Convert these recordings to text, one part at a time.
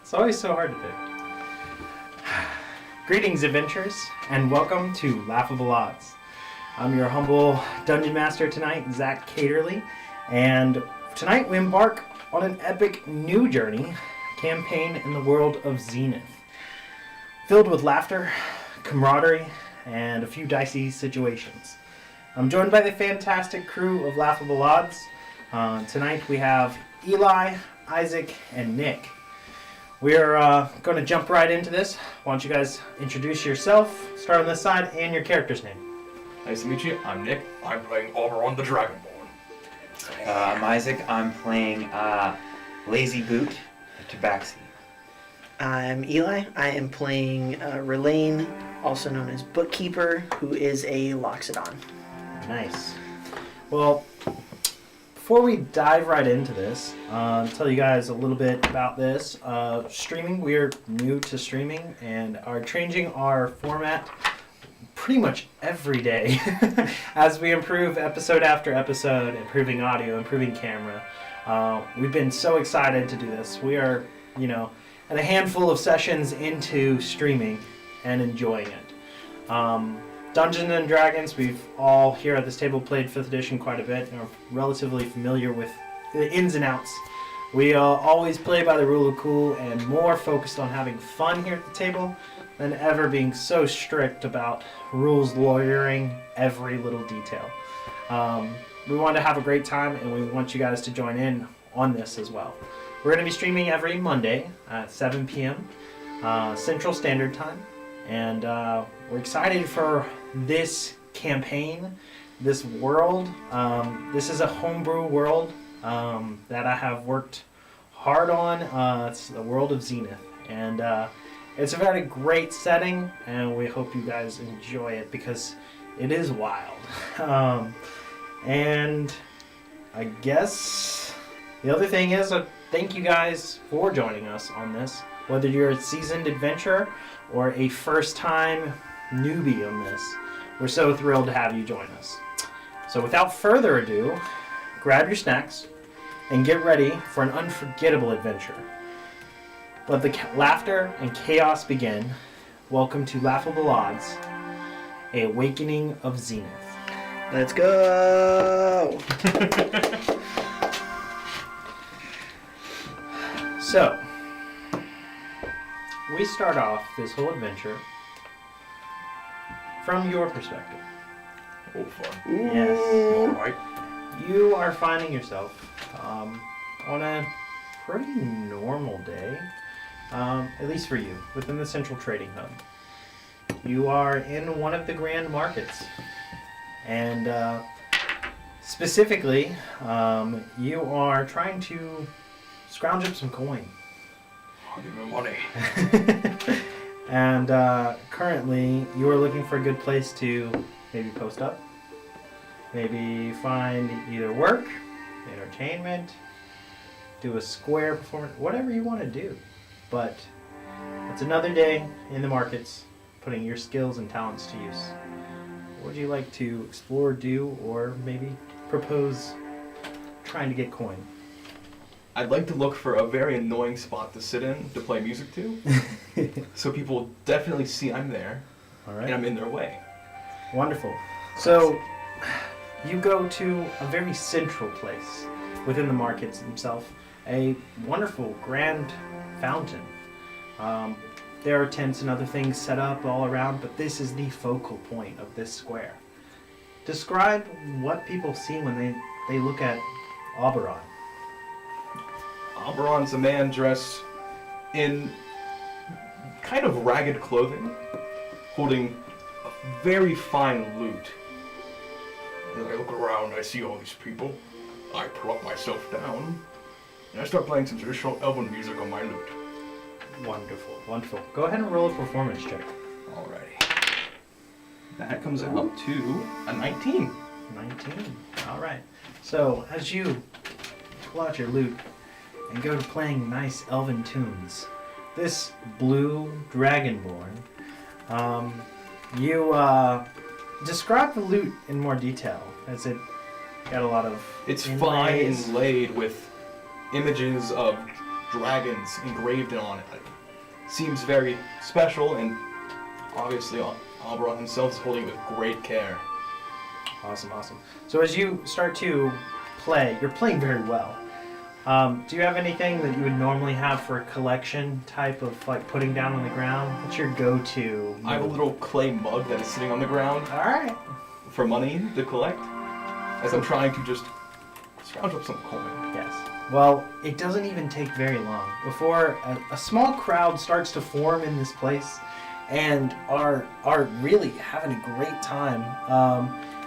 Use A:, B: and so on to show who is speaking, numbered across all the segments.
A: It's always so hard to pick. Greetings, adventurers, and welcome to Laughable Odds. I'm your humble dungeon master tonight, Zach Caterly, and tonight we embark on an epic new journey, campaign in the world of Zenith, filled with laughter, camaraderie, and a few dicey situations. I'm joined by the fantastic crew of Laughable Odds. Tonight we have Eli, Isaac, and Nick. We're going to jump right into this. Why don't you guys introduce yourself, start on this side, and your character's name.
B: Nice to meet you. I'm Nick. I'm playing Oberon the Dragonborn.
C: I'm Isaac. I'm playing Lazy Boot, Tabaxi.
D: I'm Eli. I am playing Relaine, also known as Bookkeeper, who is a Loxodon.
A: Nice. Well, before we dive right into this, tell you guys a little bit about this. Streaming, we're new to streaming and are changing our format pretty much every day as we improve episode after episode, improving audio, improving camera. We've been so excited to do this. We are, at a handful of sessions into streaming and enjoying it. Dungeons and Dragons, we've all here at this table played 5th edition quite a bit and are relatively familiar with the ins and outs. We always play by the rule of cool and more focused on having fun here at the table than ever being so strict about rules lawyering every little detail. We want to have a great time and we want you guys to join in on this as well. We're going to be streaming every Monday at 7 p.m. Central Standard Time. And we're excited for this campaign, this world. This is a homebrew world that I have worked hard on. It's the world of Zenith. And it's a very great setting, and we hope you guys enjoy it because it is wild. And I guess the other thing is, thank you guys for joining us on this. Whether you're a seasoned adventurer or a first-time newbie on this, we're so thrilled to have you join us. So without further ado, grab your snacks and get ready for an unforgettable adventure. Let the laughter and chaos begin. Welcome to Laughable Odds, a awakening of Zenith.
D: Let's go!
A: So, we start off this whole adventure from your perspective.
B: Oh, fun.
A: Yes.
B: Alright.
A: You are finding yourself on a pretty normal day, at least for you, within the Central Trading Hub. You are in one of the grand markets, and specifically, you are trying to scrounge up some coin.
B: I'll give me money.
A: And currently, you are looking for a good place to maybe post up, maybe find either work, entertainment, do a square performance, whatever you want to do. But it's another day in the markets, putting your skills and talents to use. What would you like to explore, do, or maybe propose trying to get coin?
B: I'd like to look for a very annoying spot to sit in to play music to, so people definitely see I'm there,
A: All right.
B: and I'm in their way.
A: Wonderful. So you go to a very central place within the markets themselves, a wonderful grand fountain. There are tents and other things set up all around, but this is the focal point of this square. Describe what people see when they look at Oberon.
B: Oberon's a man dressed in kind of ragged clothing, holding a very fine lute. And I look around, I see all these people. I plop myself down, and I start playing some traditional elven music on my lute.
A: Wonderful, wonderful. Go ahead and roll a performance check.
B: Alrighty. That comes out to a 19.
A: 19. All right. So as you pull out your lute and go to playing nice elven tunes, this blue dragonborn, you describe the lute in more detail. As it got a lot of
B: It's
A: inlays.
B: fine inlaid with images of dragons engraved on it. It seems very special, and obviously Alberon himself is holding it with great care.
A: Awesome. So as you start to play, you're playing very well. Do you have anything that you would normally have for a collection type of like putting down on the ground? What's your go-to?
B: I have a little clay mug that is sitting on the ground
A: All right.
B: for money to collect, as I'm trying to just scrounge up some coin.
A: Yes. Well, it doesn't even take very long before a small crowd starts to form in this place, and are really having a great time.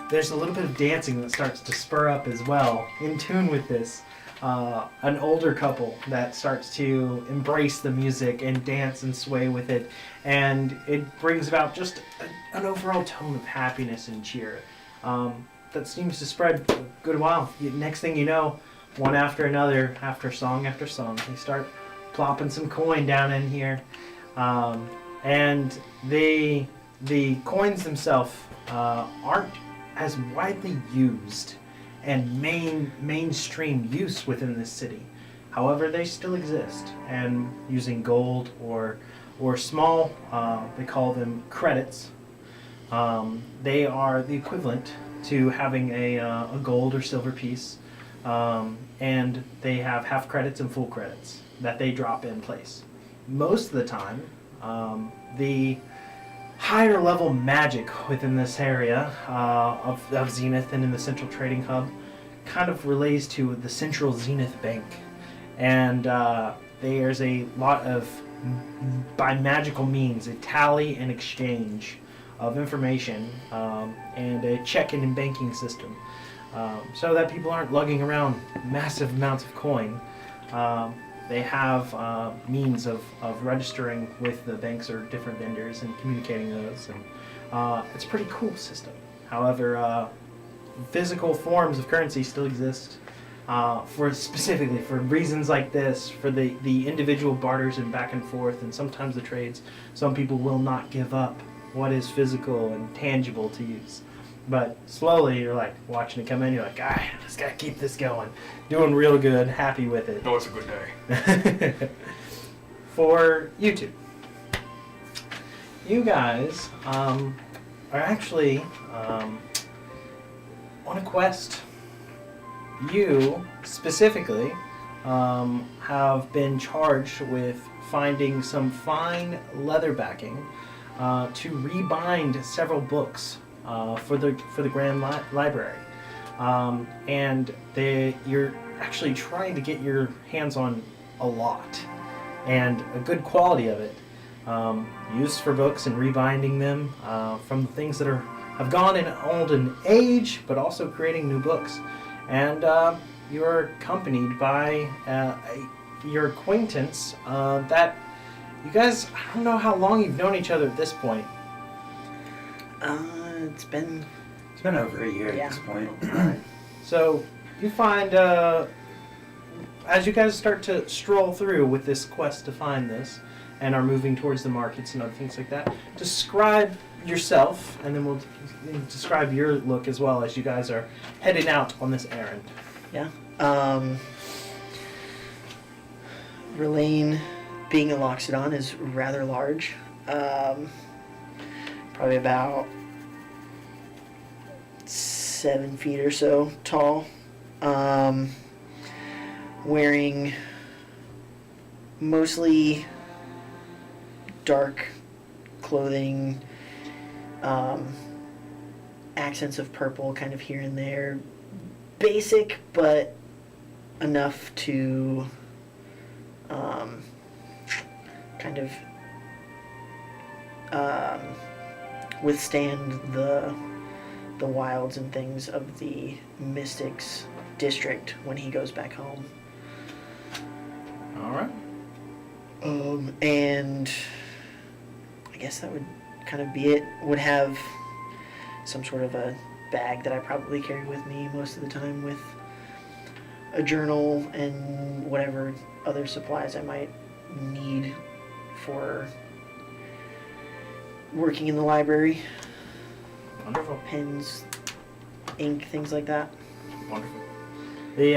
A: There's a little bit of dancing that starts to spur up as well, in tune with this. An older couple that starts to embrace the music and dance and sway with it, and it brings about just an overall tone of happiness and cheer that seems to spread for a good while. Next thing you know, one after another, after song, they start plopping some coin down in here, and the coins themselves aren't as widely used and mainstream use within this city. However, they still exist, and using gold or small, they call them credits. They are the equivalent to having a gold or silver piece, and they have half credits and full credits that they drop in place. Most of the time, the higher level magic within this area of Zenith and in the Central Trading Hub kind of relates to the Central Zenith Bank. And there's a lot of, by magical means, a tally and exchange of information and a check-in and banking system so that people aren't lugging around massive amounts of coin. They have means of registering with the banks or different vendors and communicating those, and it's a pretty cool system. However, physical forms of currency still exist specifically for reasons like this, for the individual barters and back and forth, and sometimes the trades. Some people will not give up what is physical and tangible to use. But slowly, you're like watching it come in. You're like, I just gotta keep this going. Doing real good, happy with it.
B: No, it's a good day.
A: For you two, you guys are actually on a quest. You specifically have been charged with finding some fine leather backing to rebind several books for the Grand Library, and you're actually trying to get your hands on a lot and a good quality of it, used for books and rebinding them from the things that have gone in old in age, but also creating new books. And you're accompanied by your acquaintance that you guys, I don't know how long you've known each other at this point.
D: It's been
C: over a year at this point.
A: So you find, as you guys start to stroll through with this quest to find this, and are moving towards the markets and other things like that, describe yourself, and then we'll describe your look as well as you guys are heading out on this errand.
D: Yeah. Relaine, being a Loxodon, is rather large. Probably about 7 feet or so tall. Wearing mostly dark clothing, accents of purple kind of here and there. Basic, but enough to kind of withstand the wilds and things of the Mystics district when he goes back home.
A: All right.
D: And I guess that would kind of be it. Would have some sort of a bag that I probably carry with me most of the time, with a journal and whatever other supplies I might need for working in the library.
A: Wonderful.
D: Pens, ink, things like that.
A: Wonderful. The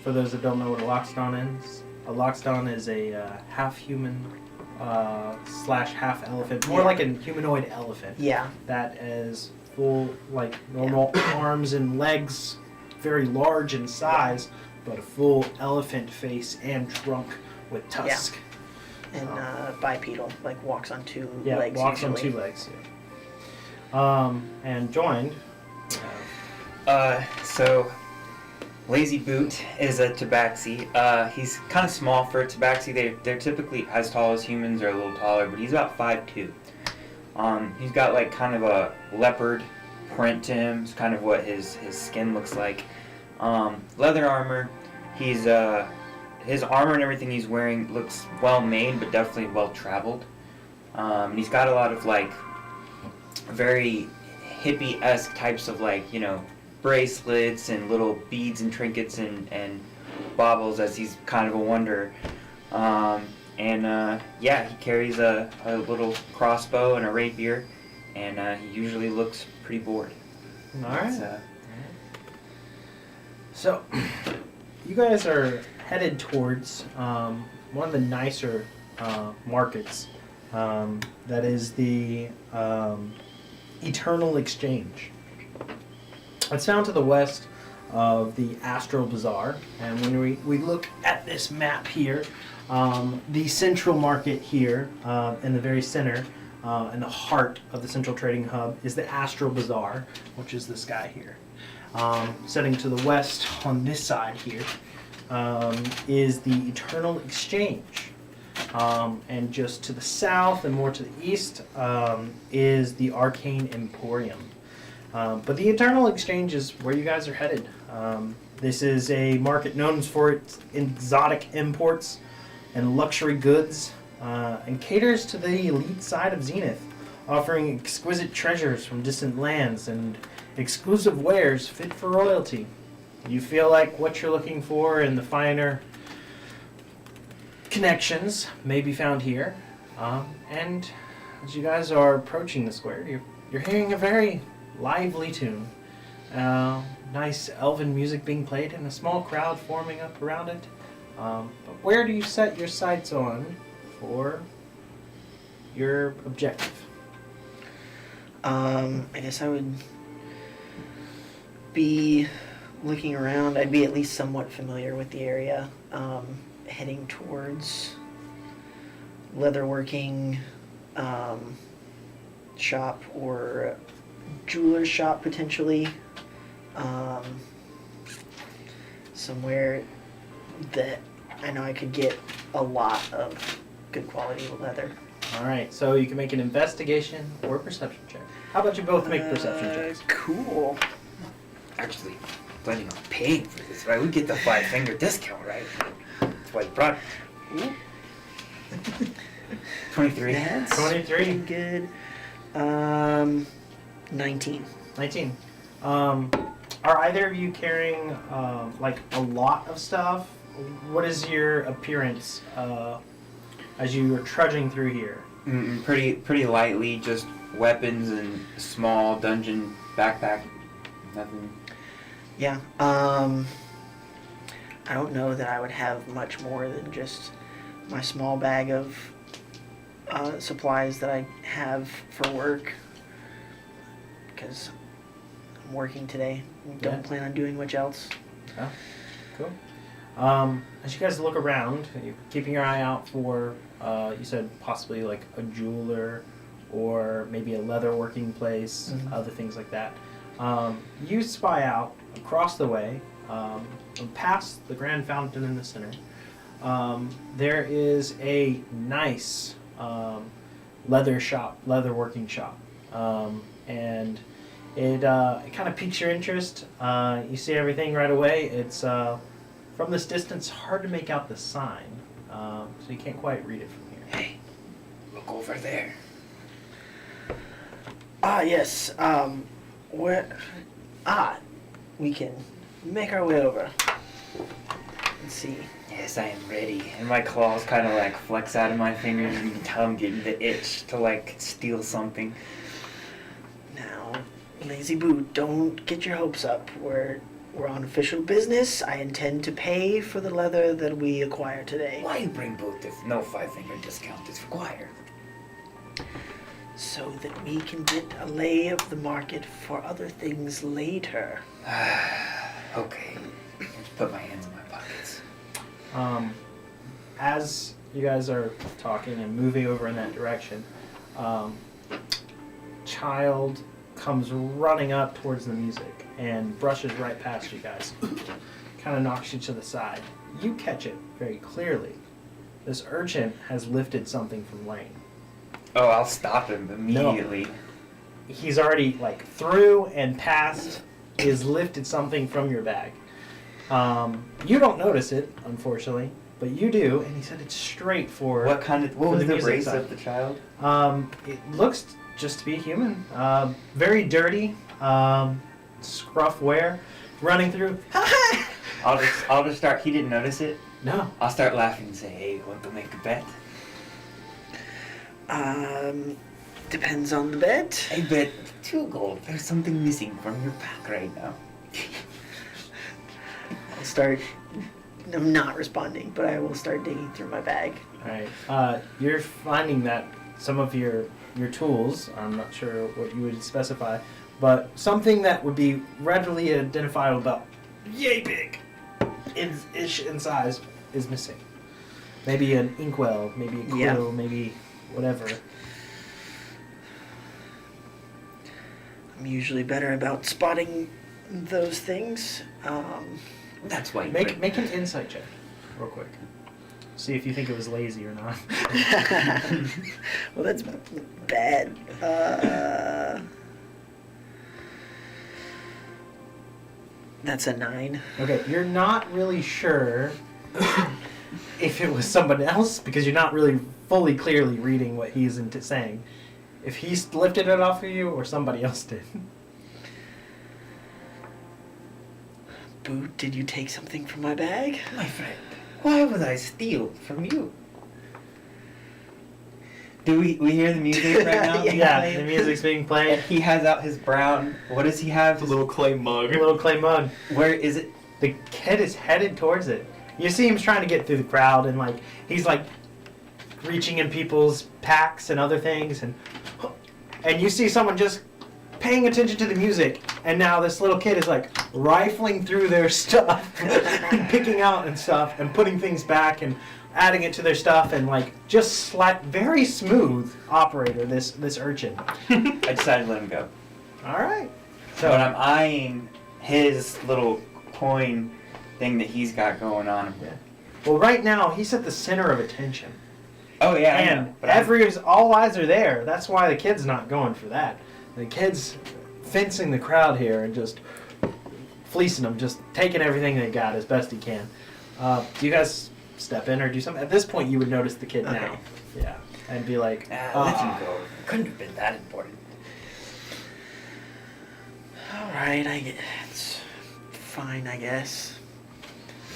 A: for those that don't know what a loxodon is, a loxodon is a half human slash half elephant, more like a humanoid elephant.
D: Yeah.
A: That is full, like normal arms and legs, very large in size, but a full elephant face and trunk with tusk.
D: And bipedal, like walks on two
A: Yeah,
D: legs.
A: walks
D: usually.
A: on two legs. Yeah. And joined.
C: So Lazy Boot is a tabaxi. He's kind of small for a tabaxi. They're typically as tall as humans or a little taller, but he's about 5'2". He's got like kind of a leopard print to him. It's kind of what his skin looks like. Leather armor. His armor and everything he's wearing looks well made, but definitely well traveled. He's got a lot of like very hippie-esque types of like, you know, bracelets and little beads and trinkets and baubles, as he's kind of a wanderer. Yeah, he carries a little crossbow and a rapier, and he usually looks pretty bored.
A: All right.
C: It's,
A: So, you guys are headed towards one of the nicer markets. That is the Eternal Exchange. It's found to the west of the Astral Bazaar, and when we look at this map here, the central market here in the very center, in the heart of the central trading hub, is the Astral Bazaar, which is this guy here. Setting to the west on this side here is the Eternal Exchange. And just to the south and more to the east is the Arcane Emporium. But the Eternal Exchange is where you guys are headed. This is a market known for its exotic imports and luxury goods, and caters to the elite side of Zenith, offering exquisite treasures from distant lands and exclusive wares fit for royalty. You feel like what you're looking for in the finer connections may be found here. And as you guys are approaching the square, you're hearing a very lively tune. Nice elven music being played and a small crowd forming up around it. But where do you set your sights on for your objective?
D: I guess I would be looking around. I'd be at least somewhat familiar with the area. Heading towards leatherworking shop or jeweler's shop potentially. Somewhere that I know I could get a lot of good quality leather.
A: Alright, so you can make an investigation or perception check. How about you both make perception checks?
D: Cool.
C: actually planning on paying for this, right? We get the 5-finger discount, right? That's why you brought it. 23.
D: That's
A: 23.
D: pretty good. 19.
A: 19. Are either of you carrying like a lot of stuff? What is your appearance as you are trudging through here?
C: Pretty lightly, just weapons and a small dungeon backpack. Nothing.
D: Yeah. I don't know that I would have much more than just my small bag of supplies that I have for work, because I'm working today. Don't plan on doing much else.
A: Oh, cool. As you guys look around, you're keeping your eye out for, you said possibly like a jeweler or maybe a leather working place, other things like that. You spy out across the way, past the grand fountain in the center, there is a nice leather working shop. And it kind of piques your interest. You see everything right away. It's from this distance hard to make out the sign, so you can't quite read it from here.
C: Hey, look over there.
D: Ah, yes. We can make our way over. Let's see.
C: Yes, I am ready. And my claws kind of like flex out of my fingers, and you can tell I'm getting the itch to like steal something.
D: Now, Lazy Boot, don't get your hopes up. We're we're on official business. I intend to pay for the leather that we acquire today.
C: Why you bring boot if no 5-finger discount is required?
D: So that we can get a lay of the market for other things later.
C: Okay. Let's put my hands in my pockets.
A: As you guys are talking and moving over in that direction, child comes running up towards the music and brushes right past you guys. Kind of knocks you to the side. You catch it very clearly. This urchin has lifted something from Lane.
C: Oh, I'll stop him immediately.
A: He's already like through and past. Is lifted something from your bag. You don't notice it, unfortunately, but you do. And he said it's straight for.
C: What was the
A: music
C: race
A: side.
C: of the child?
A: It looks just to be human. Very dirty. Scruff wear. Running through.
C: I'll just start. He didn't notice it.
A: No.
C: I'll start laughing and say, "Hey, want to make a bet?"
D: Depends on the bet.
C: I bet 2 gold. There's something missing from your pack right now.
D: I'll start. I'm not responding, but I will start digging through my bag.
A: Alright. You're finding that some of your tools, I'm not sure what you would specify, but something that would be readily identifiable about yay big ish in size is missing. Maybe an inkwell, maybe a quill,
D: Yeah.
A: maybe whatever.
D: I'm usually better about spotting those things.
C: That's why you
A: Make an insight check, real quick. See if you think it was lazy or not.
D: Well, that's bad. That's a 9.
A: Okay, you're not really sure if it was someone else because you're not really fully clearly reading what he's saying. If he lifted it off of you or somebody else did.
D: Boot, did you take something from my bag?
C: My friend, why would I steal from you? Do we hear the music right now?
A: Yeah, the music's being played.
C: He has out his brown. What does he have?
B: It's a little clay mug.
A: A little clay mug.
C: Where is it?
A: The kid is headed towards it. You see him trying to get through the crowd and he's reaching in people's packs and other things and you see someone just paying attention to the music and now this little kid is rifling through their stuff and picking out and stuff and putting things back and adding it to their stuff and just very smooth operator this urchin.
C: I decided to let him go.
A: All right.
C: But I'm eyeing his little coin thing that he's got going on.
A: Yeah. Well, right now he's at the center of attention.
C: Oh yeah, I
A: And
C: know, but
A: all eyes are there. That's why the kid's not going for that. The kid's fencing the crowd here and just fleecing them, just taking everything they got as best he can. Do you guys step in or do something? At this point, you would notice the kid now. Yeah. And be like,
C: let him go. Couldn't have been that important.
D: Alright, it's fine, I guess.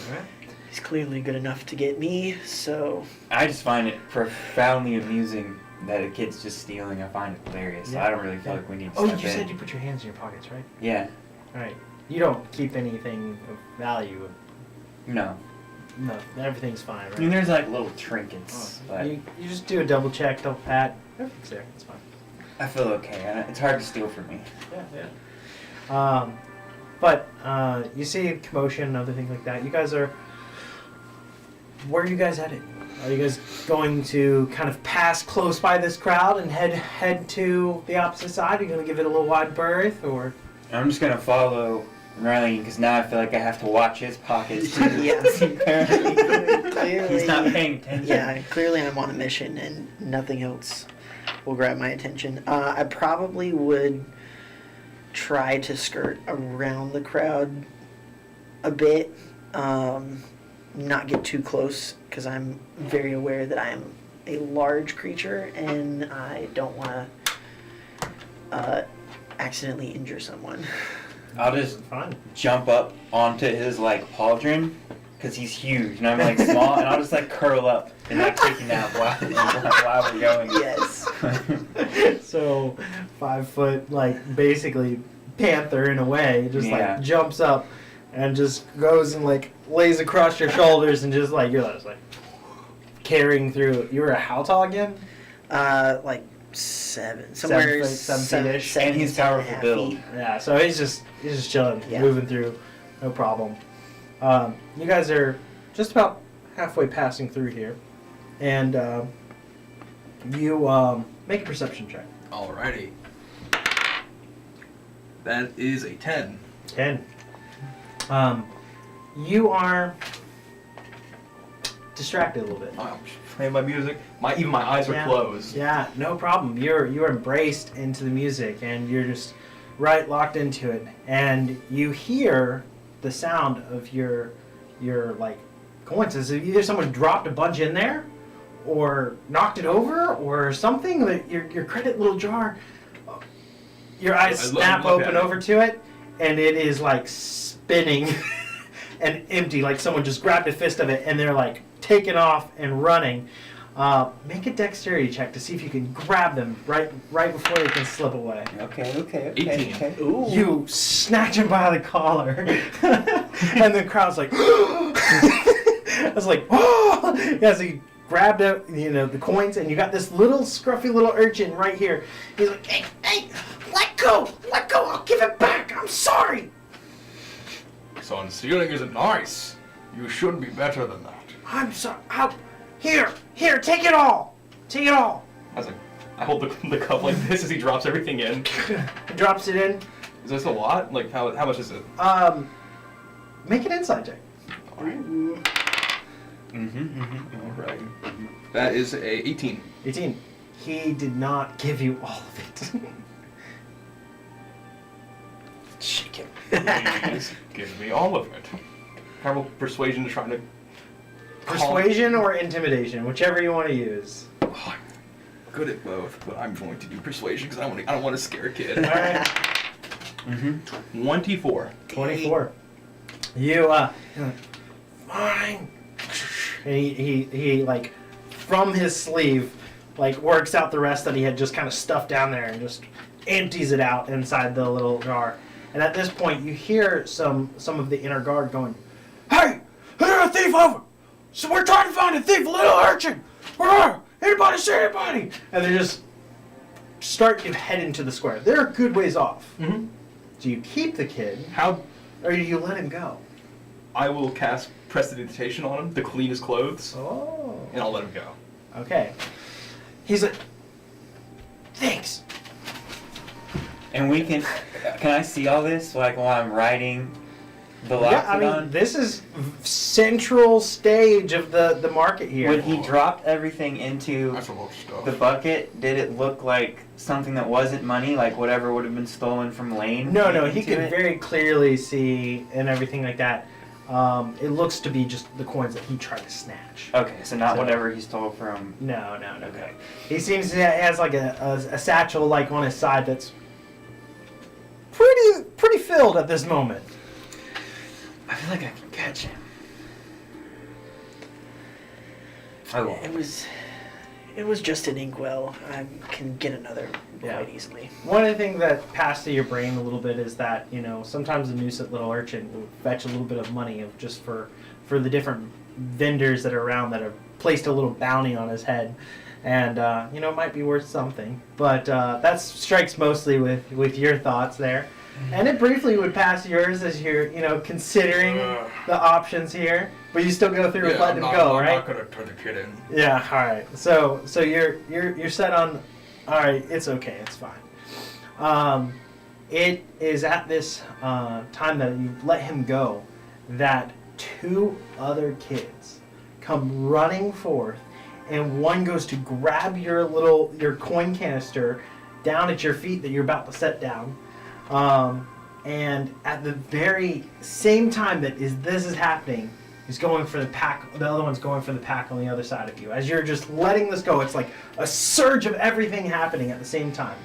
A: Alright.
D: He's clearly good enough to get me, so...
C: I just find it profoundly amusing that a kid's just stealing. I find it hilarious. So
A: Yeah.
C: I don't really feel like we need to
A: Oh,
C: step
A: you
C: in.
A: said you put your hands in your pockets, right?
C: Yeah.
A: Alright. You don't keep anything of value.
C: No.
A: No, everything's fine, right?
C: I mean, there's little trinkets, but
A: You just do a double check, double pat. Everything's there. It's fine.
C: I feel okay. It's hard to steal from me.
A: Yeah. But you see commotion and other things like that. You guys are. Where are you guys headed? Are you guys going to kind of pass close by this crowd and head to the opposite side? Are you going to give it a little wide berth, or?
C: I'm just gonna follow Ryan because now I feel like I have to watch his pockets too.
D: Yes.
C: Apparently,
D: Clearly.
C: he's not paying attention.
D: Yeah, clearly I'm on a mission and nothing else will grab my attention. I probably would try to skirt around the crowd a bit, not get too close because I'm very aware that I'm a large creature and I don't want to accidentally injure someone.
C: I'll just
A: Fine.
C: jump up onto his pauldron because he's huge and I'm small, and I'll just curl up and take a nap while we're going.
D: Yes.
A: So 5 foot, basically panther in a way, just
C: Yeah.
A: jumps up and just goes and like lays across your shoulders and just like you're just like carrying through. You were how tall again?
D: Like 7, somewhere
A: 7 feet-ish.
C: And he's powerful build.
A: Yeah, so he's just chilling,
D: Yeah.
A: moving through, no problem. You guys are just about halfway passing through here, and you make a perception check.
B: Alrighty. That is a 10.
A: 10. You are distracted a little bit.
B: I'm playing my music. Even my eyes are closed.
A: Yeah, no problem. You're embraced into the music, and you're just right locked into it, and you hear the sound of your like coins. As if either someone dropped a bunch in there, or knocked it over, or something. That your credit little jar. Your eyes snap open over to it, and it is like spinning and empty. Like someone just grabbed a fist of it, and they're like taking off and running. Make a dexterity check to see if you can grab them right before they can slip away.
C: Okay.
B: 18.
D: Ooh.
A: You snatch him by the collar, and the crowd's like, I was like, oh! Yeah, so you grabbed the coins, and you got this little scruffy little urchin right here. He's like, hey, let go, I'll give it back. I'm sorry.
B: Son, stealing isn't nice. You should be better than that.
A: I'm sorry. Here, take it all.
B: I was like, I hold the cup like this as he drops everything in.
A: Drops it in.
B: Is this a lot? Like, how much is it?
A: Make an insight check.
B: Alright. Alright. That is a 18.
A: 18. He did not give you all of it. Shake him.
B: Please give me all of it. Powerful persuasion to try to...
A: Persuasion or intimidation, whichever you want to use.
B: Oh, I'm good at both, but I'm going to do persuasion because I don't want to scare a kid.
A: All right.
B: 24.
A: 24. You're like, fine. And he like from his sleeve like works out the rest that he had just kind of stuffed down there and just empties it out inside the little jar. And at this point you hear some of the inner guard going, "Hey, there's a thief over! So we're trying to find a thief, a little urchin! Anybody see anybody?" And they just start to head into the square. They're a good ways off.
B: Mm-hmm.
A: Do you keep the kid,
B: How...
A: or do you let him go?
B: I will cast Prestidigitation on him to clean his clothes,
A: Oh.
B: and I'll let him go.
A: Okay. He's like, thanks.
C: And we can I see all this like while I'm riding the
A: Yeah, I
C: Loxodon?
A: mean, this is central stage of the market here.
C: When he dropped everything into
B: That's a lot of stuff.
C: the bucket, did it look like something that wasn't money, like whatever would have been stolen from Lane?
A: No,
C: came
A: he
C: into
A: could
C: it?
A: very clearly see and everything like that. It looks to be just the coins that he tried to snatch.
C: Okay, so not
A: So-
C: whatever he stole from...
A: No.
C: Okay.
A: He seems to has like a satchel like on his side that's pretty filled at this moment.
C: I feel like I can catch him. I will.
D: It was just an inkwell. I can get another
A: Yeah.
D: quite easily.
A: One of the things that passed through your brain a little bit is that, sometimes a nuisance little urchin will fetch a little bit of money of just for the different vendors that are around that have placed a little bounty on his head. And, it might be worth something. But that strikes mostly with your thoughts there. And it briefly would pass yours as you're, considering the options here. But you still go through with letting him go, right?
B: I'm not gonna turn the kid in.
A: Yeah, all right. So you're set on. All right, it's okay. It's fine. It is at this time that you let him go that 2 other kids come running forth, and one goes to grab your coin canister down at your feet that you're about to set down. And at the very same time that this is happening, he's going for the pack. The other one's going for the pack on the other side of you. As you're just letting this go, it's like a surge of everything happening at the same time.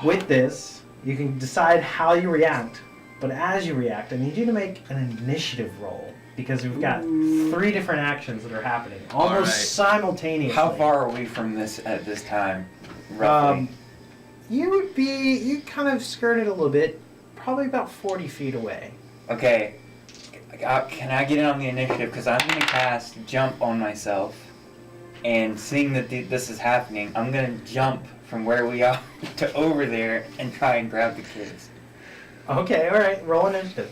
A: With this, you can decide how you react. But as you react, I need you to make an initiative roll because we've got 3 different actions that are happening almost
B: Alright.
A: simultaneously.
C: How far are we from this at this time, roughly?
A: You kind of skirted a little bit, probably about 40 feet away.
C: Okay. Can I get in on the initiative? Because I'm going to cast Jump on myself. And seeing that this is happening, I'm going to jump from where we are to over there and try and grab the kids.
A: Okay, alright, roll initiative.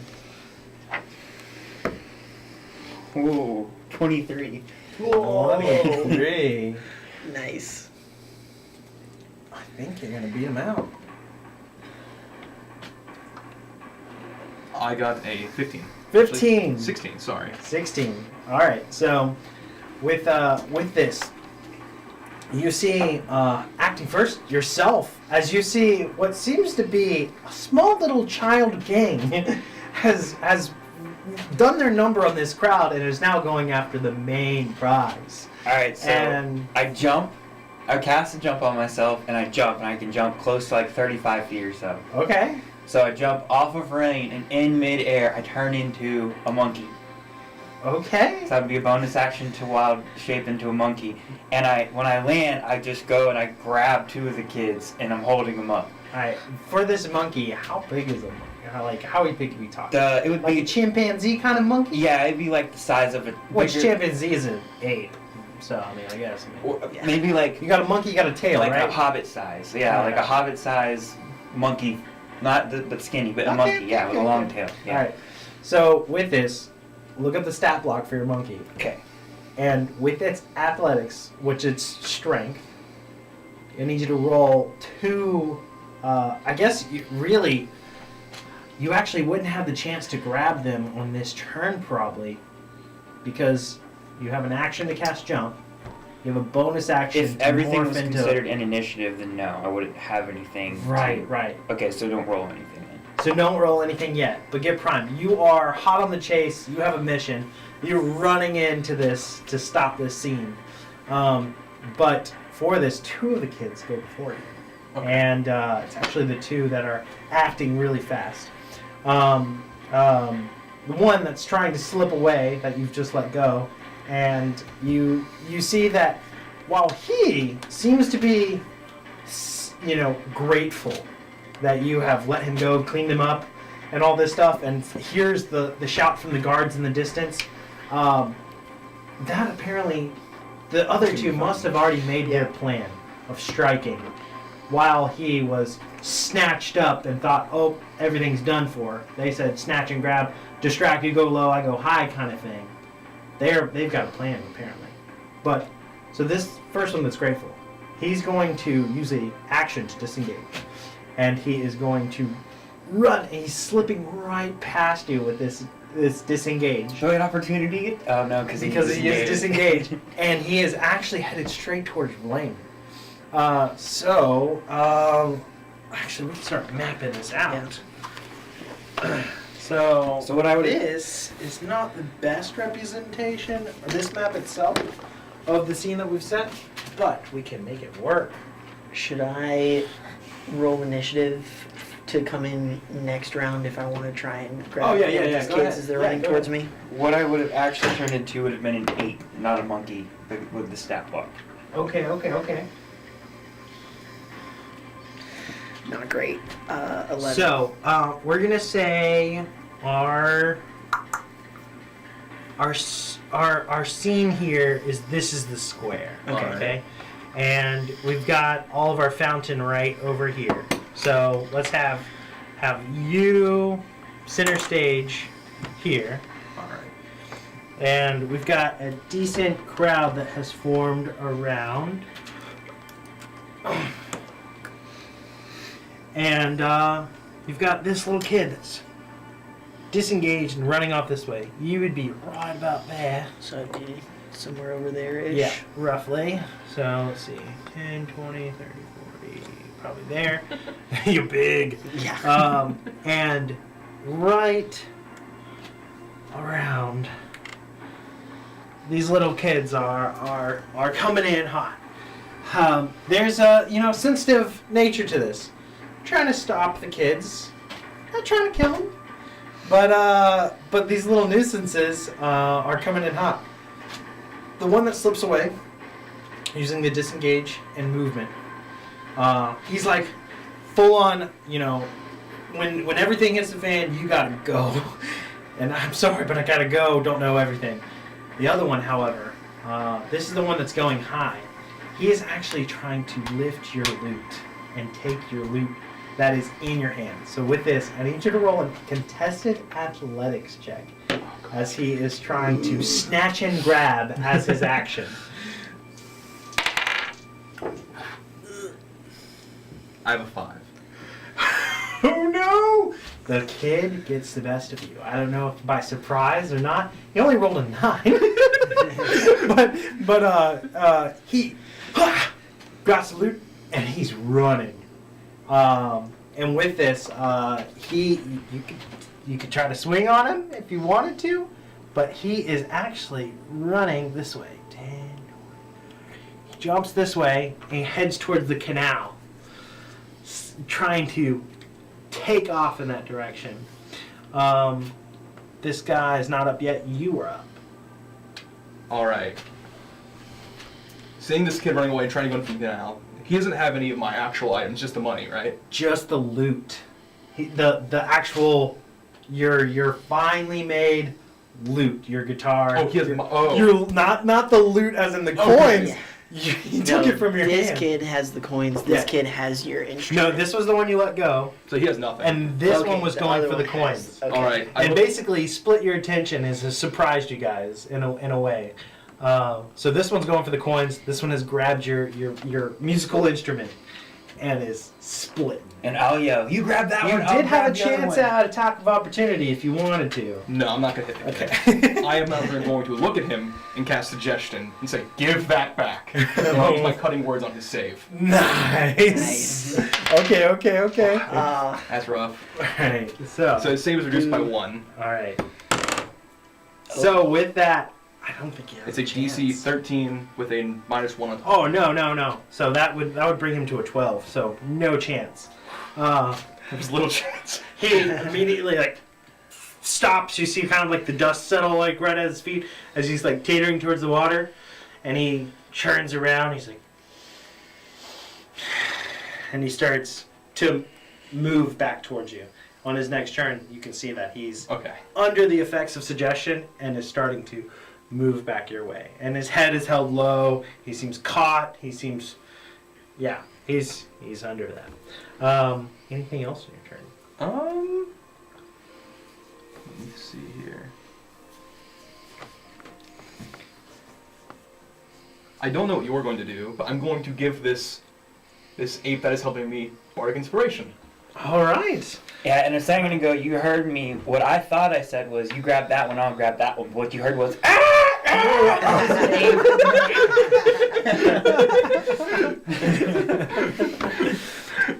C: Ooh, 23.
A: 23.
D: Nice.
A: I think you're gonna beat him out.
B: I got a 15.
A: 15.
B: Actually, 16, sorry.
A: 16. Alright, so with this, you see, acting first, yourself, as you see what seems to be a small little child gang has done their number on this crowd and is now going after the main prize.
C: Alright, so
A: And
C: I jump. I cast a jump on myself, and I jump, and I can jump close to like 35 feet or so.
A: okay.
C: So I jump off of Rain, and in midair, I turn into a monkey.
A: Okay.
C: So that would be a bonus action to wild shape into a monkey. And when I land, I just go and I grab 2 of the kids, and I'm holding them up.
A: Alright, for this monkey, how big is a monkey? How big are we talking?
C: It would
A: Like
C: be
A: a chimpanzee kind of monkey?
C: yeah, it'd be like the size of a
A: Which
C: bigger-
A: chimpanzee is an ape. So, I mean, I guess.
C: or
D: Yeah.
C: maybe like
A: You got a monkey, you got a tail,
C: like
A: right?
C: a hobbit size. Yeah, like a hobbit size monkey, but skinny, but a
A: Okay,
C: monkey. Yeah, with a
A: okay,
C: long
A: okay.
C: tail. Yeah.
A: Alright, so with this, look up the stat block for your monkey.
C: Okay.
A: And with its athletics, which it's strength, I need you to roll 2. I guess you actually wouldn't have the chance to grab them on this turn probably, because you have an action to cast jump. You have a bonus action
C: If
A: to
C: everything
A: morph
C: was
A: into.
C: considered an initiative, then no, I wouldn't have anything.
A: Right, right.
C: Okay, so don't roll anything then.
A: So don't roll anything yet, but get primed. You are hot on the chase. You have a mission. You're running into this to stop this scene. But for this, 2 of the kids go before you.
B: Okay.
A: And it's actually the 2 that are acting really fast. The one that's trying to slip away that you've just let go, and you see that while he seems to be, grateful that you have let him go, cleaned him up, and all this stuff, and hears the shout from the guards in the distance, that apparently the other 2 must have already made their plan of striking while he was snatched up and thought, oh, everything's done for. They said snatch and grab, distract, you go low, I go high kind of thing. They've got a plan apparently. But so this first one that's grateful, he's going to use a action to disengage, and he is going to run. And he's slipping right past you with this disengage.
C: Show an opportunity? Oh no, because
A: He is disengaged, and he is actually headed straight towards Blaine. Actually, we can start mapping this out. So
C: what I would
A: this is not the best representation of this map itself of the scene that we've set, but we can make it work.
D: Should I roll initiative to come in next round if I want to try and grab
A: Oh, yeah,
D: one
A: yeah,
D: of
A: yeah,
D: these
A: go
D: kids
A: ahead.
D: as they're
A: Yeah,
D: running
A: go
D: towards
A: ahead.
D: me?
C: What I would have actually turned into would have been an 8, not a monkey, but with the stat block.
A: Okay.
D: Not great. 11.
A: So we're gonna say our scene here is this is the square.
B: Okay.
A: Okay. And we've got all of our fountain right over here. So let's have you center stage here.
B: Alright.
A: And we've got a decent crowd that has formed around. And you've got this little kid that's disengaged and running off this way. You would be right about there.
D: So I'd be somewhere over there-ish.
A: Yeah, roughly. So let's see. 10, 20, 30, 40. Probably there. You're big.
D: Yeah.
A: And right around, these little kids are coming in hot. There's a sensitive nature to this. I'm trying to stop the kids, not trying to kill them, but these little nuisances are coming in hot. The one that slips away, using the disengage and movement, he's like full on, when everything hits the fan, you gotta go. And I'm sorry, but I gotta go. Don't know everything. The other one, however, this is the one that's going high. He is actually trying to lift your loot and take your loot that is in your hand. So with this, I need you to roll a contested athletics check as he is trying to snatch and grab as his action.
B: I have a 5.
A: Oh no! The kid gets the best of you. I don't know if by surprise or not. He only rolled a 9. but he grabs the loot and he's running. And with this, you could try to swing on him if you wanted to, but he is actually running this way. 10, 20. He jumps this way and he heads towards the canal, trying to take off in that direction. This guy is not up yet. You are up.
B: Alright. Seeing this kid running away and trying to go into the canal, he doesn't have any of my actual items, just the money, right?
A: Just the loot. The actual your finely made loot, your guitar.
B: Oh, he has
A: You're not the loot as in the coins.
D: Yeah.
A: You took it from your
D: This
A: hand.
D: kid has the coins. This
A: Yeah.
D: kid has your instrument.
A: No, this was the one you let go,
B: So he has nothing.
A: and this
D: Okay,
A: one was
D: the
A: going
D: other
A: for the
D: one has-
A: coins.
D: okay.
B: Alright.
A: And basically, split your attention has surprised you guys in a way. So this one's going for the coins. This one has grabbed your musical instrument and is split.
C: And I'll yell, you grab that
A: You
C: one. I'll
A: did have a
C: grab the other
A: chance
C: one."
A: at attack of opportunity if you wanted to.
B: No, I'm not gonna hit the kid. I am not going to look at him and cast suggestion and say, "Give that back." And I'll use my cutting words on his save.
A: Nice. Okay.
B: That's rough.
A: Alright, so
B: So his save is reduced by 1.
A: alright. So with that, I don't think he has
B: It's a DC
A: chance.
B: 13 with a -1 on top.
A: Oh no. So that would bring him to a 12. So no chance.
B: There's little chance.
A: He immediately stops. You see kind of like the dust settle right at his feet as he's teetering towards the water, and he turns around. He's and he starts to move back towards you. On his next turn, you can see that he's
B: Okay.
A: under the effects of suggestion and is starting to move back your way. And his head is held low. He seems caught. He seems, he's under that. Anything else in your turn?
B: Let me see here. I don't know what you're going to do, but I'm going to give this ape that is helping me bardic inspiration.
A: All right.
C: Yeah, and a second ago, you heard me. What I thought I said was, you grab that one, I'll grab that one. What you heard was,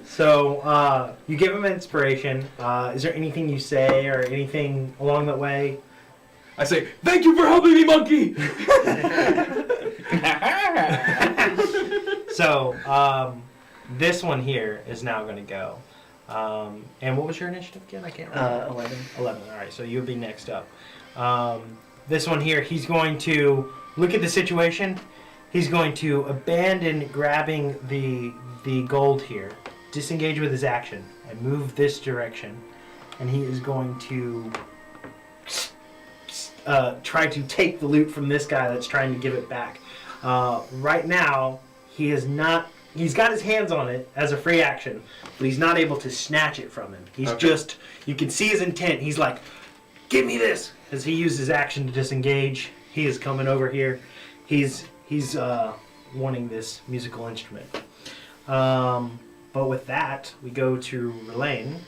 A: So you give him inspiration. Is there anything you say or anything along that way?
B: I say, "Thank you for helping me, monkey!"
A: So this one here is now going to go. And what was your initiative again? I can't remember.
D: 11.
A: 11. All right, so you would be next up. This one here, he's going to look at the situation. He's going to abandon grabbing the gold here, disengage with his action, and move this direction. And he is going to try to take the loot from this guy that's trying to give it back. Right now, he is not. He's got his hands on it as a free action, but he's not able to snatch it from him. He's just, you can see his intent. He's like, "Give me this!" As he uses his action to disengage, he is coming over here. He's wanting this musical instrument. But with that, we go to Relaine.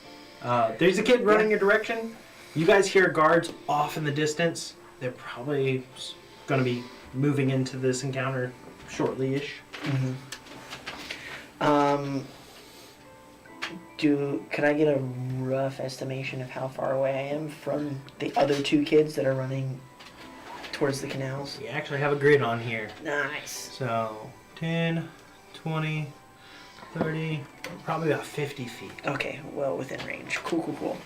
A: There's a kid running your direction. You guys hear guards off in the distance. They're probably going to be moving into this encounter shortly-ish.
D: Mm-hmm. Could I get a rough estimation of how far away I am from the other two kids that are running towards the canals?
A: We actually have a grid on here.
D: Nice.
A: So 10, 20, 30, probably about 50 feet.
D: Okay, well within range. Cool.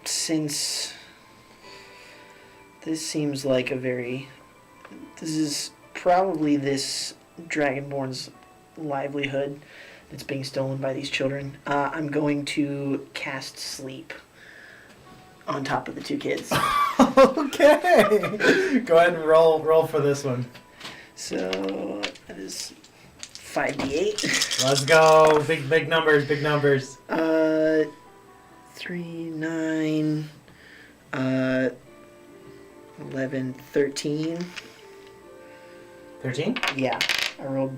D: Since this seems like this is probably this Dragonborn's livelihood, it's being stolen by these children. I'm going to cast sleep on top of the 2 kids.
A: Okay. Go ahead and roll for this one.
D: So that is 5d8.
A: Let's go. Big numbers. Big numbers.
D: 3, 9, 11, 13.
A: 13.
D: Yeah, I rolled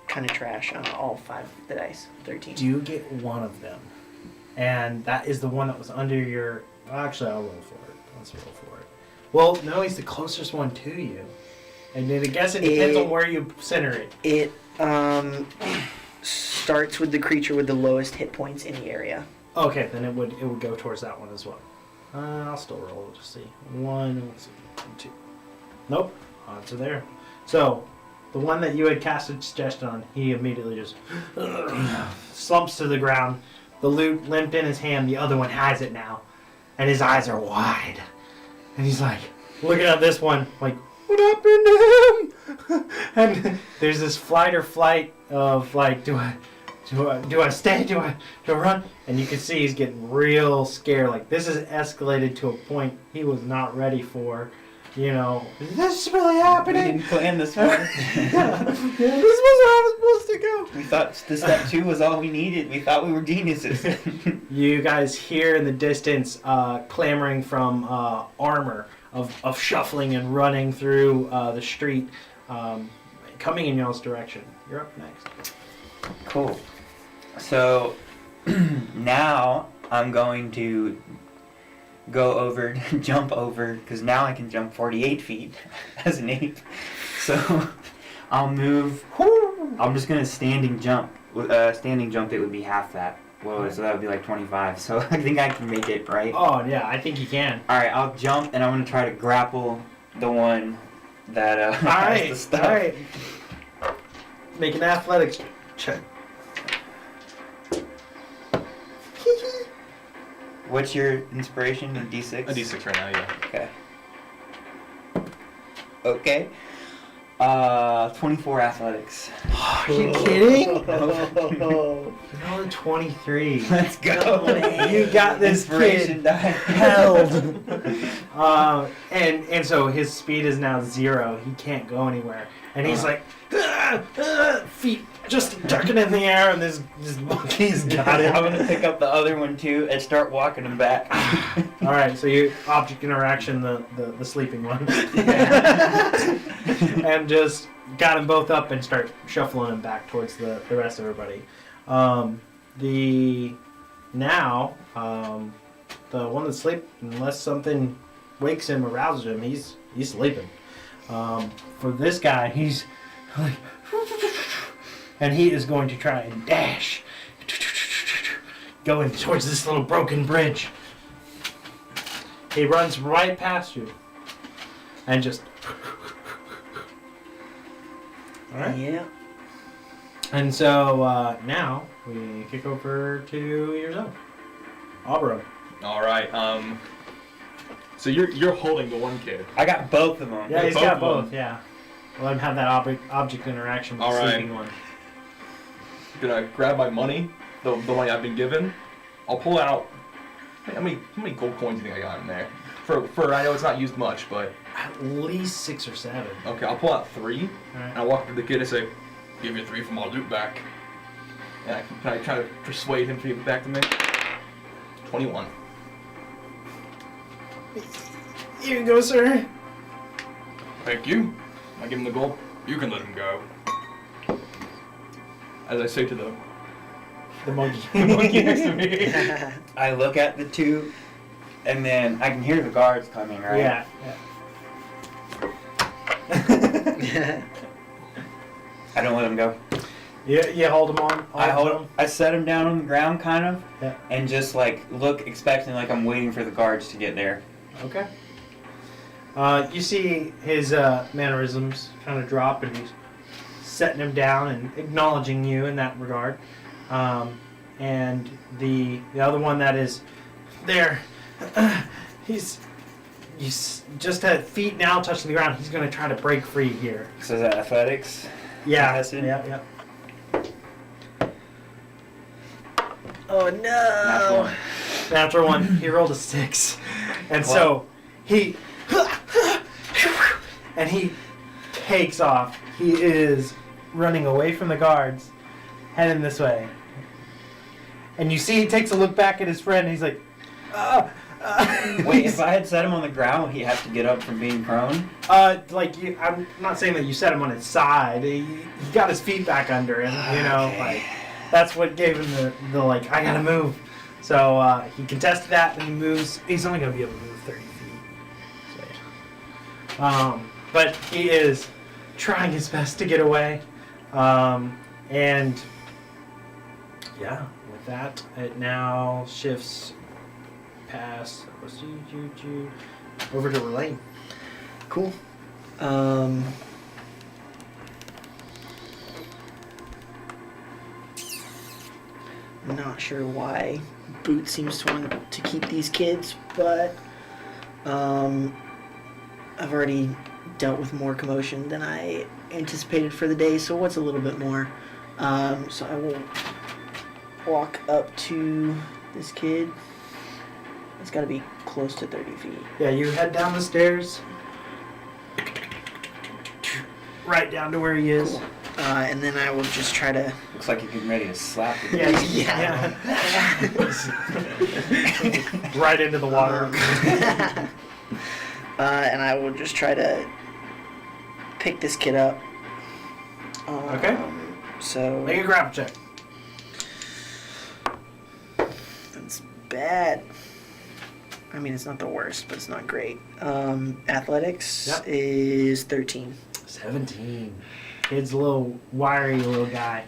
D: kind of trash on all 5 of the dice. 13.
A: Do you get one of them? And that is the one that was under your... Actually, I'll roll for it. Let's roll for it. Well, no, he's the closest one to you. And then I guess it depends on where you center it.
D: It starts with the creature with the lowest hit points in the area.
A: Okay, then it would go towards that one as well. I'll still roll to see. 1, 2. Nope. Odds are there. So, the one that you had casted suggestion on, he immediately just slumps to the ground. The loot limped in his hand. The other one has it now. And his eyes are wide. And he's like, looking at this one, like, what happened to him? And there's this flight of like, do I stay? Do I run? And you can see he's getting real scared. Like, this has escalated to a point he was not ready for. You know, is this really
C: We
A: happening?
C: didn't plan this far.
A: Yeah, this was where I was supposed to go.
C: We thought the step 2 was all we needed. We thought we were geniuses.
A: You guys hear in the distance clamoring from armor of shuffling and running through the street, coming in y'all's direction. You're up next.
C: Cool. So now I'm going to go over, jump over, because now I can jump 48 feet as an ape. So I'll move. I'm just gonna standing jump. Standing jump, it would be half that. Whoa, so that would be like 25. So I think I can make it, right?
A: Oh yeah, I think you can.
C: All right, I'll jump and I'm gonna try to grapple the one that
A: All
C: has
A: right,
C: the stuff.
A: all right. Make an athletics check.
C: What's your inspiration? A D6?
B: A D6 right now, yeah.
C: Okay. Okay. 24 athletics.
A: Are you kidding?
D: Oh,
A: Another 23.
C: Let's go.
A: You got this
C: Inspiration
A: kid
C: die.
A: held. And so his speed is now 0. He can't go anywhere. And he's like, feet just ducking in the air, and this monkey's got it.
C: I'm gonna pick up the other one too and start walking him back.
A: All right, so you object interaction the sleeping one, and just got them both up and start shuffling them back towards the rest of everybody. The one that's sleeping, unless something wakes him or rouses him, he's sleeping. For this guy, he's like, and he is going to try and dash, going towards this little broken bridge. He runs right past you, and just. All right.
D: yeah.
A: And so now we kick over to your zone, Auburn.
B: All right. So you're holding the one kid.
C: I got both of them.
A: Yeah, he's
B: both
A: got
B: of
A: both.
B: them.
A: Yeah. Let him have that object interaction with
B: All
A: the
B: right.
A: sleeping one.
B: Gonna grab my money, the money I've been given. I'll pull out. How many gold coins do you think I got in there? For I know it's not used much, but
A: At least 6 or 7.
B: okay, I'll pull out 3.
A: All
B: And
A: right.
B: I walk up to the kid and say, "Give me 3 for my loot back." And can I try to persuade him to give it back to me? 21.
A: Here you go, sir.
B: Thank you. I give him the gold. You can let him go. As I say to the
A: The monkey.
B: monkey next to me.
C: I look at the 2, and then I can hear the guards coming, right?
A: Yeah.
C: I don't let them go.
A: You hold him on.
C: I hold him. I set him down on the ground, kind of,
A: Yeah.
C: and just like look, expecting like I'm waiting for the guards to get there.
A: Okay. You see his mannerisms kind of drop, and he's setting him down and acknowledging you in that regard. And the other one that is there, he's just at feet now touching the ground. He's going to try to break free here.
C: So is that athletics?
A: Yeah.
C: Contested?
A: Yeah.
C: Natural
D: no!
C: one.
A: Natural one. He rolled a 6, and so he takes off. He is running away from the guards, heading this way. And you see he takes a look back at his friend, and he's like,
C: Wait, if I had set him on the ground, would he have to get up from being prone?
A: I'm not saying that you set him on his side. He got his feet back under him, you know,
C: Okay.
A: like, that's what gave him the like, I gotta move. So, he contested that, and he moves. He's only gonna be able to move 30 feet. So, yeah. But he is trying his best to get away. And, yeah, with that, it now shifts past over to Relaine.
D: Cool. I'm not sure why Boot seems to want to keep these kids, but I've already dealt with more commotion than I anticipated for the day, so what's a little bit more? So I will walk up to this kid. It's got to be close to 30 feet.
A: Yeah, you head down the stairs, right down to where he is.
D: Cool. And then I will just try to...
C: Looks like you're getting ready to slap him.
A: Yeah. Right into the water.
D: And I will just try to pick this kid up.
A: Okay.
D: So...
A: Make a grapple check.
D: That's bad. I mean, it's not the worst, but it's not great. Athletics
A: Yep.
D: is 13.
A: 17. Kid's a little wiry little guy.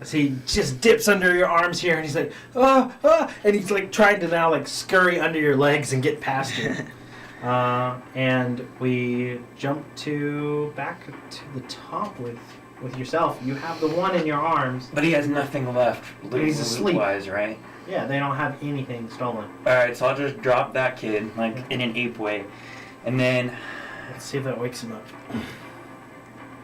A: So he just dips under your arms here, and he's like, and he's like trying to now like scurry under your legs and get past you. And we jump back to the top with yourself. You have the one in your arms.
C: But he has nothing left.
A: He's asleep.
C: Wise, right?
A: Yeah, they don't have anything stolen.
C: Alright, so I'll just drop that kid, like, in an ape way. And then...
A: Let's see if that wakes him up.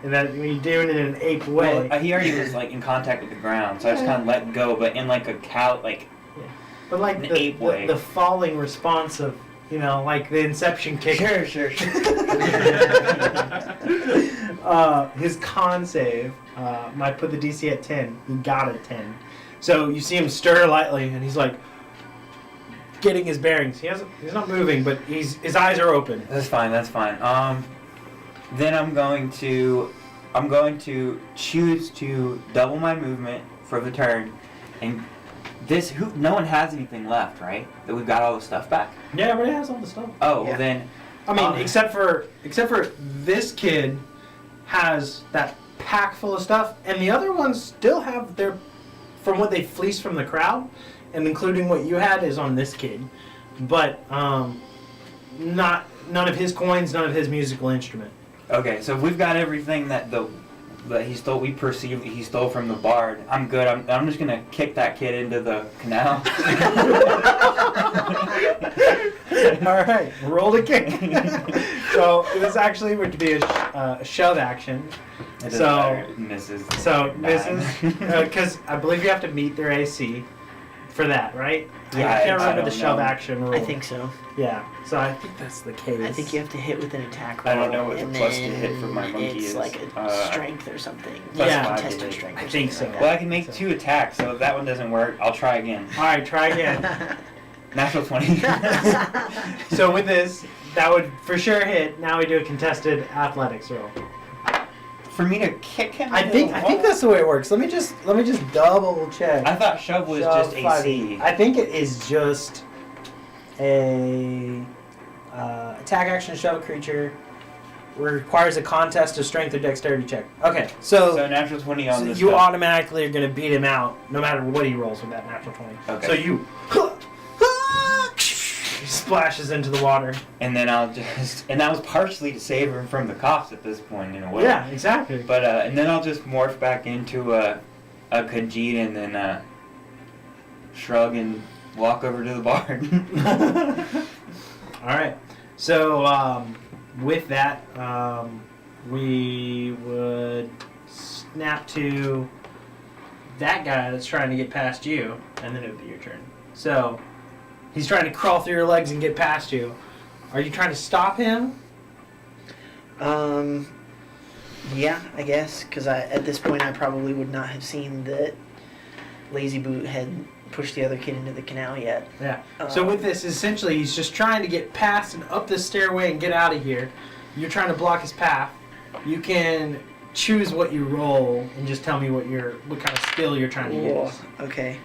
A: And that when you're doing it in an ape way.
C: Well, he already was, like, in contact with the ground, so I just kind of let go, but in, like, a cow, like...
A: But like
C: an ape way.
A: the falling response of, you know, like the Inception kick.
C: Sure.
A: His con save might put the DC at 10. He got a 10. So you see him stir lightly, and he's like getting his bearings. He's not moving, but his eyes are open.
C: That's fine. Then I'm going to choose to double my movement for the turn, and no one has anything left, right? That we've got all the stuff back.
A: Yeah, everybody has all the stuff.
C: Oh,
D: Yeah.
C: well then.
A: I mean, except for this kid has that pack full of stuff, and the other ones still have their, from what they fleeced from the crowd, and including what you had is on this kid, but none of his coins, none of his musical instrument.
C: Okay, so we've got everything that he stole. We perceive he stole from the bard. I'm good. I'm just gonna kick that kid into the canal.
A: All right, roll to kick. So this actually would be a shove action.
C: It doesn't matter. It misses.
A: So
C: Bad.
A: misses because I believe you have to meet their AC for that, right?
C: Yeah,
A: I can't
C: I
A: remember the
C: don't
A: shove
C: know.
A: action rule.
D: I think so.
A: Yeah, so I think that's the case.
D: I think you have to hit with an attack roll.
C: I don't know what the
D: and
C: plus to
D: then
C: hit for my monkey
D: it's
C: is.
D: like a strength or something.
C: Plus
A: Yeah.
C: 5 to
D: Contested
C: hit.
D: strength.
A: I
D: or
A: think
D: something
A: so.
C: Well,
D: like
C: I can make
A: So-
C: 2 attacks, so if that one doesn't work, I'll try again.
A: All right, try again.
C: Natural 20.
A: So with this, that would for sure hit. Now we do a contested athletics roll.
C: For me to kick him.
A: I think that's the way it works. Let me just double check.
C: I thought shove was
A: Shove
C: just
A: 5e.
C: AC.
A: I think it is just a attack action shove a creature. Requires a contest of strength or dexterity check. Okay,
C: So natural 20 on
A: so
C: this.
A: you
C: stuff.
A: automatically are going to beat him out no matter what he rolls with that natural 20.
C: Okay.
A: So you he splashes into the water.
C: And then I'll just, and that was partially to save him from the cops at this point in a way.
A: Yeah, exactly.
C: But and then I'll just morph back into a Khajiit and then shrug and walk over to the bar.
A: All right. So with that, we would snap to that guy that's trying to get past you, and then it would be your turn. So he's trying to crawl through your legs and get past you. Are you trying to stop him?
D: Yeah, I guess, because at this point I probably would not have seen that Lazy Boot had pushed the other kid into the canal yet.
A: Yeah. So with this, essentially, he's just trying to get past and up the stairway and get out of here. You're trying to block his path. You can choose what you roll and just tell me what kind of skill you're trying to use.
D: Okay.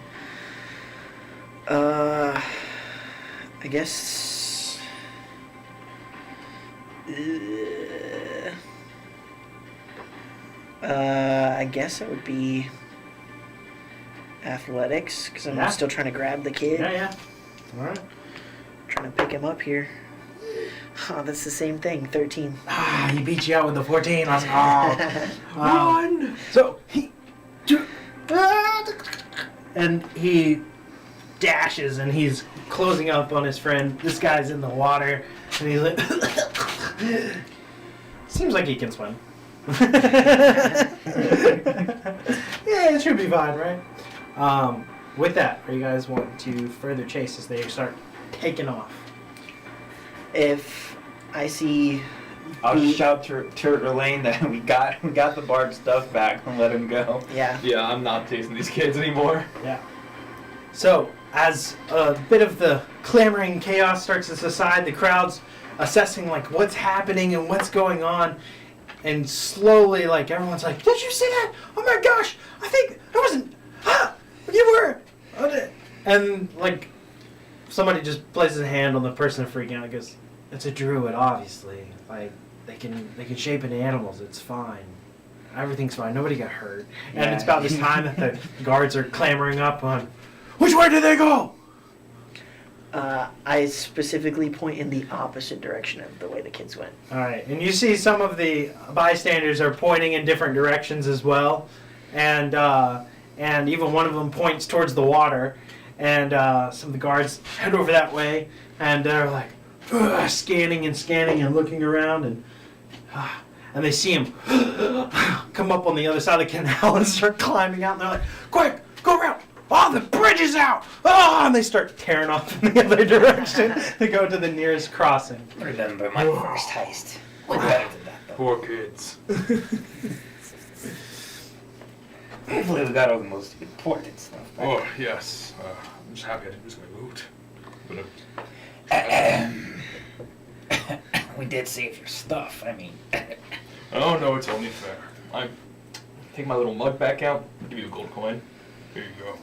D: I guess. I guess it would be athletics, because I'm still trying to grab the kid.
A: Yeah. All right.
D: Trying to pick him up here. Oh, that's the same thing. 13.
A: He beat you out with the 14. Let's go.
B: Run!
A: So and he dashes and he's closing up on his friend. This guy's in the water and he's like, seems like he can swim. Yeah, it should be fine, right? With that, are you guys want to further chase as they start taking off?
D: If I see...
C: I'll just shout to Elaine that we got the Bard stuff back and let him go.
D: Yeah.
B: Yeah, I'm not chasing these kids anymore.
A: Yeah. So, as a bit of the clamoring chaos starts to subside, the crowd's assessing like what's happening and what's going on, and slowly like everyone's like, "Did you see that? Oh my gosh! I think I wasn't. You were." And like somebody just places a hand on the person freaking out and goes, "It's a druid, obviously. Like they can shape into animals. It's fine. Everything's fine. Nobody got hurt." And
C: Yeah.
A: it's about this time that the guards are clamoring up on, "Which way did they go?"
D: I specifically point in the opposite direction of the way the kids went.
A: All right, and you see some of the bystanders are pointing in different directions as well, and even one of them points towards the water, and some of the guards head over that way, and they're like scanning and looking around, and they see him come up on the other side of the canal and start climbing out, and they're like, "Quick, go around! Oh, the bridge is out! Oh!" And they start tearing off in the other direction to go to the nearest crossing.
C: Remember my first heist. We're better than that, though.
B: Poor kids.
C: Hopefully we got all the most important stuff back.
B: Oh, yes. I'm just happy I didn't lose my loot. But,
C: We did save your stuff, I mean.
B: oh, no, it's only fair. I take my little mug back out, give you a gold coin. Here you go.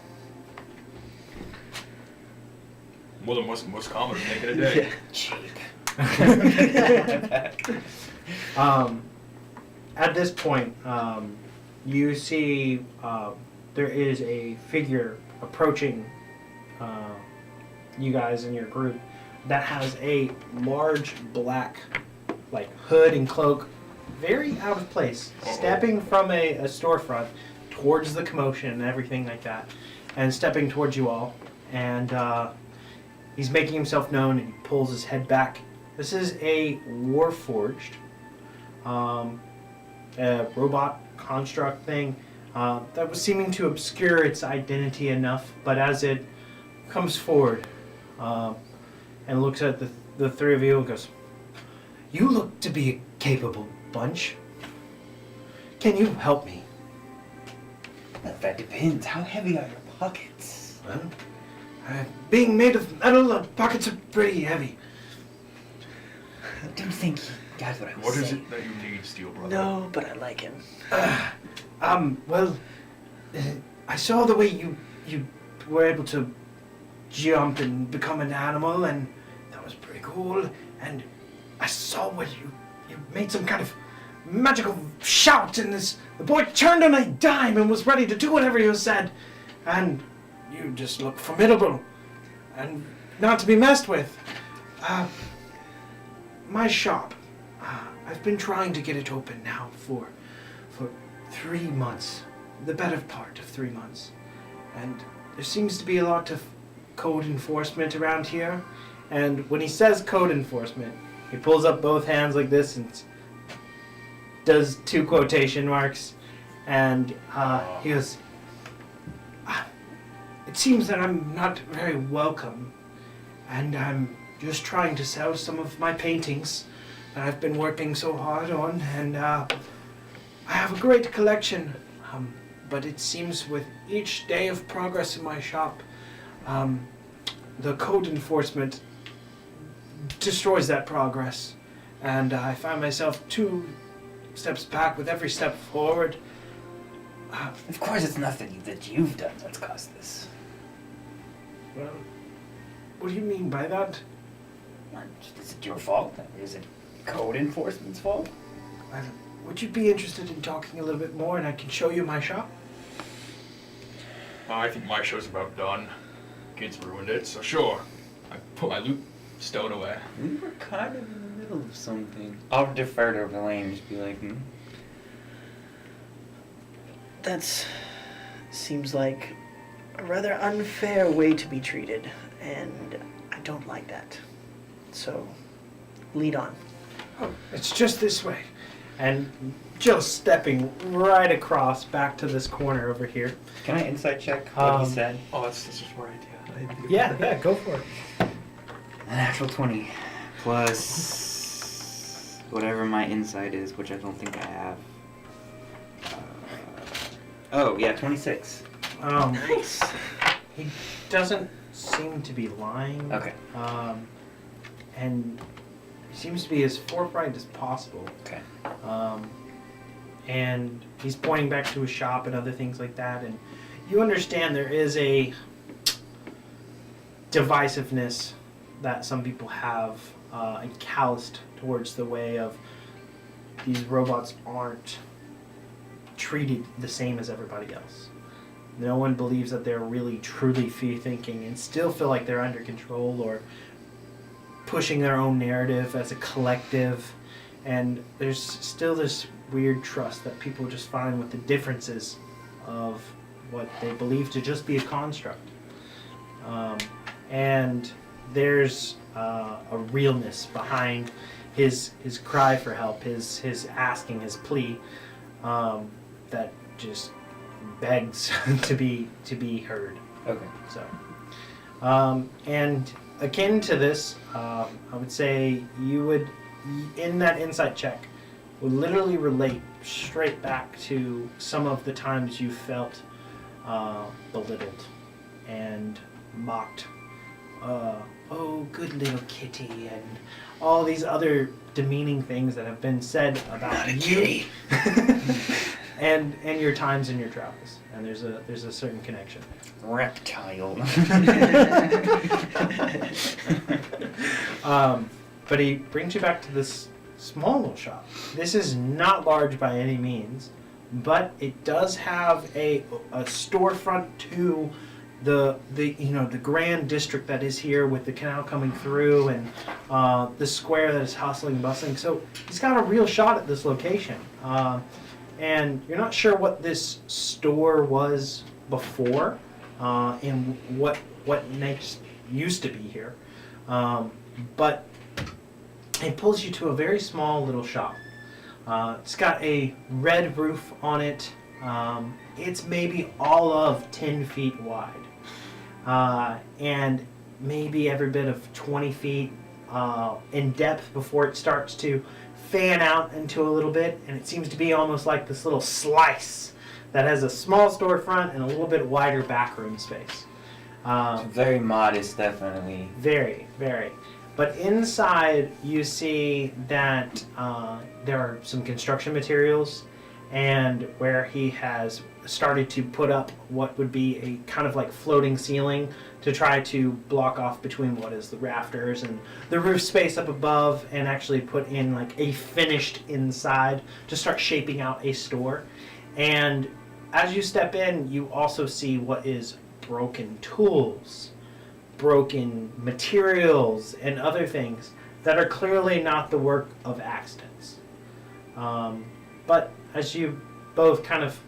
B: More than most common to make in a day.
C: Cheap.
A: At this point, you see there is a figure approaching you guys in your group that has a large black hood and cloak, very out of place, stepping from a storefront towards the commotion and everything like that, and stepping towards you all, and he's making himself known, and he pulls his head back. This is a Warforged, a robot construct thing that was seeming to obscure its identity enough, but as it comes forward and looks at the three of you and goes, "You look to be a capable bunch. Can you help me?"
C: That depends. How heavy are your pockets?
A: Well, being made of metal, the pockets are pretty heavy.
C: I don't think he got what I was
B: What is
C: saying.
B: it that you need, Steel Brother?
D: No, but I like him.
A: Well, I saw the way you were able to jump and become an animal, and that was pretty cool. And I saw what you made some kind of magical shout, and the boy turned on a dime and was ready to do whatever you said. And you just look formidable and not to be messed with. My shop, I've been trying to get it open now for 3 months, the better part of 3 months, and there seems to be a lot of code enforcement around here. And when he says code enforcement, he pulls up both hands like this and does 2 quotation marks, and he goes,
E: seems that I'm not very welcome, and I'm just trying to sell some of my paintings that I've been working so hard on, and I have a great collection, but it seems with each day of progress in my shop, the code enforcement destroys that progress, and I find myself 2 steps back with every step forward.
C: Of course, it's nothing that you've done that's caused this.
E: Well, what do you mean by that?
C: Is it your fault? Is it code enforcement's fault?
E: Would you be interested in talking a little bit more, and I can show you my shop?
B: I think my show's about done. Kids ruined it, so sure. I put my loot stowed away.
C: We were kind of in the middle of something. I'll defer to Verlaine and just be like,
D: That seems like a rather unfair way to be treated, and I don't like that. So, lead on.
E: Oh, it's just this way. And just stepping right across back to this corner over here.
C: Can I insight check what he said?
B: Oh, that's a smart idea. I didn't think of
E: Yeah,
B: that.
E: yeah, go for it.
C: A natural 20 plus whatever my insight is, which I don't think I have. Oh, yeah, 26.
D: Nice.
A: He doesn't seem to be lying.
C: Okay.
A: And he seems to be as forthright as possible.
C: Okay.
A: And he's pointing back to his shop and other things like that. And you understand there is a divisiveness that some people have and calloused towards the way of these robots aren't treated the same as everybody else. No one believes that they're really truly free thinking and still feel like they're under control or pushing their own narrative as a collective. And there's still this weird trust that people just find with the differences of what they believe to just be a construct. And there's a realness behind his cry for help, his asking, his plea, that just begs to be heard.
C: Okay.
A: So, and akin to this, I would say you would, in that insight check, would literally relate straight back to some of the times you felt belittled and mocked. Oh, good little kitty, and all these other demeaning things that have been said about you. and your times and your travels, and there's a certain connection.
C: Reptile.
A: But he brings you back to this small little shop. This is not large by any means, but it does have a storefront to the grand district that is here with the canal coming through and the square that is hustling and bustling. So he's got a real shot at this location. And you're not sure what this store was before and what next used to be here. But it pulls you to a very small little shop. It's got a red roof on it. It's maybe all of 10 feet wide. And maybe every bit of 20 feet in depth before it starts to fan out into a little bit, and it seems to be almost like this little slice that has a small storefront and a little bit wider backroom space.
C: Very modest, definitely.
A: Very, very. But inside you see that there are some construction materials, and where he has started to put up what would be a kind of like floating ceiling to try to block off between what is the rafters and the roof space up above, and actually put in like a finished inside to start shaping out a store. And as you step in, you also see what is broken tools, broken materials, and other things that are clearly not the work of accidents. But as you both kind of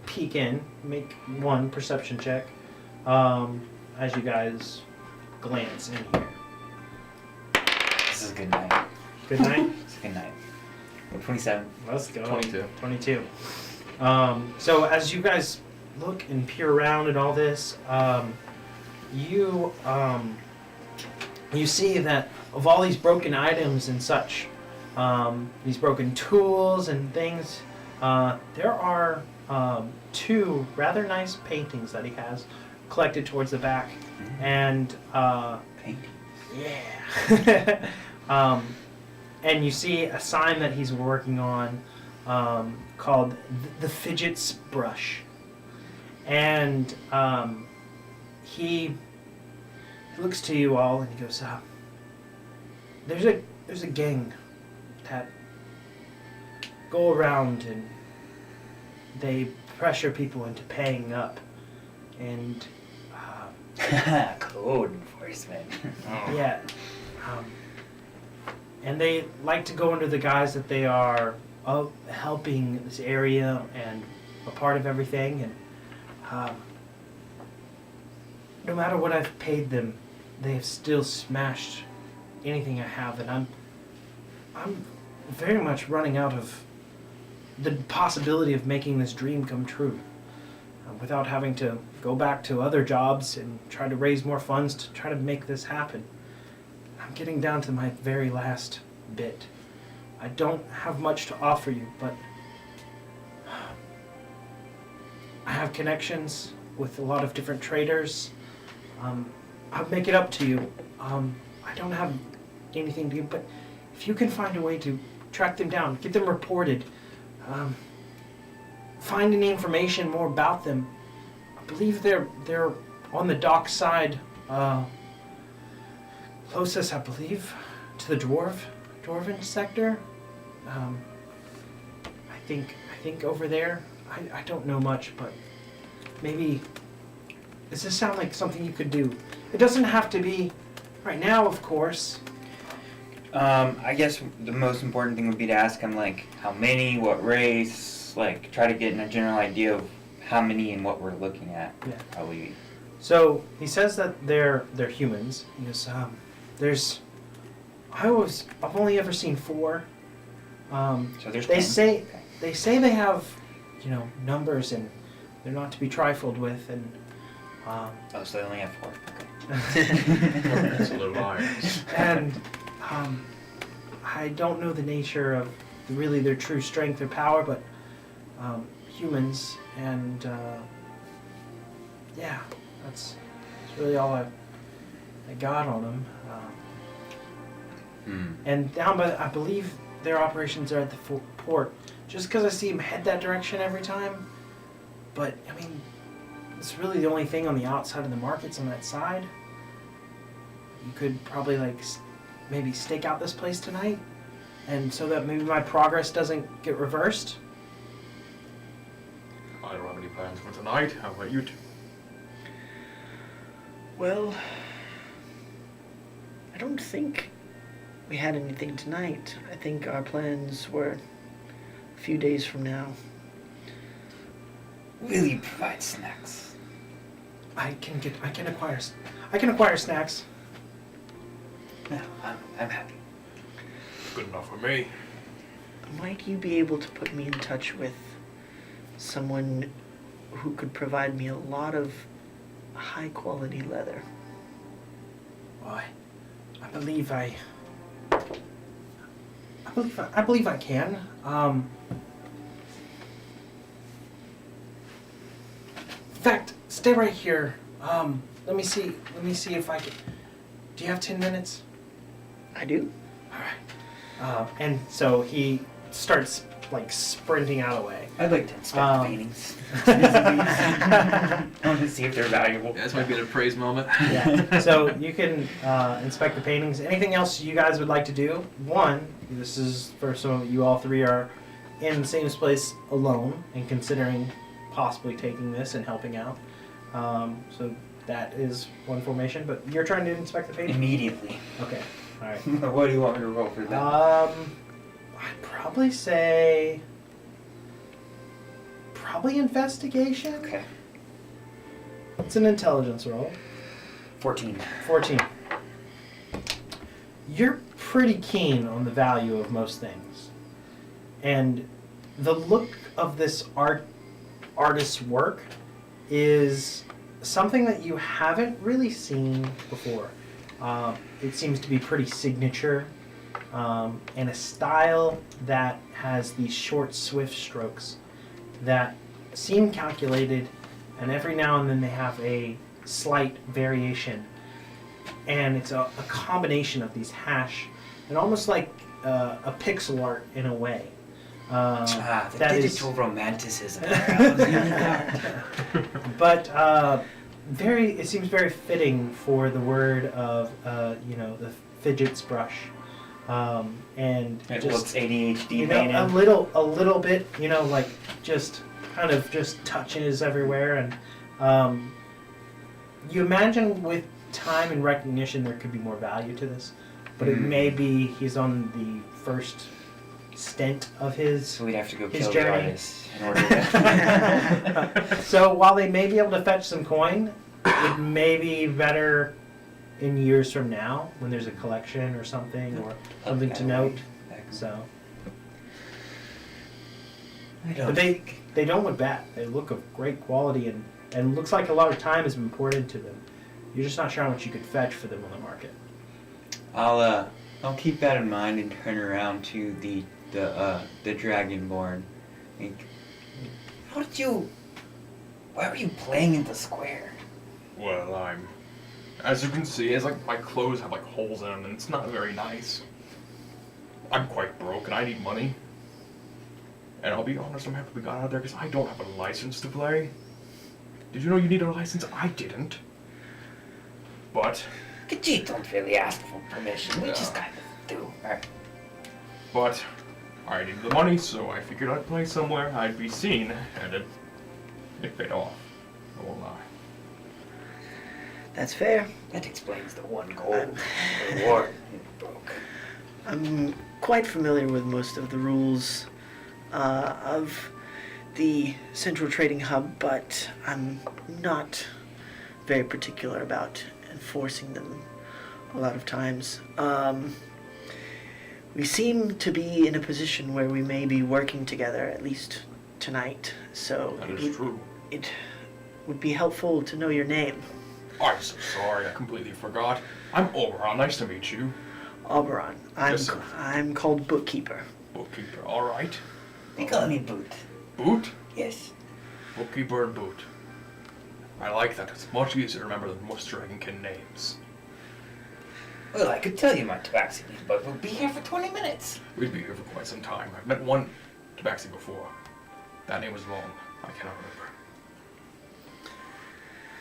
A: peek in, make one perception check as you guys glance in here.
C: This is a good night.
A: Good night?
C: It's a good night. 27.
A: Let's go.
B: 22.
A: 22. So as you guys look and peer around at all this, you you see that of all these broken items and such, these broken tools and things, there are 2 rather nice paintings that he has collected towards the back, and
C: Painting.
A: yeah. And you see a sign that he's working on called the Fidget's Brush. And he looks to you all and he goes, there's a gang that go around and they pressure people into paying up. And
C: Code enforcement.
A: yeah. And they like to go under the guise that they are helping this area and a part of everything. And no matter what I've paid them, they have still smashed anything I have. And I'm very much running out of the possibility of making this dream come true. Without having to go back to other jobs and try to raise more funds to try to make this happen. I'm getting down to my very last bit. I don't have much to offer you, but I have connections with a lot of different traders. I'll make it up to you. I don't have anything to give, but if you can find a way to track them down, get them reported, find any information more about them. I believe they're on the dock side, closest, I believe, to the dwarven sector. I think over there. I don't know much, but maybe. Does this sound like something you could do? It doesn't have to be right now, of course.
C: I guess the most important thing would be to ask him, like, how many, what race, like, try to get a general idea of how many and what we're looking at.
A: Yeah.
C: Probably.
A: So he says that they're humans. He goes, I've only ever seen 4.
C: So there's
A: They
C: 10?
A: say
C: Okay.
A: they have, numbers and they're not to be trifled with, and
C: Oh, so they only have 4.
B: That's a little iron.
A: and I don't know the nature of really their true strength or power, but humans, and yeah, that's really all I got on them. And down by, I believe their operations are at the port, just because I see them head that direction every time. But I mean, it's really the only thing on the outside of the markets on that side. You could probably maybe stake out this place tonight, and so that maybe my progress doesn't get reversed.
B: I don't have any plans for tonight. How about you two?
D: Well, I don't think we had anything tonight. I think our plans were a few days from now.
C: Will you provide snacks?
A: I can acquire snacks.
C: No, I'm happy.
B: Good enough for me.
D: Might you be able to put me in touch with someone who could provide me a lot of high quality leather?
A: Why? I believe I can. In fact, stay right here. Let me see if I can. Do you have 10 minutes?
D: I do.
A: All right. And so he starts sprinting out of the way.
C: I'd like to inspect the paintings. I want to see if they're valuable.
B: Yeah, this might be an appraise moment.
A: Yeah. So you can inspect the paintings. Anything else you guys would like to do? One, this is for some of you all 3 are in the same place alone and considering possibly taking this and helping out. So that is one formation. But you're trying to inspect the painting?
C: Immediately.
A: Okay. All right.
C: What do you want me to roll for that?
A: I'd probably say investigation.
C: Okay.
A: It's an intelligence roll.
C: 14.
A: 14. You're pretty keen on the value of most things. And the look of this artist's work is something that you haven't really seen before. It seems to be pretty signature, and a style that has these short, swift strokes that seem calculated, and every now and then they have a slight variation. And it's a combination of these hash, and almost like a pixel art in a way.
C: The
A: that is-
C: digital romanticism.
A: But it seems very fitting for the word of the fidgets brush, and
C: It
A: just
C: looks ADHD
A: you know,
C: painted.
A: a little bit, like just kind of just touches everywhere, and you imagine with time and recognition there could be more value to this, but it may be he's on the first stint of his.
C: So we'd have to go
A: his
C: kill
A: journey.
C: the artist in order to...
A: So while they may be able to fetch some coin, it may be better in years from now when there's a collection or something or something to note. So,
C: I don't
A: but they don't look bad. They look of great quality and looks like a lot of time has been poured into them. You're just not sure how much you could fetch for them on the market.
C: I'll keep that in mind and turn around to the Dragonborn. Like, why were you playing in the square?
B: Well, as you can see, it's like my clothes have like holes in them, and it's not very nice. I'm quite broke, and I need money. And I'll be honest, I'm happy we got out of there because I don't have a license to play. Did you know you need a license? I didn't. But
C: You don't really ask for permission. We
B: Yeah.
C: just kind of do. Alright.
B: But I needed the money, so I figured I'd play somewhere I'd be seen, and it paid off. I won't lie.
D: That's fair.
C: That explains the one gold reward you broke.
D: I'm quite familiar with most of the rules of the Central Trading Hub, but I'm not very particular about enforcing them a lot of times. We seem to be in a position where we may be working together, at least tonight, so
B: That is true.
D: it would be helpful to know your name.
B: I'm so sorry, I completely forgot. I'm Oberon, nice to meet you.
D: Oberon.
B: Yes, sir.
D: I'm called Bookkeeper.
B: Bookkeeper, alright.
C: They call me Boot.
B: Boot?
C: Yes.
B: Bookkeeper and Boot. I like that. It's much easier to remember than most Dragonkin names.
C: Well, I could tell you my tabaxi, but we'll be here for 20 minutes.
B: We'd be here for quite some time. I've met one tabaxi before. That name was long. I cannot remember.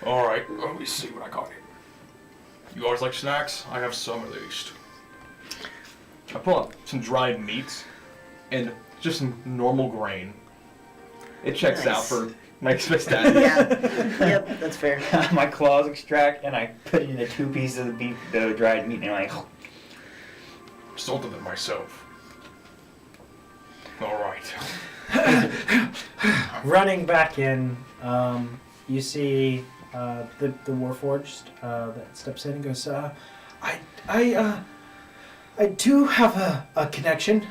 B: Alright, let me see what I got here. You guys like snacks? I have some at least. I pull up some dried meats and just some normal grain. It checks out
D: Nice.
B: for my status.
D: Yeah. Yep, that's fair.
C: My claws extract and I put it into 2 pieces of the beef, the dried meat, and I'm like,
B: Salted them myself. Alright.
A: Running back in, you see the Warforged that steps in and goes, I do have a connection.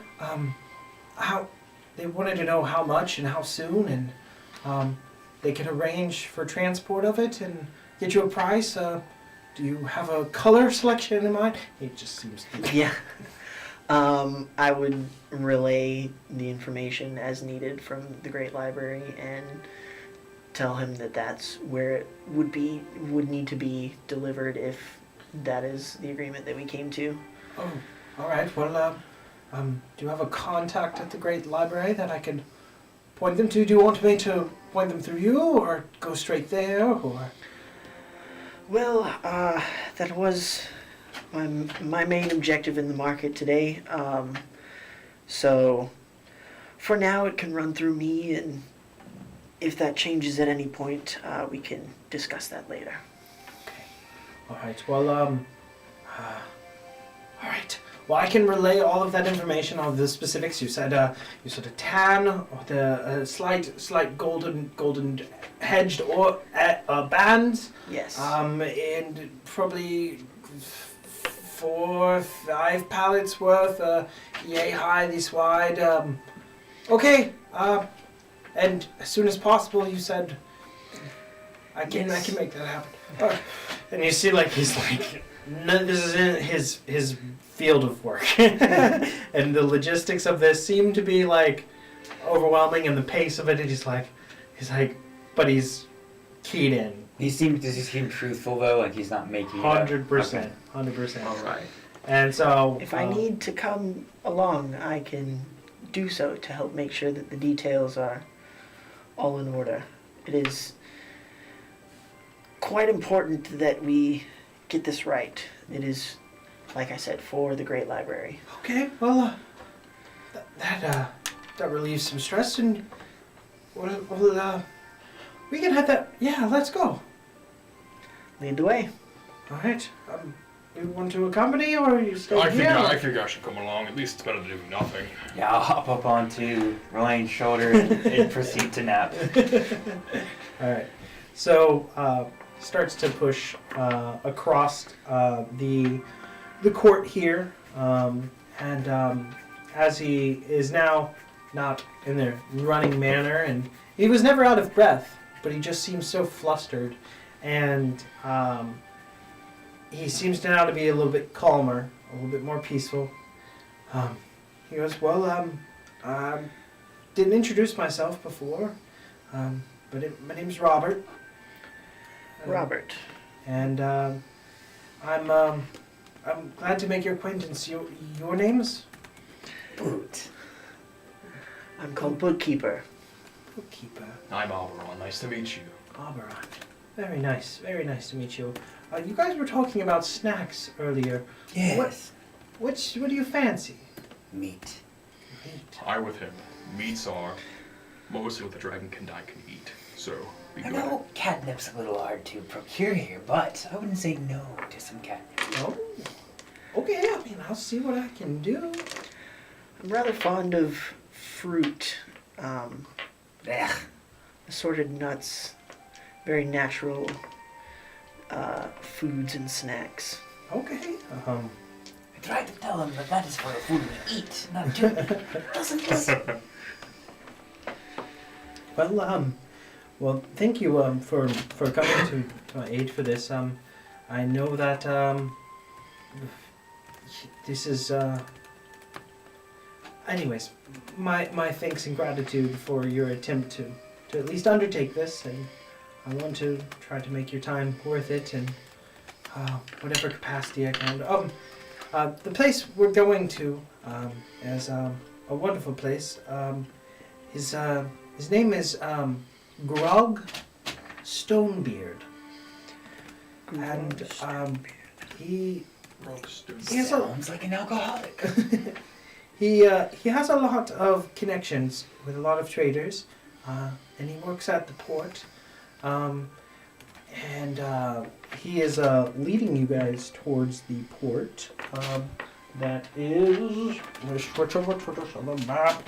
A: How they wanted to know how much and how soon, and they can arrange for transport of it and get you a price. Do you have a color selection in mind? It just seems to
D: Yeah. I would relay the information as needed from the Great Library and tell him that that's where it would need to be delivered if that is the agreement that we came to.
A: Oh, all right. Well, do you have a contact at the Great Library that I could point them to? Do you want me to point them through you, or go straight there, or?
D: Well, that was my main objective in the market today. So for now it can run through me, and if that changes at any point, we can discuss that later.
A: Okay. All right. Well, all right. Well, I can relay all of that information, all of the specifics. You said a tan, or the slight golden hedged or bands.
D: Yes.
A: And probably 4, 5 pallets worth, yay high, this wide. Okay. And as soon as possible, you said.
E: I can
D: Yes.
E: make that happen. And you see, like, he's like, none, this isn't his field of work, and the logistics of this seem to be like overwhelming, and the pace of it. And he's like, but he's keyed in.
C: Does he seem truthful though? Like he's not making it up?
A: 100%.
C: Okay.
A: 100%.
B: All right.
A: And so,
D: If I need to come along, I can do so to help make sure that the details are all in order. It is quite important that we get this right. It is, like I said, for the Great Library.
E: Okay, well, that relieves some stress, and we can have that. Yeah, let's go.
D: Lead the way.
E: All right. You want to accompany, or you stay
F: I
E: here?
F: figure I should come along. At least it's better to do nothing.
C: Yeah, I'll hop up onto Relane's shoulder and proceed to nap.
A: all right. So starts to push across the court here, and as he is now not in the running manner, and he was never out of breath, but he just seems so flustered, and he seems now to be a little bit calmer, a little bit more peaceful. He goes, well, I didn't introduce myself before, but my name's Robert.
D: Robert.
A: And I'm glad to make your acquaintance. Your name's?
C: Boot.
D: I'm called Bookkeeper.
A: Bookkeeper.
F: I'm Oberon. Nice to meet you.
A: Oberon. Very nice to meet you. You guys were talking about snacks earlier.
C: Yes.
A: What do you fancy?
C: Meat.
A: Meat.
F: I with him. Meats are mostly what the dragon can eat. So be
C: I
F: good.
C: know catnip's a little hard to procure here, but I wouldn't say no to some catnip.
A: Oh. Okay, I mean, I'll see what I can do.
D: I'm rather fond of fruit,
C: Ugh.
D: assorted nuts, very natural foods and snacks.
A: Okay.
C: I tried to tell him that is for the food we eat, not to. Doesn't listen.
A: Well, thank you for coming to my aid for this. I know that this is anyways, my thanks and gratitude for your attempt to at least undertake this, and I want to try to make your time worth it in whatever capacity I can. The place we're going to is a wonderful place. His name is Grog Stonebeard, and he has a
C: Sounds like an alcoholic.
A: he has a lot of connections with a lot of traders, and he works at the port, and he is leading you guys towards the port. That is, let's switch over to this on the map.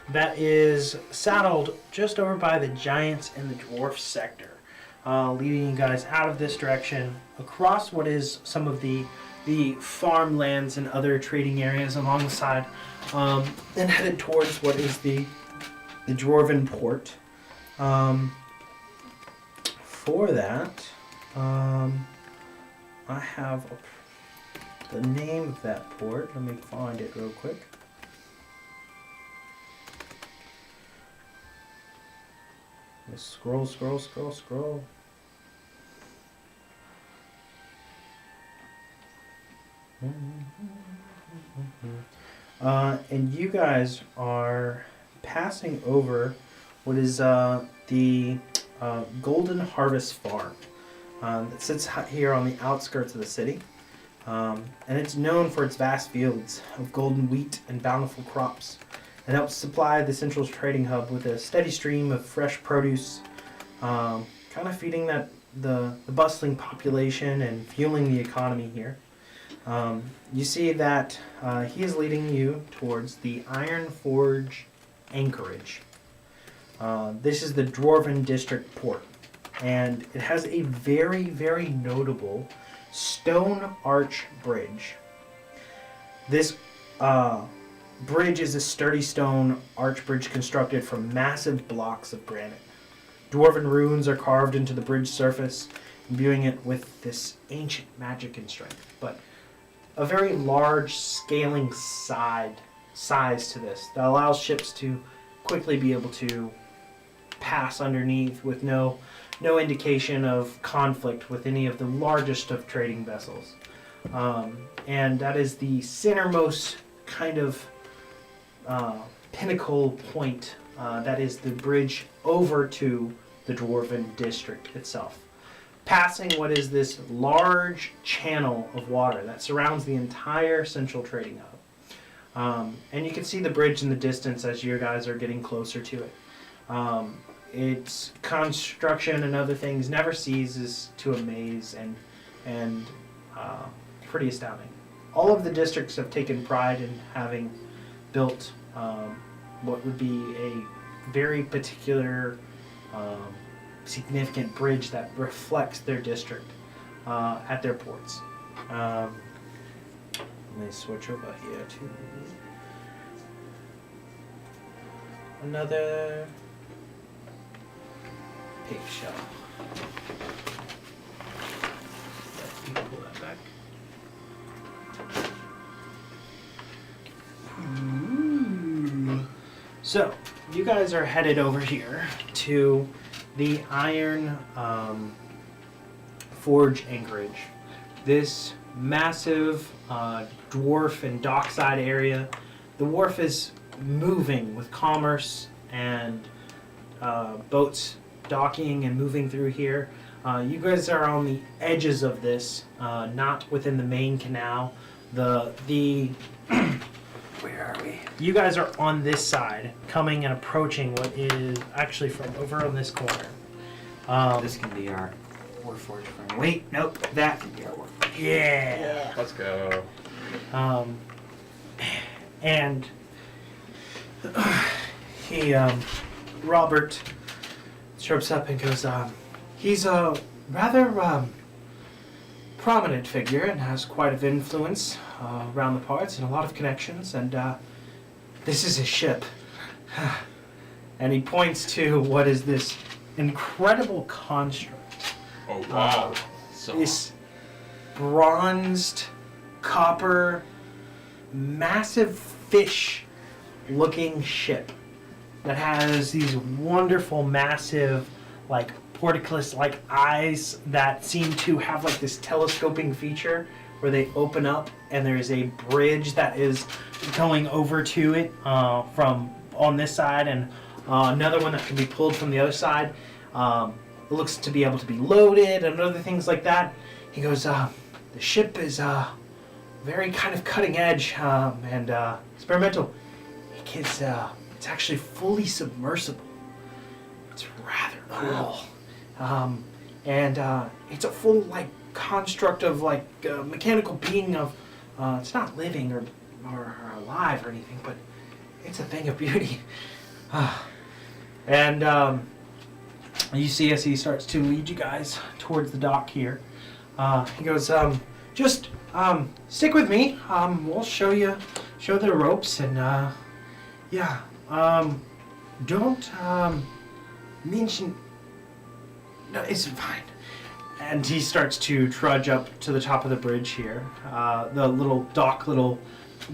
A: That is saddled just over by the giants and the dwarf sector, leading you guys out of this direction across what is some of the farmlands and other trading areas along the side, and headed towards what is the dwarven port. For that, I have the name of that port. Let me find it real quick. Let's scroll. And you guys are passing over what is the Golden Harvest Farm that sits here on the outskirts of the city. And it's known for its vast fields of golden wheat and bountiful crops. It helps supply the central trading hub with a steady stream of fresh produce, kind of feeding the bustling population and fueling the economy here. You see that he is leading you towards the Iron Forge Anchorage. This is the Dwarven District port, and it has a very, very notable stone arch bridge This bridge is a sturdy stone arch bridge constructed from massive blocks of granite. Dwarven runes are carved into the bridge surface, imbuing it with this ancient magic and strength. But a very large scaling size to this that allows ships to quickly be able to pass underneath with no indication of conflict with any of the largest of trading vessels. And that is the centermost kind of pinnacle point. That is the bridge over to the Dwarven district itself. Passing what is this large channel of water that surrounds the entire central trading hub. And you can see the bridge in the distance as you guys are getting closer to it. Its construction and other things never ceases to amaze and pretty astounding. All of the districts have taken pride in having built what would be a very particular significant bridge that reflects their district at their ports. Let me switch over here to another page shell. Let me pull that back. So, you guys are headed over here to the Iron Forge Anchorage. This massive dwarf and dockside area. The wharf is moving with commerce and boats docking and moving through here. You guys are on the edges of this, not within the main canal. The where are we? You guys are on this side, coming and approaching what is actually from over on this corner.
C: This can be our Warforged friend. Wait, nope, that can be our Warforged.
A: Yeah.
F: Let's go.
A: And Robert chirps up and goes, he's a rather prominent figure and has quite of influence around the parts and a lot of connections, and this is his ship. And he points to what is this incredible construct.
F: Oh wow. So
A: This bronzed, copper, massive fish-looking ship that has these wonderful, massive, like portcullis-like eyes that seem to have like this telescoping feature where they open up and there's a bridge that is going over to it from on this side, and another one that can be pulled from the other side. It looks to be able to be loaded and other things like that. He goes, the ship is very kind of cutting edge and experimental. It's actually fully submersible. It's rather cool. And it's a full like construct of like mechanical being of it's not living or alive or anything, but it's a thing of beauty. And you see as he starts to lead you guys towards the dock here, he goes, just stick with me. We'll show the ropes, and yeah, don't mention. No, it's fine. And he starts to trudge up to the top of the bridge here, the little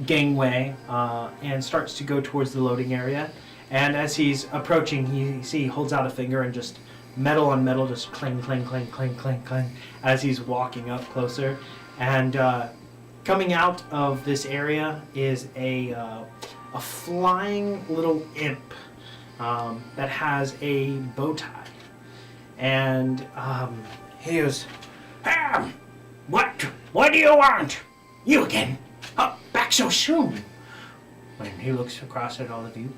A: gangway, and starts to go towards the loading area. And as he's approaching, he holds out a finger and just metal on metal, just clang, clang, clang, clang, clang, clang, as he's walking up closer. And coming out of this area is a flying little imp that has a bow tie. And he goes, what do you want? You again? Back so soon? When he looks across at all of you,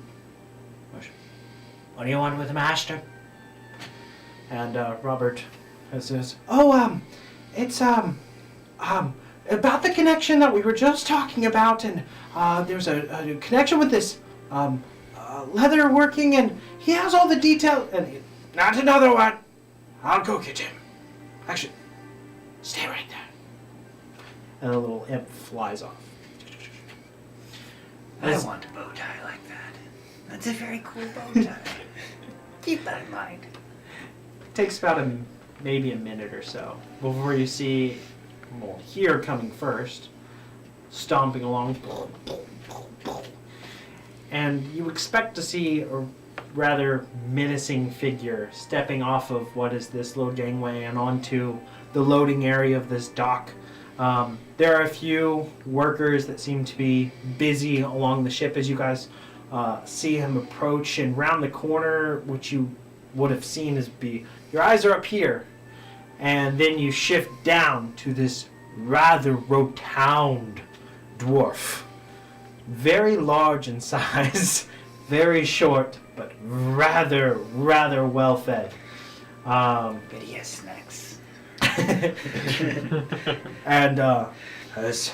A: what do you want with the master? And Robert says, it's about the connection that we were just talking about, and there's a connection with this leather working, and he has all the details. And not another one. I'll go get him. Actually, stay right there. And the little imp flies off.
C: I want a bow tie like that. That's a very cool bow tie. Keep that in mind.
A: It takes about maybe a minute or so before you see, here coming first, stomping along. And you expect to see a rather menacing figure stepping off of what is this little gangway and onto the loading area of this dock. There are a few workers that seem to be busy along the ship as you guys see him approach, and round the corner, which you would have seen as your eyes are up here, and then you shift down to this rather rotund dwarf. Very large in size, very short, but rather well fed.
C: But he has snacks.
A: And says,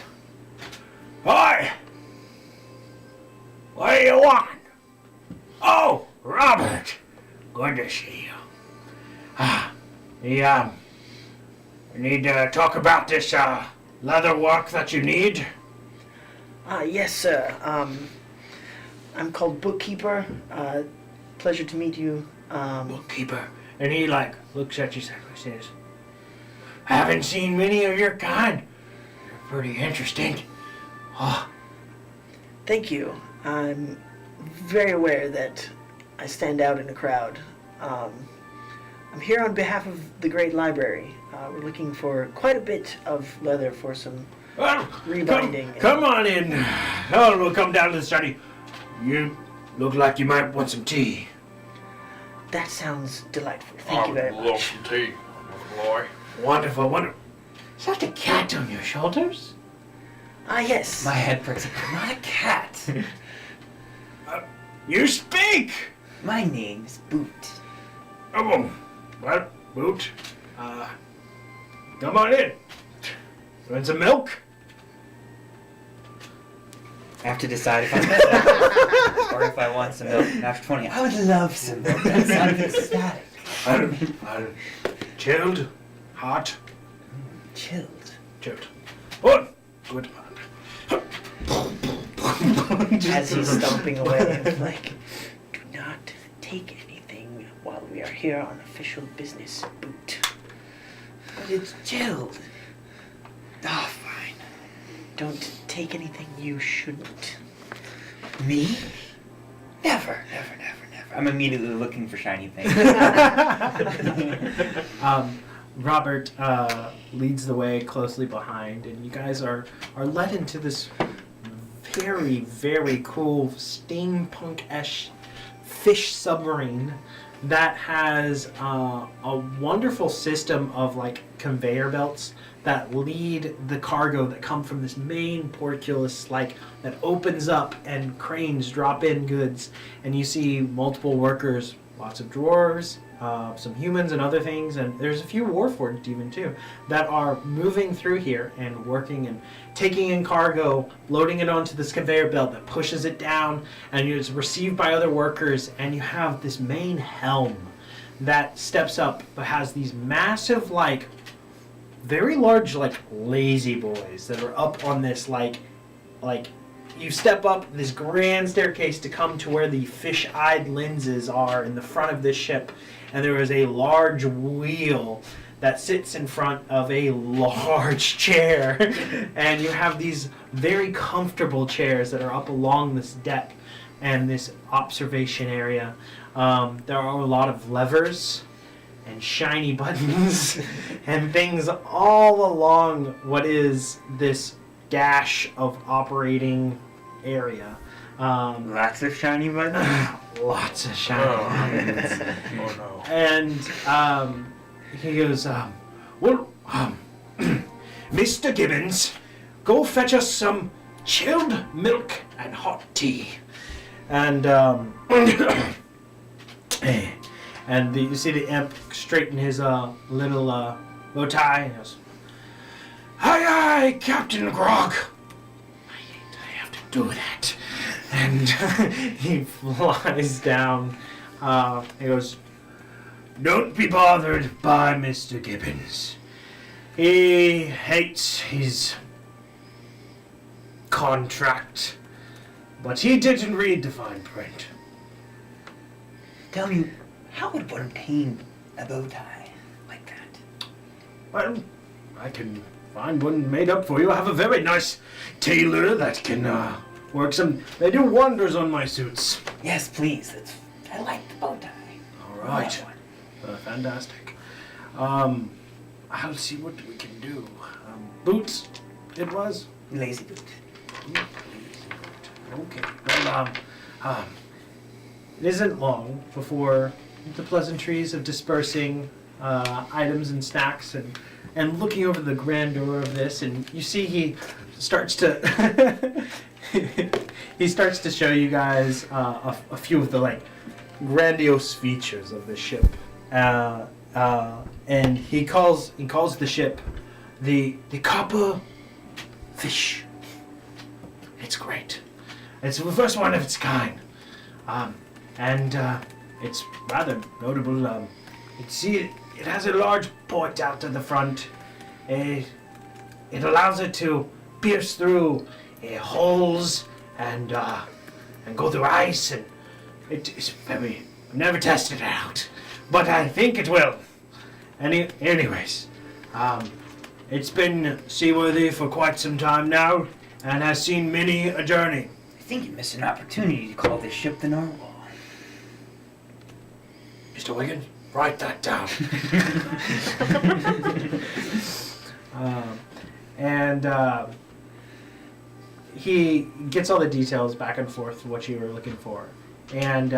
A: "Hi! What do you want? Oh, Robert! Good to see you. We need to talk about this leather work that you need."
D: Yes, sir. I'm called Bookkeeper. Pleasure to meet you.
A: Bookkeeper. And he looks at you and says, "I haven't seen many of your kind. You're pretty interesting." Oh,
D: Thank you. I'm very aware that I stand out in a crowd. I'm here on behalf of the Great Library. We're looking for quite a bit of leather for some
A: well,
D: rebinding.
A: Come on in. Oh, we'll come down to the study. You look like you might want some tea.
D: That sounds delightful. Thank you very
F: love
D: much.
F: some tea, boy.
A: Wonderful. Is that a cat on your shoulders?
D: Yes.
C: My head perks up. I'm not a cat.
A: You speak!
C: My name's Boot.
A: Oh, well, Boot. Come on in. Want some milk?
C: I have to decide if I'm milk or if I want some milk after 20. I would love some milk. That sounds ecstatic.
A: Chilled, hot,
C: Chilled.
A: chilled. Good. Good.
D: As he's stomping away, I'm like, do not take anything while we are here on official business, Boot.
C: But it's chilled. Oh, fine.
D: Don't take anything you shouldn't.
C: Me? Never. I'm immediately looking for shiny things.
A: Robert leads the way closely behind, and you guys are led into this very cool steampunk-esque fish submarine that has a wonderful system of conveyor belts that lead the cargo that come from this main portcullis that opens up, and cranes drop in goods, and you see multiple workers, lots of dwarves, some humans and other things, and there's a few warforged even too, that are moving through here and working and taking in cargo, loading it onto this conveyor belt that pushes it down, and it's received by other workers, and you have this main helm that steps up but has these massive very large lazy boys that are up on this you step up this grand staircase to come to where the fish-eyed lenses are in the front of this ship, and there is a large wheel that sits in front of a large chair, and you have these very comfortable chairs that are up along this deck and this observation area. There are a lot of levers and shiny buttons and things all along what is this dash of operating area.
C: Lots of shiny buttons.
A: Lots of shiny buttons.
F: Oh no.
A: And he goes, Mr. Gibbons, go fetch us some chilled milk and hot tea. And you see the imp straighten his little bow tie and goes, Aye, Captain Grog. I have to do that. And he flies down. He goes, don't be bothered by Mr. Gibbons. He hates his contract
E: But he didn't read the fine print.
C: Tell me, how would one obtain a bow tie like that?
E: Well, I can find one made up for you. I have a very nice tailor that can work some. They do wonders on my suits.
C: Yes, please. I like the bow tie.
E: All right.
C: I want
E: Fantastic. I'll see what we can do. Boots, it was?
C: one. Lazy boot.
E: Okay. Well, it isn't long before the pleasantries of dispersing items and snacks and looking over the grandeur of this, and you see he starts to he starts to show you guys a few of the like grandiose features of the ship, and he calls the ship the Copper Fish. It's great. It's the first one of its kind, and it's rather notable. It has a large port out to the front. It allows it to pierce through holes and go through ice, and it is very. I've never tested it out, but I think it will. Anyways, it's been seaworthy for quite some time now, and has seen many a journey.
C: I think you missed an opportunity to call this ship the Narwhal.
E: Mr. Wiggins, write that down. He gets all the details back and forth what you were looking for. And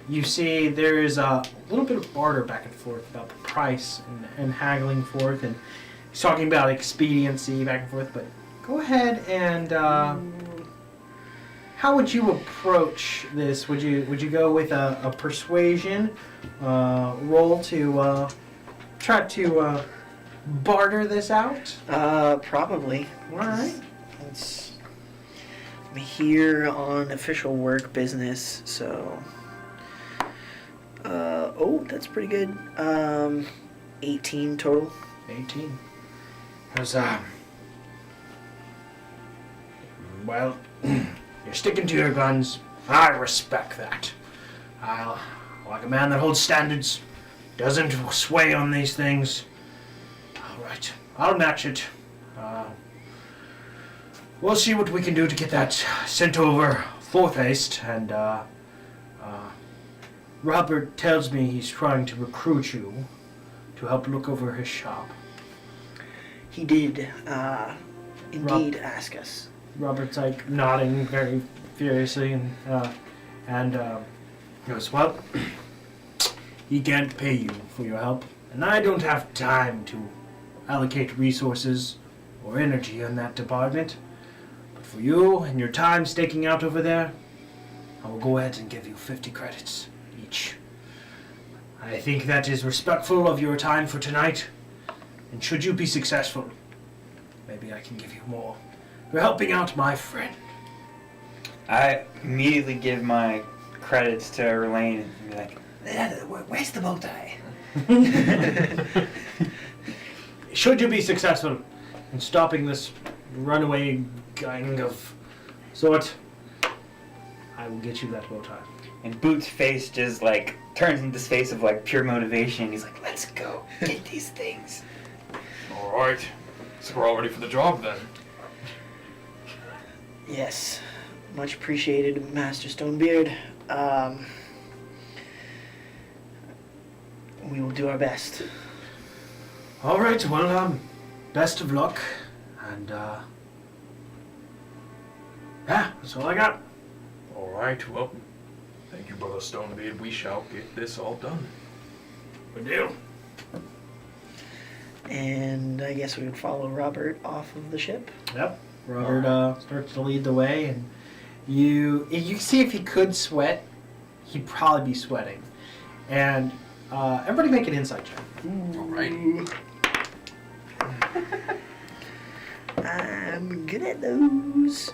E: you see there's a little bit of barter back and forth about the price and haggling forth. And he's talking about expediency back and forth. But go ahead and... how would you approach this? Would you go with a persuasion roll to try to barter this out?
D: Probably.
E: All right.
D: I'm here on official work business, so. That's pretty good. 18 total.
E: 18. Because well, you're sticking to your guns. I respect that. I like a man that holds standards, doesn't sway on these things. All right, I'll match it. We'll see what we can do to get that sent over fourth haste. And Robert tells me he's trying to recruit you to help look over his shop.
D: He did, indeed, ask us.
E: Robert's like nodding very furiously and goes, well, he can't pay you for your help, and I don't have time to allocate resources or energy on that department. But for you and your time staking out over there, I will go ahead and give you 50 credits each. I think that is respectful of your time for tonight, and should you be successful, maybe I can give you more. You're helping out my friend.
C: I immediately give my credits to Relaine and be like, where's the bow tie?
E: Should you be successful in stopping this runaway gang of sort, I will get you that bow tie.
C: And Boot's face just like turns into this face of like pure motivation. He's like, let's go get these things.
F: All right. So we're all ready for the job then.
D: Yes, much appreciated, Master Stonebeard. We will do our best.
E: All right, well, best of luck, and yeah, that's all I got.
F: All right. Well, thank you, Brother Stonebeard. We shall get this all done.
E: Good deal.
D: And I guess we would follow Robert off of the ship.
E: Yep. Robert starts to lead the way, and you see if he could sweat, he'd probably be sweating. And everybody make an insight check.
F: All right.
D: I'm good at those.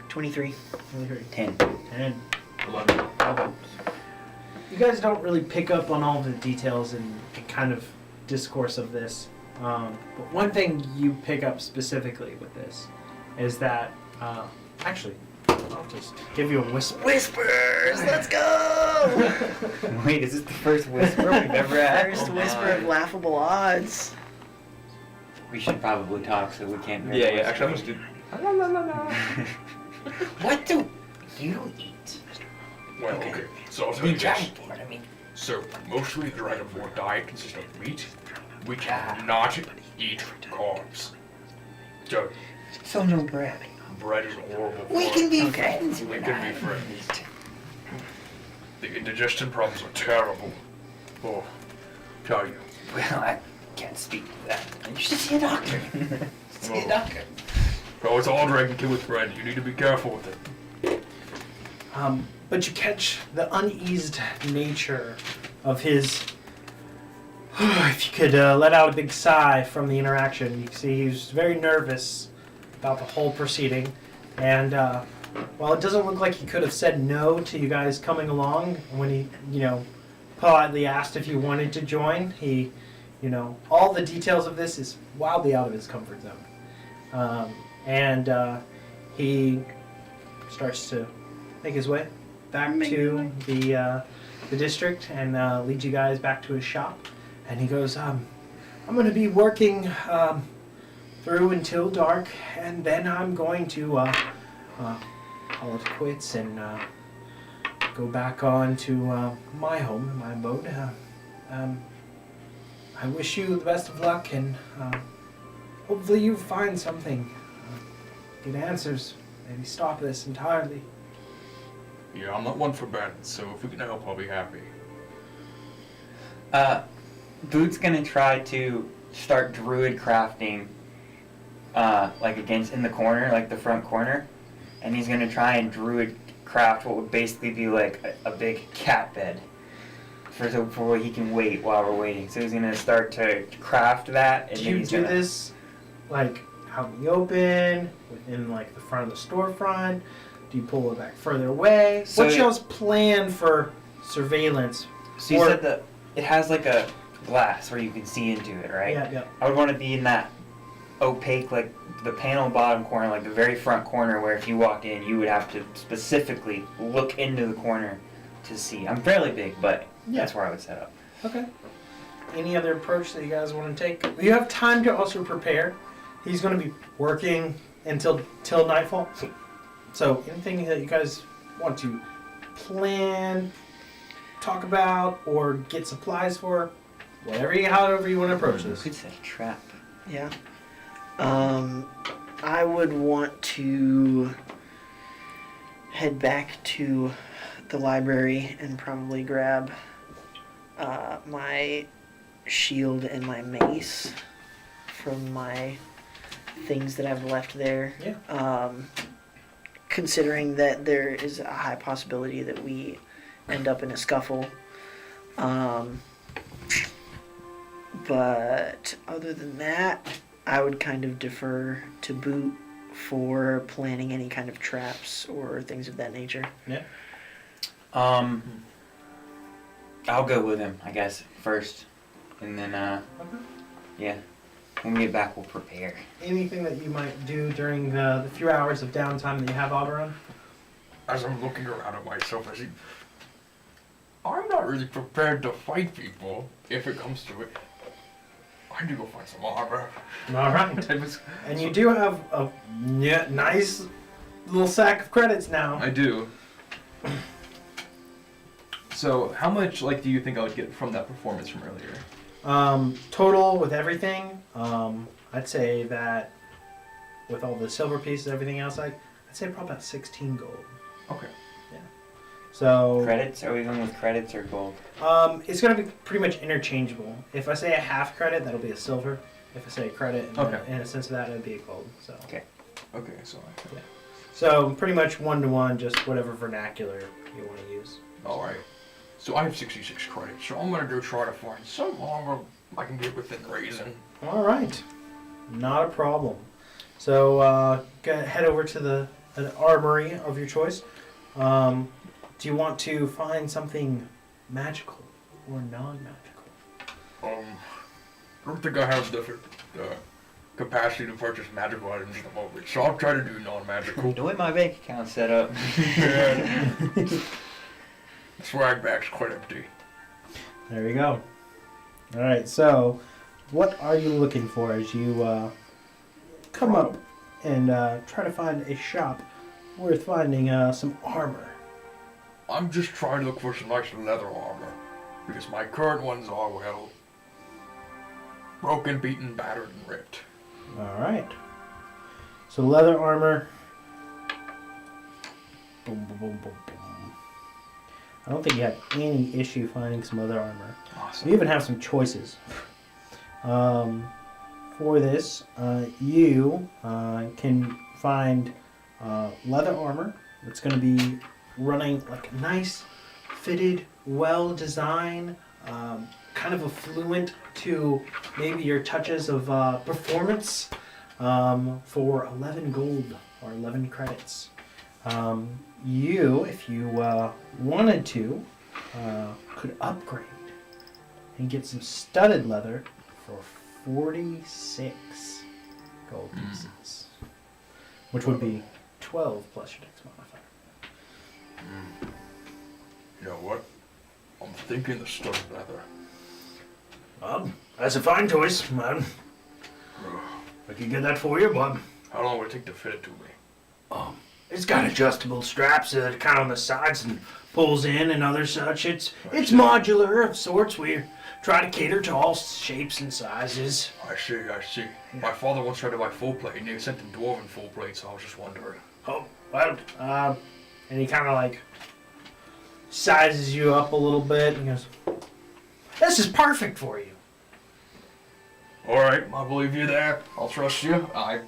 D: 23.
C: 10.
E: 10.
F: 11.
E: You guys don't really pick up on all the details and kind of discourse of this. But one thing you pick up specifically with this is that, actually,
A: I'll just give you a whisper.
D: Whispers! Let's go!
C: Wait, is this the first whisper we've ever had?
D: First
C: Oh
D: whisper
C: my.
D: of Laughable Odds.
C: We should probably talk so we can't hear
B: Yeah,
C: the
B: yeah. Actually, I'm
C: whisper.
B: just do.
C: What do you eat?
F: Well,
D: Okay.
F: okay. So I'll tell you this. So, mostly the dragonborn diet consists of meat. We cannot eat carbs. So,
C: So no bread.
F: bread is horrible for
C: We
F: us.
C: can be
D: Okay.
C: friends.
F: We can be friends. The indigestion problems are terrible. Oh, tell you.
C: Well, I can't speak to that. You should see a doctor. See a
F: Oh.
C: doctor.
F: Oh, it's all dragon kill with bread. You need to be careful with it.
A: But you catch the uneased nature of his. If you could let out a big sigh from the interaction, you can see he's very nervous about the whole proceeding. And while it doesn't look like he could have said no to you guys coming along when he, politely asked if you wanted to join, he, all the details of this is wildly out of his comfort zone. And he starts to make his way back to the district and leads you guys back to his shop. And he goes, I'm going to be working through until dark, and then I'm going to call it quits and go back on to my home, my abode. I wish you the best of luck, and hopefully you find something. Get answers. Maybe stop this entirely.
F: Yeah, I'm not one for bandits, so if we can help, I'll be happy.
C: Boot's gonna try to start druid crafting, like against in the corner, like the front corner, and he's gonna try and druid craft what would basically be like a big cat bed for where he can wait while we're waiting. So he's gonna start to craft that. And
A: Do
C: then
A: you
C: he's
A: do
C: gonna,
A: this like out in the open, within like the front of the storefront? Do you pull it back further away?
C: So
A: What's
C: it-
A: y'all's plan for surveillance?
C: So you
A: or-
C: said that it has like a glass where you can see into it, right?
A: Yeah.
C: I would want to be in that opaque, like the panel bottom corner, like the very front corner, where if you walked in, you would have to specifically look into the corner to see. I'm fairly big, but that's where I would set up.
A: Okay. Any other approach that you guys want to take? You have time to also prepare. He's going to be working till nightfall. So anything that you guys want to plan, talk about, or get supplies for, however you want to approach this.
C: Could set a trap.
D: Yeah. I would want to head back to the library and probably grab my shield and my mace from my things that I've left there.
A: Yeah.
D: Considering that there is a high possibility that we end up in a scuffle. But other than that, I would kind of defer to Boot for planning any kind of traps or things of that nature.
A: Yeah.
C: I'll go with him, I guess, first, and then yeah, when we get back, we'll prepare.
A: Anything that you might do during the few hours of downtime that you have, Oberon?
F: As I'm looking around at myself, I see I'm not really prepared to fight people if it comes to it. I need to go find some armor.
A: All right. And you do have a nice little sack of credits now.
B: I do. So, how much do you think I would get from that performance from earlier?
A: Total with everything, I'd say that with all the silver pieces, everything else, I'd say probably about 16 gold.
B: Okay.
A: So
C: Credits? Are we going with credits or gold?
A: it's gonna be pretty much interchangeable. If I say a half credit, that'll be a silver. If I say a credit, in a sense of that, it'd be a gold. So
C: Okay.
B: Okay, so.
A: so pretty much 1-to-1, just whatever vernacular you want to use.
F: Alright. So I have 66 credits, so I'm gonna go try to find some armor I can get within reason.
A: All right, not a problem. So head over to an armory of your choice. Do you want to find something magical or non-magical?
F: I don't think I have the capacity to purchase magical items at the moment, so I'll try to do non-magical.
C: The way my bank account's set up.
F: Swag bag's quite empty.
A: There you go. All right. So, what are you looking for as you come up and try to find a shop worth finding some armor?
F: I'm just trying to look for some nice leather armor, because my current ones are, well, broken, beaten, battered, and ripped.
A: All right. So leather armor. Boom, boom, boom, boom, boom. I don't think you have any issue finding some other armor.
F: Awesome.
A: You even have some choices. For this, you can find leather armor that's going to be running like a nice, fitted, well-designed, kind of affluent to maybe your touches of performance for 11 gold or 11 credits. You, if you wanted to, could upgrade and get some studded leather for 46 gold pieces, which would be 12 plus your dex modifier.
F: You know what? I'm thinking the studded leather.
E: That's a fine choice, man. I can get that for you, but
F: How long would it take to fit it to me?
E: it's got adjustable straps that kind of on the sides and pulls in and other such. It's modular of sorts. We try to cater to all shapes and sizes.
F: I see. My father once tried to buy full plate, and they sent him dwarven full plate, so I was just wondering.
E: Oh, well, and he kind of like sizes you up a little bit and goes, "This is perfect for you."
F: Alright, I believe you there. I'll trust you. I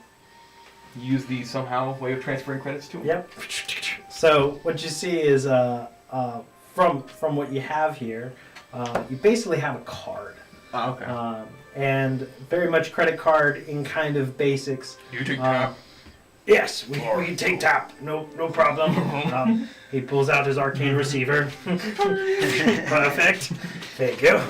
F: use the somehow way of transferring credits to him.
A: Yep. So what you see is from what you have here, you basically have a card.
F: Oh, okay.
A: And very much credit card in kind of basics.
F: You take tap.
E: Yes, we can take tap. No problem. He pulls out his arcane receiver. Perfect. Thank you.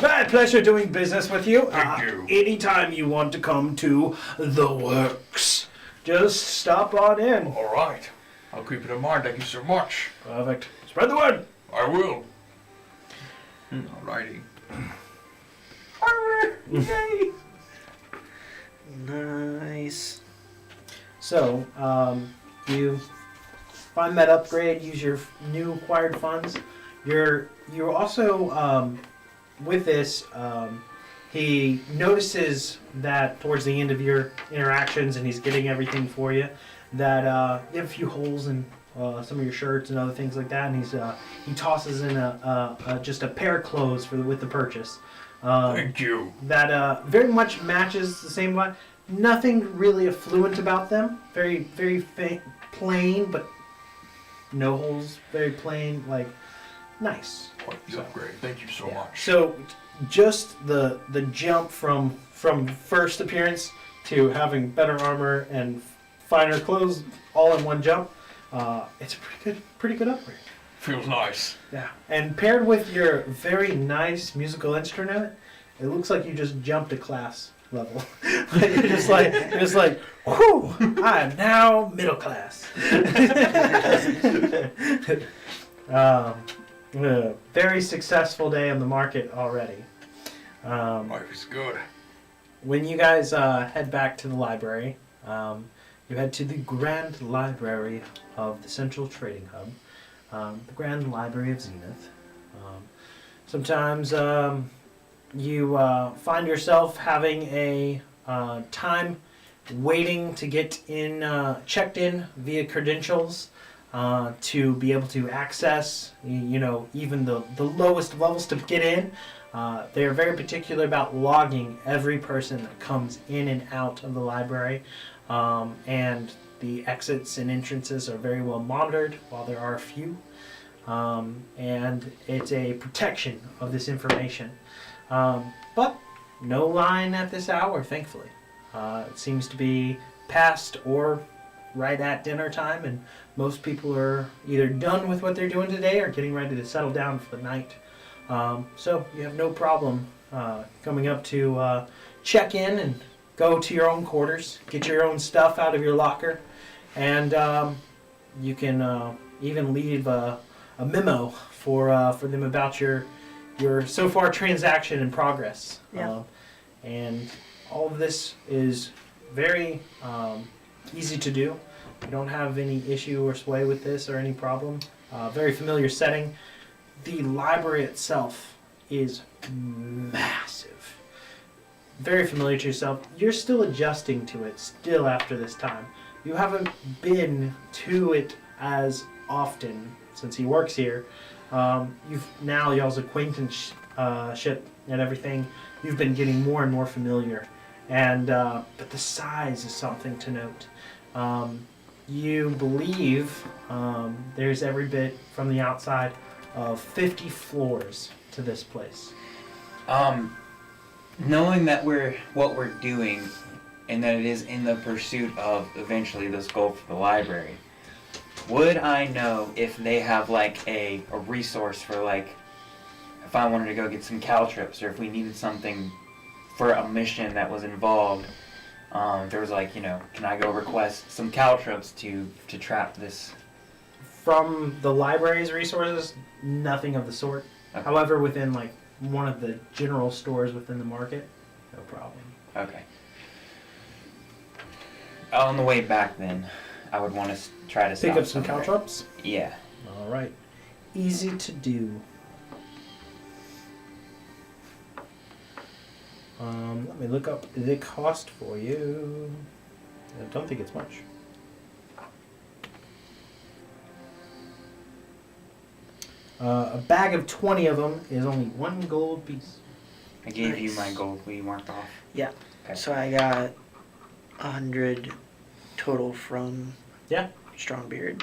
E: My pleasure doing business with you.
F: Thank you.
E: Anytime you want to come to the works, just stop on in.
F: Alright. I'll keep it in mind. Thank you so much.
E: Perfect. Spread the word.
F: I will. Alrighty.
D: Yay! Nice.
A: So you find that upgrade, use your new acquired funds. You're also with this. He notices that towards the end of your interactions, and he's getting everything for you, that you have a few holes in some of your shirts and other things like that, and he tosses in just a pair of clothes with the purchase.
F: Thank you.
A: That very much matches the same one. Nothing really affluent about them. Very, very plain, but no holes. Very plain, like nice.
F: Quite the upgrade. Thank you so much.
A: So, just the jump from first appearance to having better armor and finer clothes all in one jump. It's a pretty good upgrade.
F: Feels nice.
A: Yeah, and paired with your very nice musical instrument, it looks like you just jumped a class level. you're just like, whew, I am now middle class. Very successful day on the market already.
F: Life is good.
A: When you guys head back to the library, you head to the Grand Library of the Central Trading Hub. The Grand Library of Zenith. Sometimes you find yourself having a time waiting to get in, checked in via credentials to be able to access, even the lowest levels to get in. They are very particular about logging every person that comes in and out of the library, and the exits and entrances are very well monitored, while there are a few. And it's a protection of this information. But no line at this hour, thankfully. It seems to be past or right at dinner time, and most people are either done with what they're doing today or getting ready to settle down for the night. So you have no problem coming up to check in and go to your own quarters, get your own stuff out of your locker, and you can even leave a memo for them about your so far transaction in progress.
D: Yeah.
A: And all of this is very easy to do. You don't have any issue or sway with this or any problem. Very familiar setting. The library itself is massive. Very familiar to yourself. You're still adjusting to it still after this time. You haven't been to it as often since he works here. Y'all's acquaintanceship and everything, you've been getting more and more familiar. And but the size is something to note. You believe there's every bit from the outside of 50 floors to this place.
C: Knowing that what we're doing, and that it is in the pursuit of eventually this goal for the library, would I know if they have like a resource for like if I wanted to go get some caltrips, or if we needed something for a mission that was involved? There was like, can I go request some caltrips to trap this?
A: From the library's resources, nothing of the sort.
C: Okay.
A: However, within like one of the general stores within the market, no problem.
C: Okay. On the way back then, I would want to try to
A: Pick
C: stop
A: up some
C: somewhere.
A: caltrops?
C: Yeah.
A: All right. Easy to do. Let me look up the cost for you. I don't think it's much. A bag of 20 of them is only 1 gold piece.
C: I gave you
D: Nice.
C: my gold we marked off.
D: Yeah.
C: Okay.
D: So I got 100 total from
A: Yeah.
D: Strongbeard.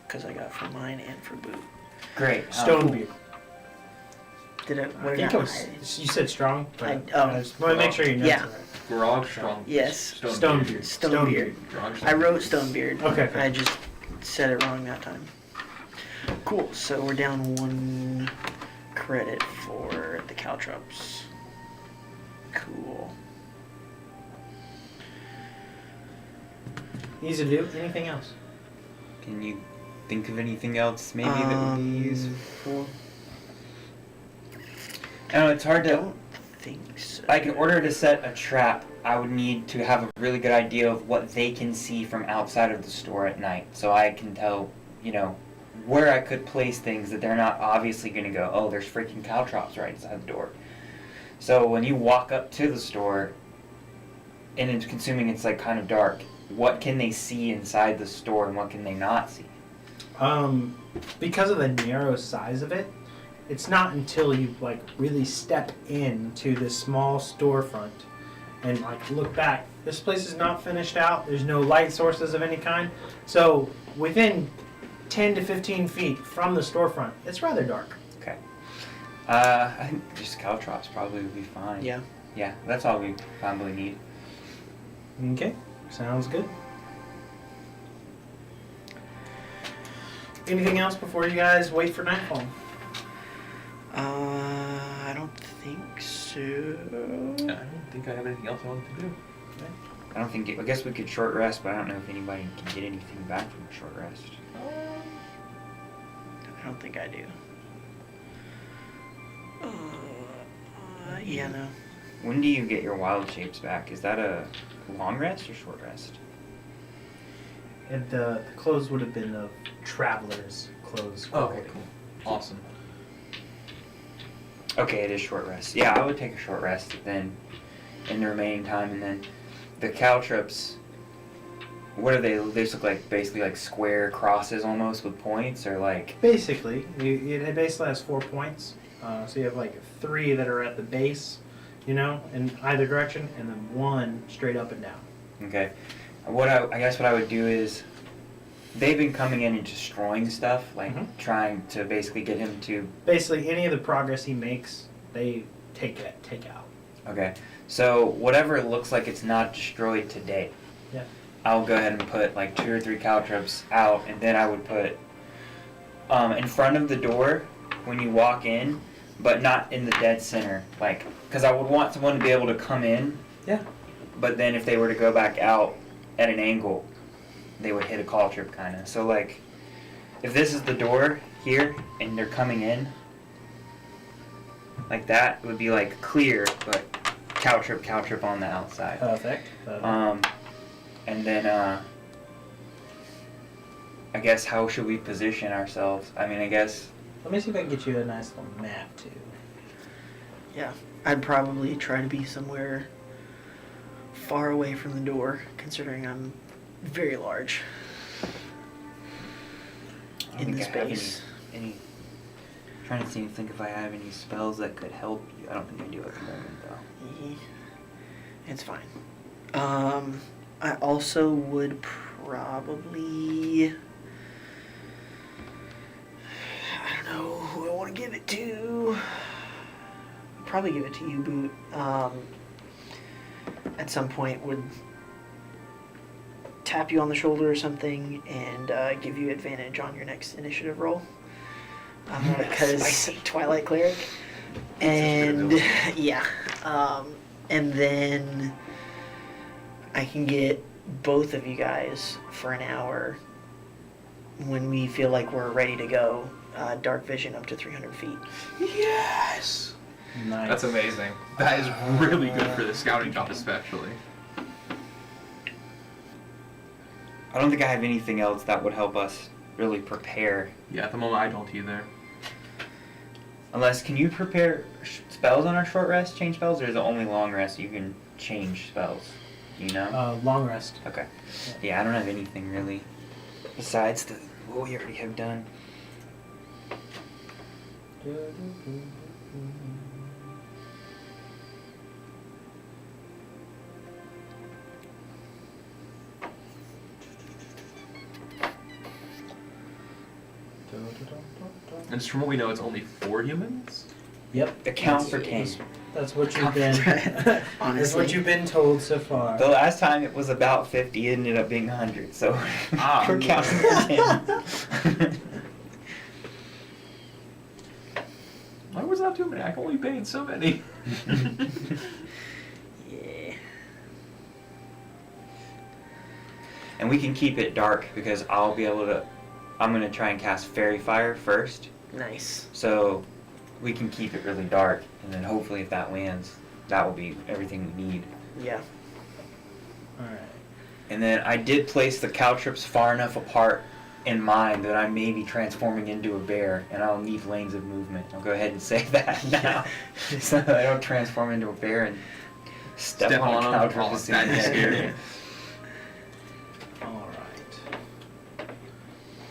D: Because I got for mine and for Boot.
C: Great.
A: Stonebeard.
D: Did I?
A: I
D: What
A: think
D: did
A: it was. You said strong. But
D: I
A: just want to make sure you know.
D: Yeah.
B: Grog strong.
D: Yes.
A: Stonebeard.
D: Stonebeard.
B: Grog
D: I wrote Stonebeard.
A: Okay.
D: I just said it wrong that time. Cool. So we're down 1 credit for the caltrops. Cool.
A: Easy to do. Anything else?
C: Can you think of anything else maybe that would be useful? I know it's hard
D: I
C: to.
D: don't think so.
C: Like in order to set a trap, I would need to have a really good idea of what they can see from outside of the store at night, so I can tell, where I could place things that they're not obviously going to go, oh, there's freaking caltrops right inside the door. So when you walk up to the store, and it's consuming, it's like kind of dark, what can they see inside the store and what can they not see?
A: Because of the narrow size of it, it's not until you like really step into this small storefront and like look back. This place is not finished out. There's no light sources of any kind. So within 10 to 15 feet from the storefront, it's rather dark.
C: Okay. I think just caltrops probably would be fine.
D: Yeah.
C: Yeah, that's all we probably need.
A: Okay, sounds good. Anything else before you guys wait for nightfall?
D: I don't think so.
B: I don't think I have anything else I want to do.
C: I don't think I guess we could short rest, but I don't know if anybody can get anything back from a short rest.
D: I don't think I do. Yeah, no.
C: When do you get your wild shapes back? Is that a long rest or short rest?
A: And the clothes would have been of travelers' clothes.
B: Okay, cool. Awesome.
C: Okay, it is short rest. Yeah, I would take a short rest then in the remaining time, and then the caltrops, what are they? They just look like basically like square crosses almost with points, or like...
A: Basically, it basically has 4 points. So you have like 3 that are at the base, in either direction, and then 1 straight up and down.
C: Okay. I guess what I would do is, they've been coming in and destroying stuff, like trying to basically get him to...
A: Basically, any of the progress he makes, they take out.
C: Okay. So whatever it looks like it's not destroyed today,
A: Yeah.
C: I'll go ahead and put like 2 or 3 caltrops out, and then I would put in front of the door when you walk in, but not in the dead center, like, because I would want someone to be able to come in.
A: Yeah.
C: but then if they were to go back out at an angle, they would hit a call trip kind of. So like, if this is the door here and they're coming in like that, it would be like clear, but cow trip on the outside.
A: Perfect.
C: And then I guess how should we position ourselves? I mean, I guess.
A: Let me see if I can get you a nice little map too.
D: Yeah, I'd probably try to be somewhere far away from the door, considering I'm very large
C: I don't
D: in the
C: think I have
D: space.
C: any trying to think if I have any spells that could help you. I don't think I do at the moment though.
D: It's fine. I also would probably. I don't know who I want to give it to. Probably give it to you, Boot. At some point, would tap you on the shoulder or something and give you advantage on your next initiative roll. Because Twilight Cleric. And yeah. And then I can get both of you guys for an hour when we feel like we're ready to go. Dark vision up to 300 feet.
E: Yes!
A: Nice.
B: That's amazing. That is really good for the scouting job, especially.
C: I don't think I have anything else that would help us really prepare.
B: Yeah, at the moment I don't either.
C: Unless, can you prepare spells on our short rest, change spells, or is it only long rest you can change spells? You know?
A: Long rest.
C: Okay. Yeah, I don't have anything really besides what we already have done.
B: And just from what we know, it's only 4 humans?
A: Yep.
C: Account for 10.
A: That's what you've been. That's
D: Honestly.
A: what you've been told so far.
C: The last time it was about 50, it ended up being 100, so we're counting for 10.
B: Why was that too many? I can only paint so many.
D: Yeah.
C: And we can keep it dark because I'm going to try and cast Fairy Fire first.
D: Nice.
C: So we can keep it really dark, and then hopefully if that lands, that will be everything we need.
D: Yeah.
A: Alright.
C: And then I did place the caltrops far enough apart in mind that I may be transforming into a bear, and I'll need lanes of movement. I'll go ahead and say that now, so that I don't transform into a bear and step on a caltrop as soon as I
B: That'd be
C: get
B: scary.
C: here.
A: Alright.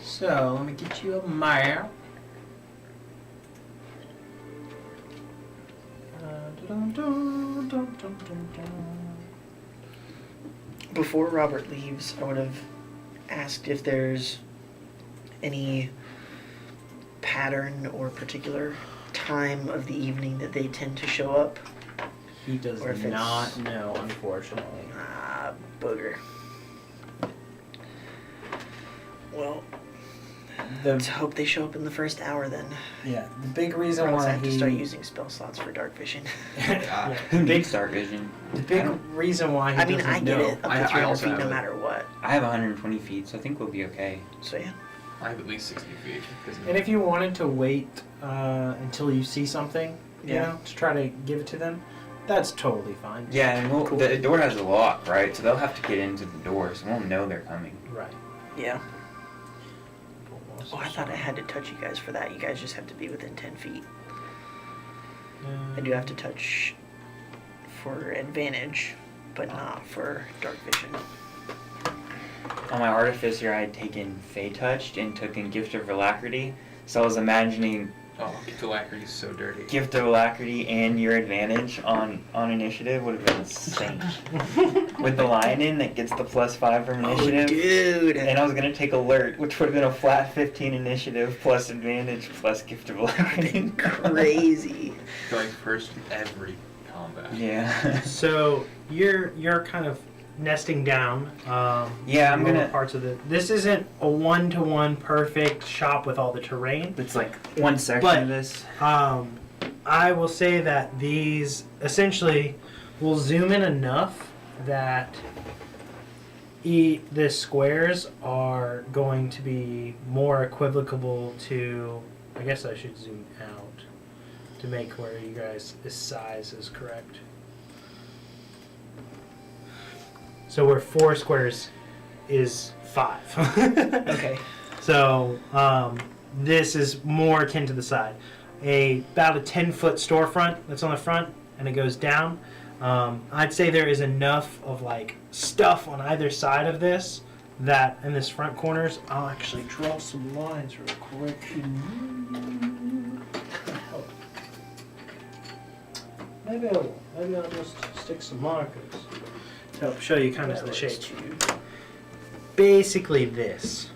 A: So, let me get you a map.
D: Before Robert leaves, I would have asked if there's any pattern or particular time of the evening that they tend to show up.
A: He does
D: Or if it's-
A: not know, unfortunately.
D: Ah, booger. Well, let's
A: The
D: hope they show up in the first hour then.
A: the big
D: Or
A: reason
D: else I
A: why
D: have to
A: he
D: start using spell slots for dark vision.
A: yeah,
C: Who
A: the big
C: needs dark vision?
A: the big reason why he
D: I mean,
A: doesn't
D: I get
A: know.
D: it. Up
B: I
D: to 300
B: also
D: feet
B: have
D: no
B: it.
D: matter what.
C: I have 120 feet, so I think we'll be okay.
D: So yeah.
B: I have at least 60 feet.
A: And if you wanted to wait until you see something, you
D: Yeah.
A: know, to try to give it to them, that's totally fine.
C: Yeah, and
A: Cool.
C: the door has a lock, right? So they'll have to get into the door, so we'll know they're coming.
A: Right.
D: Yeah. Oh, I thought I had to touch you guys for that. You guys just have to be within 10 feet. I do have to touch for advantage, but not for dark vision.
C: On my artificer, I had taken Fey Touched and took in Gift of Alacrity, so I was imagining
B: Oh, Alacrity is so dirty.
C: Gift of Alacrity and your advantage on initiative would have been insane. With the lion in that gets the +5 from initiative.
D: Oh, dude.
C: And I was gonna take Alert, which would have been a flat 15 initiative plus advantage plus Gift of Alacrity.
D: Crazy.
B: Going first in every combat.
C: Yeah.
A: So you're kind of nesting down.
C: Yeah, I'm
A: lower
C: gonna-
A: parts of it. This isn't a one-to-one perfect shop with all the terrain.
C: It's like one section
A: But-
C: of this.
A: I will say that these essentially will zoom in enough that the squares are going to be more equivocable to. I guess I should zoom out to make where you guys this size is correct. So where 4 squares is 5.
D: Okay.
A: So this is more akin to the side. About a 10-foot storefront that's on the front, and it goes down. I'd say there is enough of like stuff on either side of this that in this front corners, I'll actually draw some lines real quick. Maybe I'll just stick some markers to help show you kind of the shape. Basically this.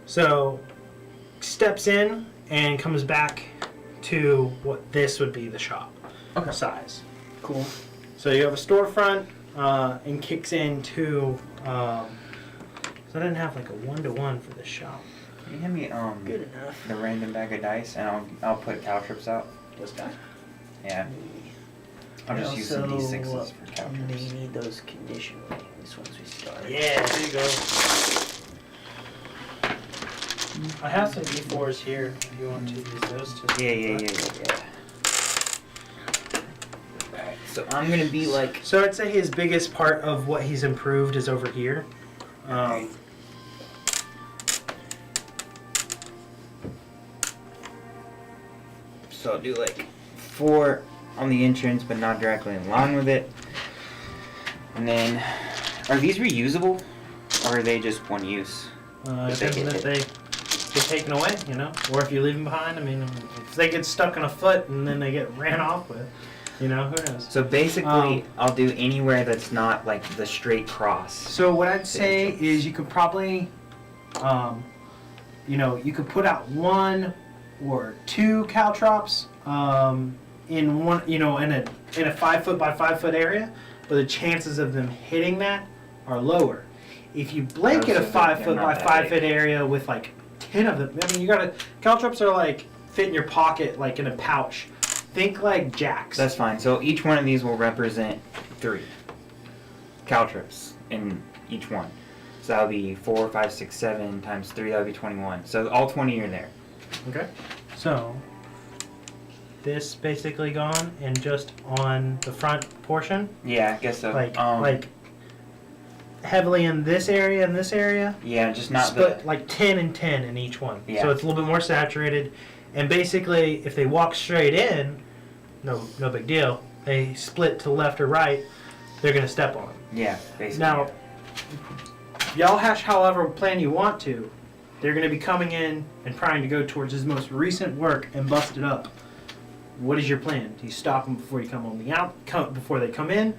A: So steps in and comes back to what this would be the shop size.
D: Cool.
A: So you have a storefront and kicks into. So I didn't have like a 1-to-1 for the shop.
C: Can you hand me
D: Good enough.
C: the random bag of dice, and I'll put caltrips out.
A: This guy.
C: Yeah. I'll just use some
D: Also,
C: d6s for caltrips.
D: may need those condition rings once we start.
A: Yeah, there you go. I have some D4s here if you want to use those too.
C: Yeah. Alright, so I'm gonna be like.
A: So I'd say his biggest part of what he's improved is over here.
C: So I'll do like 4 on the entrance, but not directly in line with it. And then, are these reusable, or are they just one use?
A: Depends on if they get taken away, you know, or if you leave them behind. I mean, if they get stuck on a foot and then they get ran off with, you know, who knows?
C: So basically, I'll do anywhere that's not like the straight cross.
A: So what I'd say is you could probably, you know, you could put out 1 or 2 caltrops in one, you know, in a 5-foot by 5-foot area, but the chances of them hitting that are lower. If you blanket a 5-foot by 5-foot area with like 10 of them, I mean, you gotta caltrops are like fit in your pocket like in a pouch. Think like jacks.
C: That's fine. So each one of these will represent 3 caltrips in each one. So that'll be 4, 5, 6, 7 times 3. That'll be 21. So all 20 are there.
A: Okay. So this basically gone, and just on the front portion,
C: Yeah, I guess so.
A: like heavily in this area and this area.
C: Yeah, just not
A: Split like 10 and 10 in each one.
C: Yeah.
A: So it's a little bit more saturated. And basically, if they walk straight in, no big deal. They split to left or right, they're gonna step on them.
C: Yeah, basically.
A: Now, y'all hash however plan you want to. They're gonna be coming in and trying to go towards his most recent work and bust it up. What is your plan? Do you stop them before you come on the before they come in?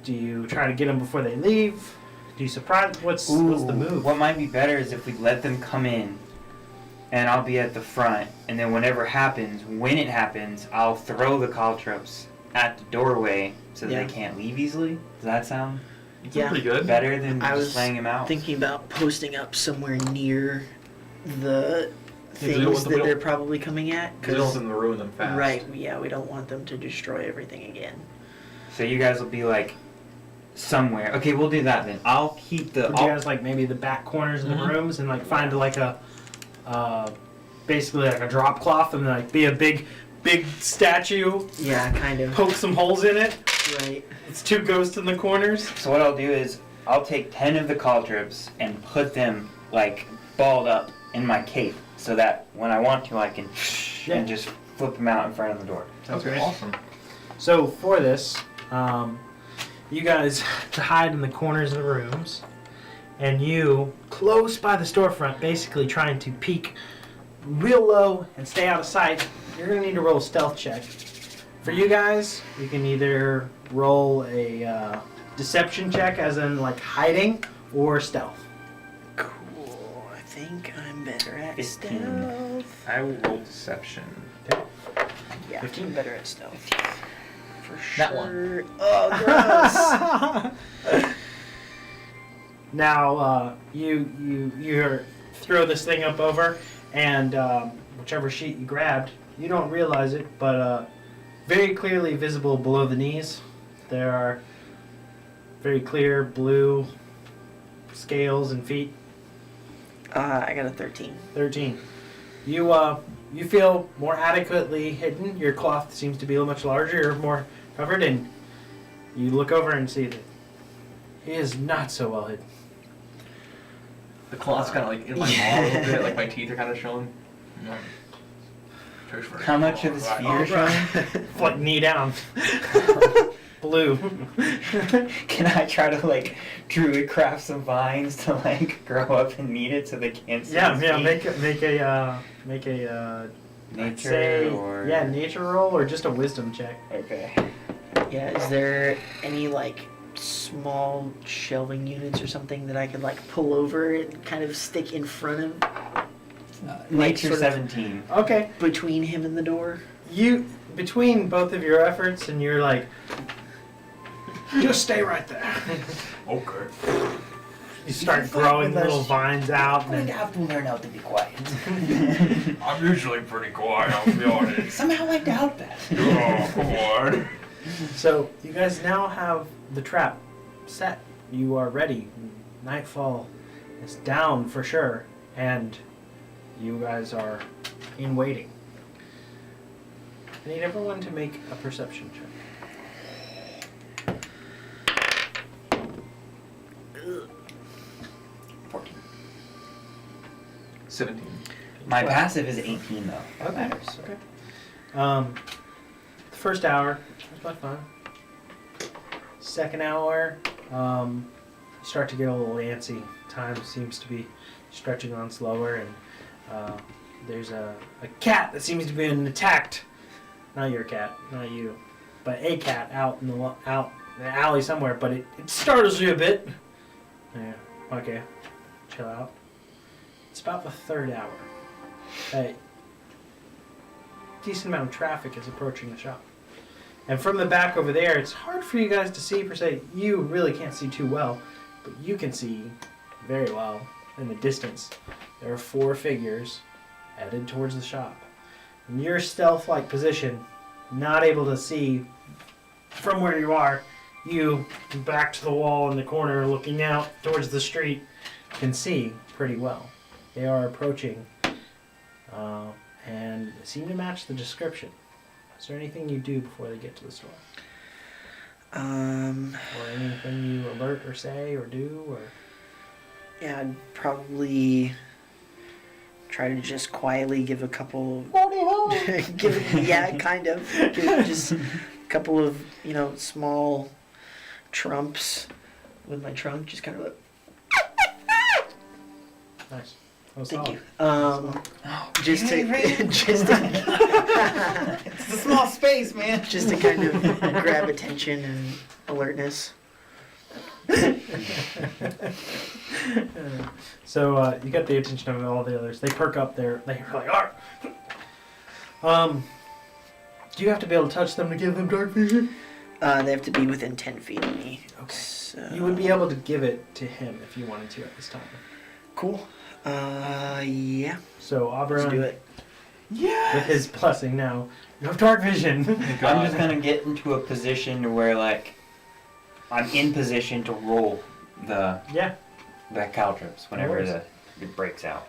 A: Do you try to get them before they leave? Do you surprise? What's the move?
C: What might be better is if we let them come in, and I'll be at the front, and then whenever happens, when it happens, I'll throw the caltrops at the doorway so that
D: Yeah.
C: they can't leave easily. Does that sound
D: Yeah.
B: Pretty good.
C: better than
D: I
C: just
D: was
C: laying them out?
D: thinking about posting up somewhere near the
B: Yeah, we don't
D: things
B: want
D: that
B: them-
D: they're probably coming at.
B: We don't want them to ruin them fast.
D: Right, yeah, we don't want them to destroy everything again.
C: So you guys will be like somewhere. Okay, we'll do that then. I'll keep the.
A: Would you guys like maybe the back corners of the rooms and like find like a, basically like a drop cloth and like be a big statue,
D: Yeah, kind of.
A: poke some holes in it.
D: Right.
A: It's 2 ghosts in the corners.
C: So what I'll do is I'll take 10 of the caltrops and put them like balled up in my cape, so that when I want to, I can and just flip them out in front of the door.
B: Sounds
A: Okay.
B: awesome.
A: So for this, you guys have to hide in the corners of the rooms, and you close by the storefront, basically trying to peek real low and stay out of sight. You're gonna need to roll a stealth check. For you guys, you can either roll a deception check, as in like hiding, or stealth.
D: Cool. I think I'm better at
C: 15.
D: stealth.
F: I will roll deception.
D: Yeah,
A: 15.
D: I'm better at stealth. For sure.
F: That one.
D: Oh, gross.
A: Now you throw this thing up over, and whichever sheet you grabbed, you don't realize it, but very clearly visible below the knees, there are very clear blue scales and feet.
D: I got a 13.
A: 13. You feel more adequately hidden. Your cloth seems to be a little much larger. You're more covered, and you look over and see that he is not so well hidden.
B: The claw's kind of like in my maw a little bit, like my teeth are kind of showing.
C: How much of his fear showing?
A: Like knee down. Blue.
C: Can I try to like druid craft some vines to like grow up and meet it so they can't see?
A: Yeah,
C: his
A: yeah.
C: feet?
A: Make a I'd
C: Nature
A: say,
C: or
A: yeah, nature roll or just a wisdom check.
C: Okay.
D: Yeah, is there any like small shelving units or something that I could like pull over and kind of stick in front of
C: Nature
D: sort of-
C: 17.
A: Okay.
D: between him and the door?
A: You between both of your efforts, and you're like,
E: Just stay right there.
B: Okay.
A: you start growing little vines out, and
C: have to learn how to be quiet.
F: I'm usually pretty quiet, I'll be honest.
C: Somehow I doubt that.
F: Oh, come on.
A: so you guys now have the trap set. You are ready. Nightfall is down for sure, and you guys are in waiting. I need everyone to make a perception check.
C: 14.
B: 17.
C: My passive is 18 though. That
A: Okay.
C: matters.
A: Okay. The first hour was quite fun. Second hour, you start to get a little antsy. Time seems to be stretching on slower, and there's a cat that seems to be being attacked. Not your cat, not you, but a cat out in the alley somewhere. But it startles you a bit. Yeah. Okay. Chill out. It's about the third hour. A decent amount of traffic is approaching the shop. And from the back over there, it's hard for you guys to see per se. You really can't see too well, but you can see very well in the distance. There are 4 figures headed towards the shop. In your stealth-like position, not able to see from where you are, you, back to the wall in the corner looking out towards the street, can see pretty well. They are approaching and seem to match the description. Is there anything you do before they get to the store? Or anything you alert or say or do? Or
D: Yeah, I'd probably try to just quietly give a couple. Yeah, kind of. Give just a couple of small trumps with my trunk, just kind of like.
A: Nice. That was
D: Thank
A: solid.
D: you. Just to just to,
C: It's a small space, man.
D: just to kind of grab attention and alertness.
A: So you got the attention of all the others. They perk up there. They're like, "Arr!" Do you have to be able to touch them to give them dark vision?
D: They have to be within 10 feet of me.
A: Okay.
D: So,
A: You would be able to give it to him if you wanted to at this time.
D: cool. Yeah.
A: So
D: Let's do
A: Oberon,
D: it.
A: with his blessing now, you have dark vision.
C: I'm just gonna get into a position where like I'm in position to roll the
A: Yeah.
C: caltrops whenever
A: worries.
C: it breaks out.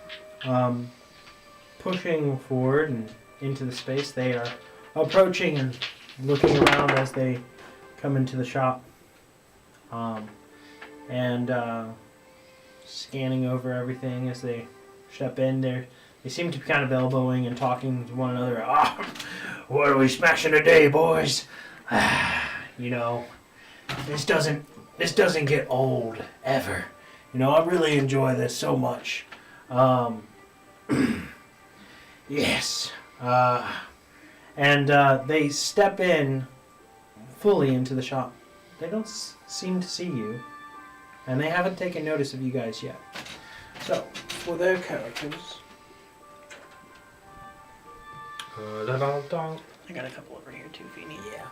A: Pushing forward and into the space, they are approaching and looking around as they come into the shop. And scanning over everything as they step in there. They seem to be kind of elbowing and talking to one another. What are we smashing today, boys? This doesn't get old ever. I really enjoy this so much. Yes. And they step in fully into the shop. They don't seem to see you, and they haven't taken notice of you guys yet. So, for their characters.
D: I got a couple over here too if you need.
A: Yeah.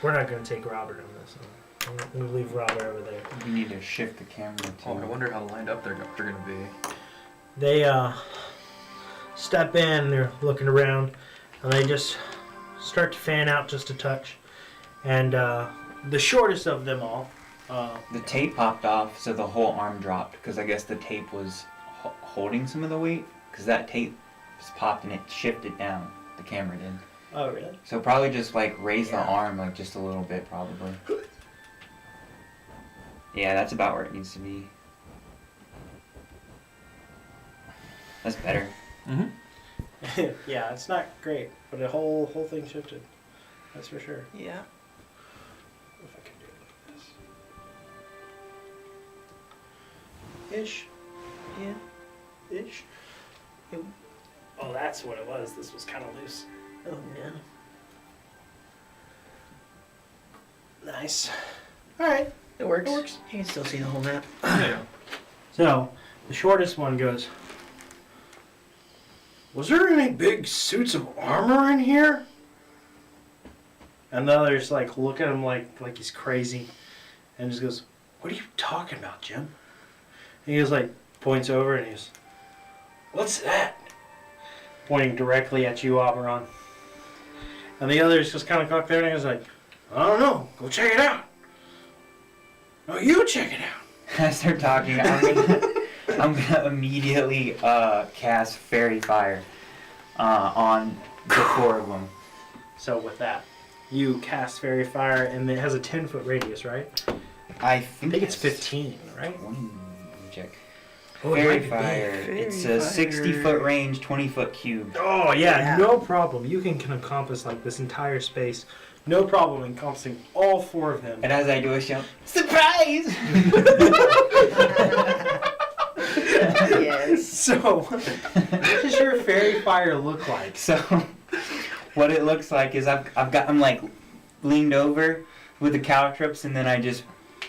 A: We're not going to take Robert on this one. I'm going to leave Robert over there.
C: We need to shift the camera to.
B: Oh, I wonder how lined up they're going to be.
A: They step in, they're looking around, and they just start to fan out just a touch. And the shortest of them all
C: The tape popped off, so the whole arm dropped, because I guess the tape was holding some of the weight, because that tape was popped and it shifted down. The camera did.
A: Oh, really?
C: So probably just like raise the
D: Yeah.
C: arm like just a little bit, probably. Yeah, that's about where it needs to be. That's better.
B: Mm-hmm.
A: Yeah, it's not great, but the whole thing shifted. That's for sure.
D: Yeah.
A: If I can do it like this. Ish.
D: Yeah.
A: Ish. Oh, that's what it was. This was kind of loose.
D: Oh yeah.
A: Nice. All right.
D: It works.
A: It works.
D: You can still see the whole map.
B: Yeah.
A: So, the shortest one goes, was there any big suits of armor in here? And the others like look at him like he's crazy and just goes, what are you talking about, Jim? And he just like points over and he goes, what's that? Pointing directly at you, Oberon. And the others just kind of cock there and he was like, I don't know, go check it out. No, you check it out.
C: As they're talking, I'm gonna immediately cast Fairy Fire on the 4 of them.
A: So with that, you cast Fairy Fire, and it has a 10-foot radius, right?
C: I
A: I think it's 15, right?
C: Let me check.
A: Oh, it
C: Fairy
A: might be big.
C: Fire.
D: Fairy
C: It's a
D: Fire.
C: 60-foot range, 20-foot cube.
A: Oh, yeah,
D: Yeah.
A: no problem. You can encompass like this entire space. No problem encompassing all 4 of them.
C: And as I do a shout, surprise!
D: Yes.
A: So, what does your Fairy Fire look like?
C: So, what it looks like is I'm like leaned over with the caltrops, and then I just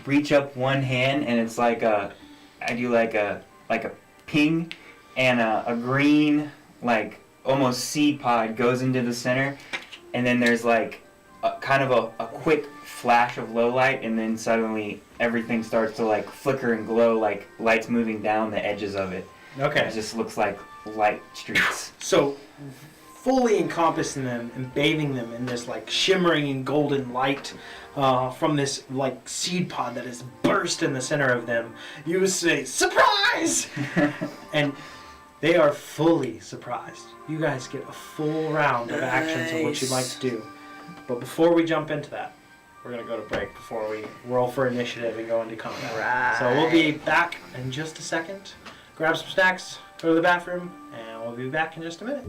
C: reach up one hand, and it's like I do like a ping, and a green like almost seed pod goes into the center, and then there's like kind of a quick flash of low light, and then suddenly everything starts to like flicker and glow like lights moving down the edges of it.
A: Okay.
C: It just looks like light streaks.
A: So, fully encompassing them and bathing them in this like shimmering and golden light from this like seed pod that is burst in the center of them, you say, surprise! And they are fully surprised. You guys get a full round of actions of what you'd like to do. But before we jump into that, we're going to go to break before we roll for initiative and go into combat.
D: Right.
A: So we'll be back in just a second. Grab some snacks, go to the bathroom, and we'll be back in just a minute.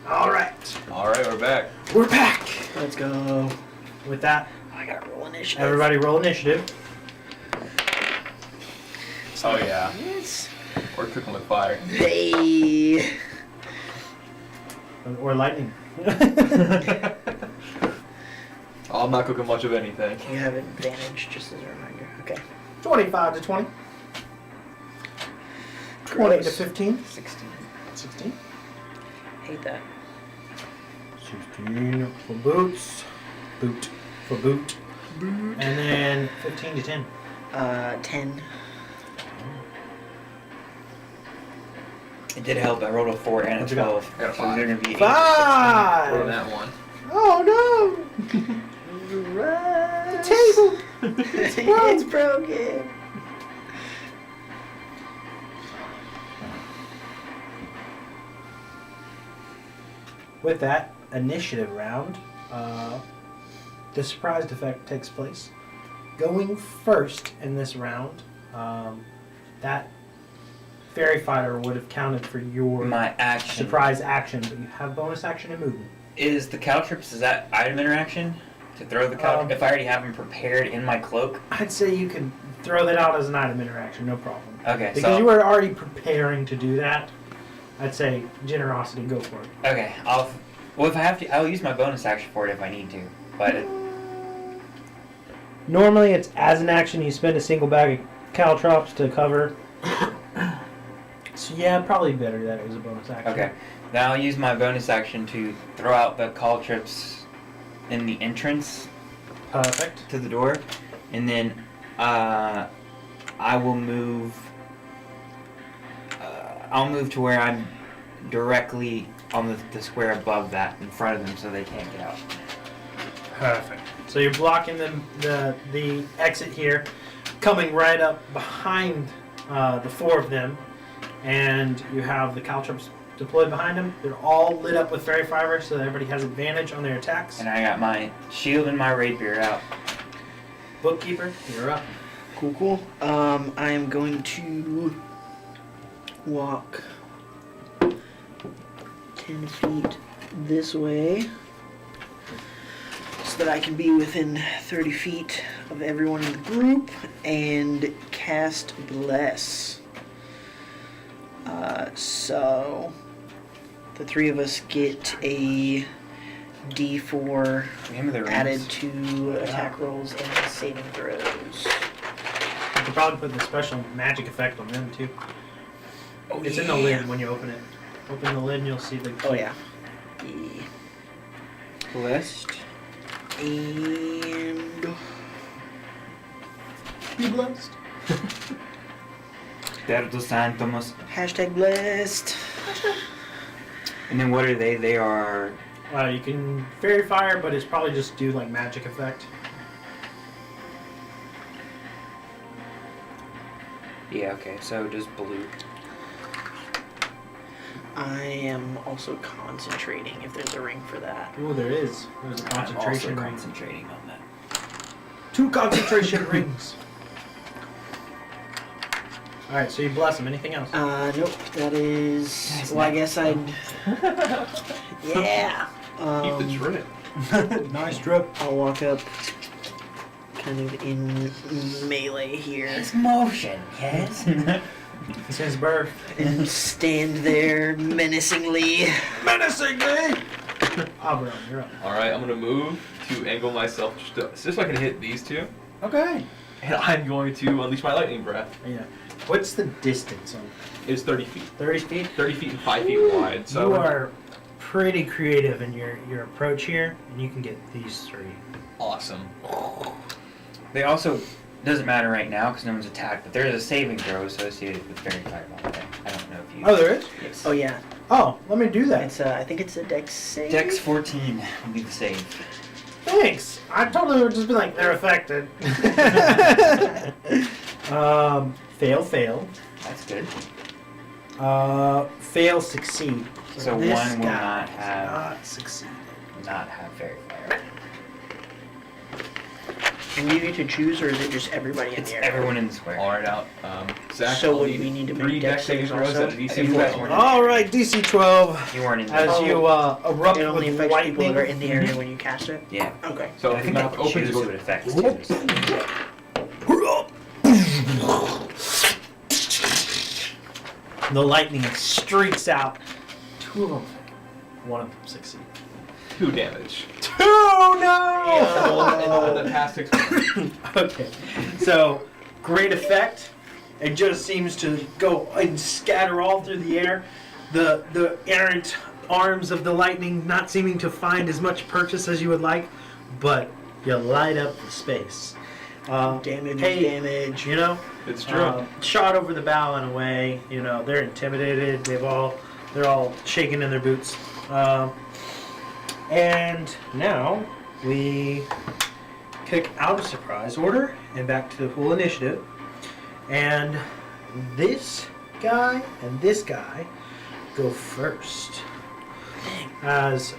A: All right.
B: All right, we're back.
A: We're back.
D: Let's go.
A: With that,
D: I gotta roll initiative.
A: everybody roll initiative.
B: Oh yeah,
D: Yes.
B: we're cooking with fire.
D: Hey.
A: Or lightning.
B: Oh, I'm not cooking much of anything.
D: You have advantage, just as a reminder. Okay.
A: 25 to 20. 20 to
D: Gross.
A: 15.
D: 16.
A: 16.
D: Hate that.
A: 16 for boots. Boot for boot. And then 15 to 10.
D: 10.
C: It did help. I rolled a 4 and a
A: What you got?
C: 12.
B: I got a
C: So
B: 5.
C: they're gonna be 8.
B: Roll
A: 5!
B: that one.
A: Oh no!
D: Right.
A: Table!
D: It's broken.
A: With that initiative round, the surprise effect takes place. Going first in this round, that fairy fighter would have counted for your
C: My action.
A: surprise action, but you have bonus action and movement.
C: Is the caltrops, is that item interaction? To throw the caltrops?
A: Um,
C: if I already have them prepared in my cloak?
A: I'd say you can throw that out as an item interaction, no problem.
C: Okay,
A: Because
C: so...
A: you were already preparing to do that, I'd say generosity, go for it.
C: Okay, well, if I have to, I'll use my bonus action for it if I need to. But
A: Normally, it's as an action you spend a single bag of caltrops to cover. So yeah, probably better that it was a bonus action.
C: okay, then I'll use my bonus action to throw out the caltrops in the entrance
A: Perfect.
C: to the door, and then I will move. I'll move to where I'm directly on the square above that, in front of them, so they can't get out.
A: Perfect. So you're blocking the exit here, coming right up behind the four of them, and you have the caltrops deployed behind them. They're all lit up with fairy fiber, so that everybody has advantage on their attacks.
C: And I got my shield and my rapier out.
A: Bookkeeper, you're up.
D: Cool, cool. I am going to walk 10 feet this way so that I can be within 30 feet of everyone in the group and cast Bless. So the three of us get a D4
C: Remember the rings?
D: added to attack rolls and saving throws.
A: You could probably put the special magic effect on them too.
D: Oh,
A: It's in the lid when you open it. Open the lid and you'll see the key.
D: Oh yeah.
C: Blessed.
D: And
A: Be blessed.
C: Derdo Santomos.
D: hashtag blessed.
C: And then what are they? They are...
A: You can fairy fire, but it's probably just do like magic effect.
C: Yeah, okay, so just blue.
D: I am also concentrating if there's a ring for that.
A: Oh, there is. There's a
C: I'm
A: concentration
C: also
A: ring.
C: concentrating on that.
A: 2 concentration rings. Alright, so you bless them. Anything else?
D: Nope, that is.
C: That's
D: Well, I
C: nice.
D: guess I'd. Yeah.
B: Keep the drip.
A: Nice drip.
D: I'll walk up kind of in melee here
C: It's motion, yes?
A: Since his birth.
D: and stand there menacingly.
A: Menacingly! Auburn, you're up.
B: Alright, I'm gonna move to angle myself just so I can hit these two.
A: Okay.
B: And I'm going to unleash my lightning breath.
A: Yeah. What's the distance on
B: It's 30 feet.
A: 30 feet?
B: 30 feet and 5 feet wide. So
A: You are pretty creative in your approach here, and you can get these 3.
B: Awesome.
C: They also, doesn't matter right now because no one's attacked, but there is a saving throw associated with Fairy Fireball. Okay? I don't know if you...
A: Oh, there is?
C: Yes.
D: Oh yeah,
A: Oh, let me do that.
D: it's I think it's a Dex save.
C: Dex 14 will be the save.
A: Thanks. I totally would just be like, they're affected. Fail.
C: That's good.
A: Fail, succeed.
C: So
D: this
C: one will
D: guy
C: not
D: does
C: have
A: Not succeed.
C: Fairy Fire.
D: Can you get to choose, or is it just everybody in
C: It's
D: the area?
C: everyone in the square.
B: All right, out. Zach,
D: So
B: I'll
D: would
B: need
D: we need to
B: 3
D: make
B: dex
D: dex
B: saving
D: saves
B: throws
D: also?
B: at a DC
C: If you guys
B: 12.
C: weren't-
A: All right, DC 12.
C: You weren't in
A: As
C: there.
A: you erupt
D: It only
A: with
D: affects people
A: lightning.
D: that are in the area when you cast it.
C: Yeah.
D: Okay.
B: So
C: I
B: if the
C: think
B: map
C: they
B: opens,
C: choose
B: it
C: who
B: goes.
C: it affects too.
A: The lightning streaks out. 2 of them fail. 1 of them succeed.
B: 2 damage.
A: 2 no!
B: And the past 6 points.
A: Okay, so great effect. It just seems to go and scatter all through the air. The errant arms of the lightning not seeming to find as much purchase as you would like, but you light up the space.
D: Damage
A: Hey,
D: is damage.
A: You know,
B: It's true.
A: shot over the bow and away. You know, they're intimidated. They're all shaking in their boots. And now we kick out of surprise order and back to the full initiative. And this guy and this guy go first. As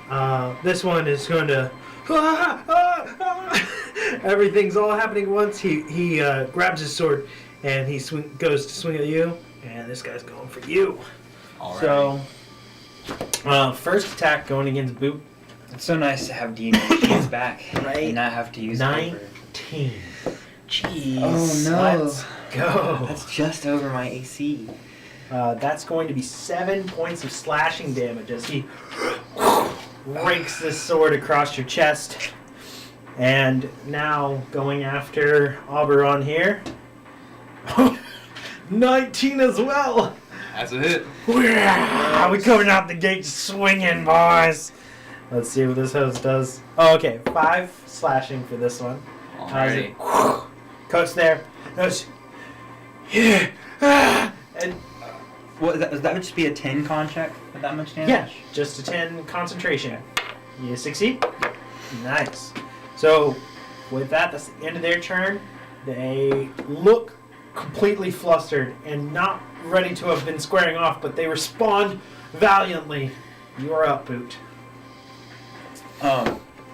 A: this one is going to... Everything's all happening at once. He grabs his sword and he goes to swing at you. And this guy's going for you.
B: All
A: So, first attack going against Boot.
C: It's so nice to have D&D shields back
D: Right.
C: and not have to use paper.
A: 19.
D: Jeez.
C: Oh no.
A: Let's go.
C: That's just over my AC.
A: That's going to be 7 points of slashing damage as he rakes this sword across your chest. And now going after Oberon here. 19 as well.
B: That's a hit.
A: We coming out the gate swinging, boys. Let's see what this host does. Oh, okay. 5 slashing for this one. How's it? Coach there. Goes, yeah. And
C: What, that would just be a 10 con check with that much damage?
A: yeah, just a 10 concentration. You succeed? Nice. So, with that, that's the end of their turn. They look completely flustered and not ready to have been squaring off, but they respond valiantly. You are up, Boot.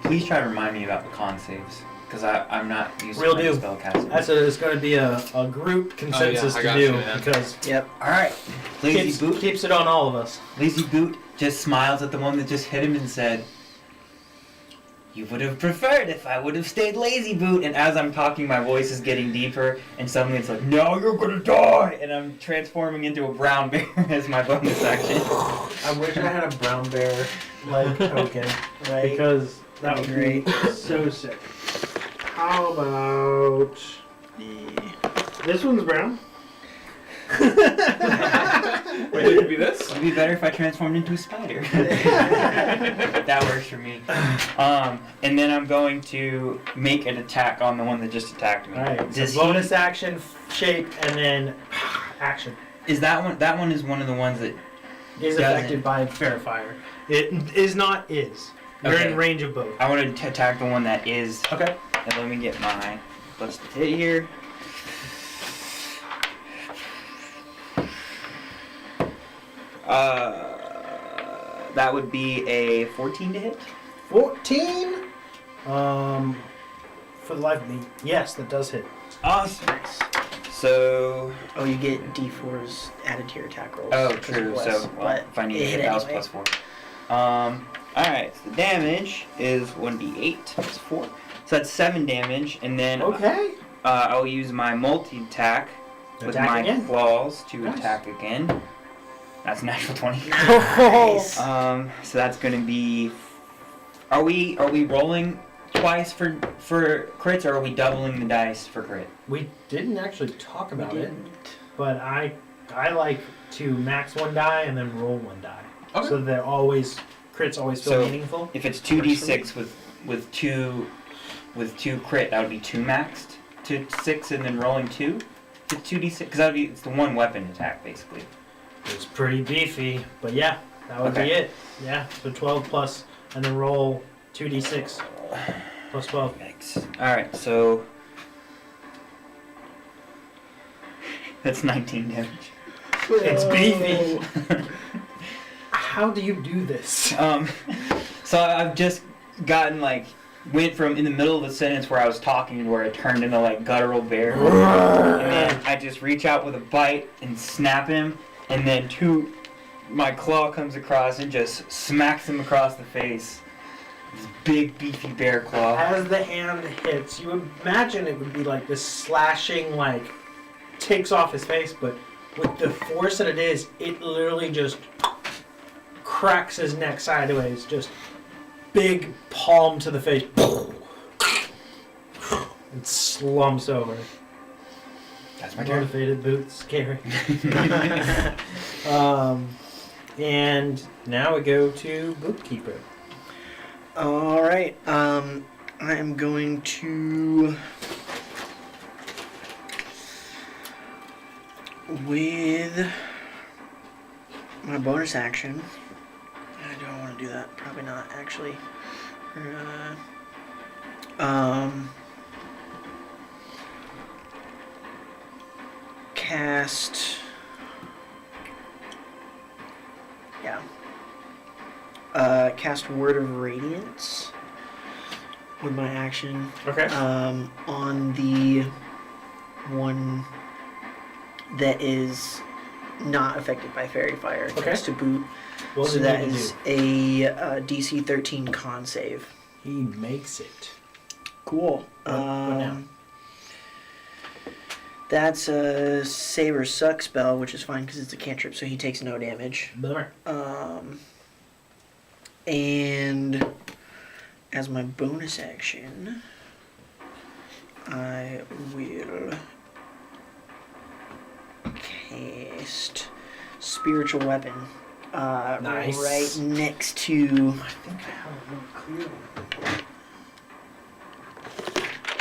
C: Please try to remind me about the con saves, because I'm not used
A: Will
C: to
A: do.
C: spellcasting.
A: It's going to be a group consensus
B: I
A: to
B: got
A: do
B: you, man.
A: because
D: Yep.
C: Alright. Lazy Boot.
A: keeps it on all of us.
C: Lazy Boot just smiles at the one that just hit him and said, "You would have preferred if I would have stayed Lazy Boot." And as I'm talking, my voice is getting deeper, and suddenly it's like, "No, you're gonna die!" And I'm transforming into a brown bear as my bonus action.
A: I wish I had a brown bear like token
D: Right.
A: because that would be
D: Great.
A: so sick. How about this one's brown?
B: Wait, it could be this?
C: It'd be better if I transformed into a spider. That works for me. And then I'm going to make an attack on the one that just attacked me.
A: All right.
C: Does
A: So bonus action, shape, and then action
C: Is that one? That one is one of the ones that.
A: is
C: Doesn't.
A: affected by fair fire. It is not is. You're
C: Okay.
A: in range of both.
C: I want to attack the one that is.
A: Okay.
C: And let me get my busted hit here. That would be a 14 to hit.
A: 14. For the life of me, yes, that does hit.
C: Awesome.
D: Nice.
C: So.
D: Oh, you get D4s added to your attack rolls.
C: Oh,
D: 'cause
C: true.
D: it was,
C: So well,
D: but
C: if I need
D: it
C: to
D: hit
C: hit, that was
D: anyway.
C: +4. Alright, so the damage is 1d8 plus 4. So that's 7 damage, and then
A: Okay.
C: I'll use my multi-attack with
A: Attack
C: my
A: again.
C: claws to
A: Nice.
C: attack again. That's a natural 20.
D: Nice.
C: So that's gonna be. Are we rolling twice for crits, or are we doubling the dice for crit?
A: We didn't actually talk
D: We
A: about it,
D: didn't.
A: but I like to max 1 die and then roll 1 die,
B: Okay.
A: so that crits always feel
C: So-
A: meaningful.
C: If it's 2d6 with 2 with 2 crit, that would be 2 maxed to 6, and then rolling 2 to 2d6, because that would be, it's the 1 weapon attack basically.
A: It's pretty beefy, but yeah, that would be
C: Okay.
A: it. Yeah, so 12 plus, and then roll 2d6 plus 12.
C: Yikes. Alright, so that's 19 damage.
A: It's beefy. How do you do this?
C: So I've just gotten went from in the middle of the sentence where I was talking to where it turned into guttural bear. And then I just reach out with a bite and snap him, and then my claw comes across and just smacks him across the face. This big beefy bear claw.
A: As the hand hits, you imagine it would be like this slashing, takes off his face, but with the force that it is, it literally just cracks his neck sideways, just big palm to the face. And slumps over.
C: That's my turn.
A: Motivated boots, scary. And now we go to Bootkeeper.
D: All right. I am going to, with my bonus action. Do I want to do that? Probably not, actually. Cast. Yeah. Cast Word of Radiance with my action.
A: Okay.
D: On the one that is not affected by fairy fire.
A: Okay.
D: Just to boot.
A: What
D: So
A: does
D: that
A: it need to
D: is
A: do?
D: a DC 13 con save.
A: He makes it.
D: Cool.
A: What now?
D: That's a Saber Suck spell, which is fine because it's a cantrip, so he takes no damage.
A: Bummer.
D: And as my bonus action, I will cast Spiritual Weapon.
A: Nice.
D: Right next to.
A: I think I have a little clear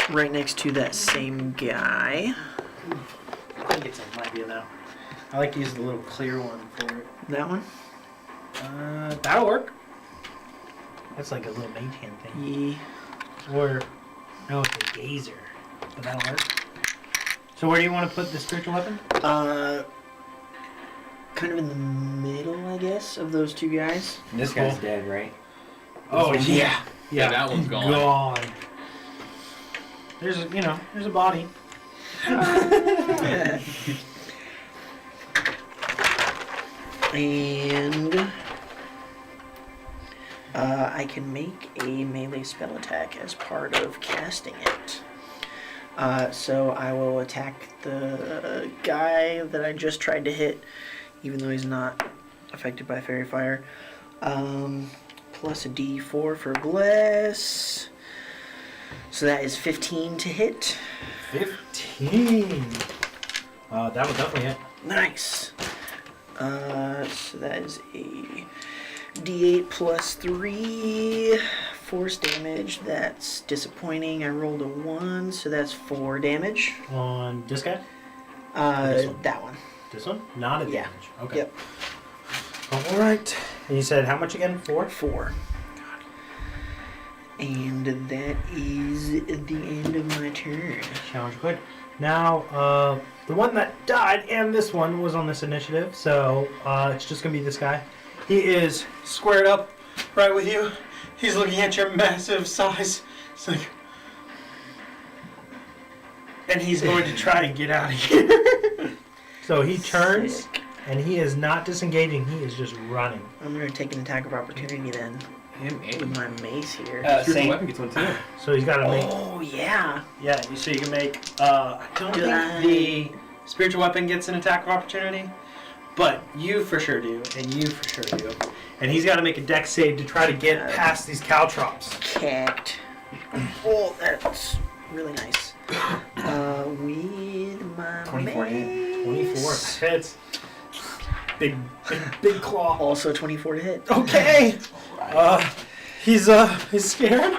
A: one.
D: Right next to that same guy.
A: I think it might be enough. I like to use the little clear one for it.
D: That one?
A: That'll work. That's like a little mage hand thing.
D: Yeah.
A: Or, no, it's a gazer. But that'll work. So where do you want to put the spiritual weapon?
D: Kind of in the middle, I guess, of those two guys.
C: This guy's dead, right?
A: Oh, yeah.
F: Yeah, that one's gone.
A: There's a body.
D: And I can make a melee spell attack as part of casting it. So I will attack the guy that I just tried to hit, even though he's not affected by fairy fire. Plus a d4 for bless. So that is 15 to hit.
A: 15. That would definitely hit.
D: Nice. So that is a d8 plus 3 force damage. That's disappointing. I rolled a 1, so that's 4 damage.
A: On this guy? This one?
D: That one.
A: This one? Not a
D: Yeah.
A: damage. Okay.
D: Yep.
A: Alright. And you said how much again? 4?
D: 4. And that is the end of my turn.
A: Challenge good. Now, the one that died and this one was on this initiative, so it's just gonna be this guy. He is squared up right with you. He's looking at your massive size. It's like, and he's going to try and get out of here. So he turns,
D: Sick.
A: and he is not disengaging. He is just running.
D: I'm going to take an attack of opportunity then with my mace here.
C: Same.
B: weapon gets one too.
A: So he's got to make.
D: Oh, yeah.
A: Yeah, so you can make. I don't think the spiritual weapon gets an attack of opportunity, but you for sure do, and you for sure do. And he's got to make a dex save to try to get past these caltrops.
D: Cacked. Oh, that's really nice. With my
C: 24 hit.
D: mace.
A: 24 hits. Big claw.
D: Also 24 to hit.
A: Okay. He's scared.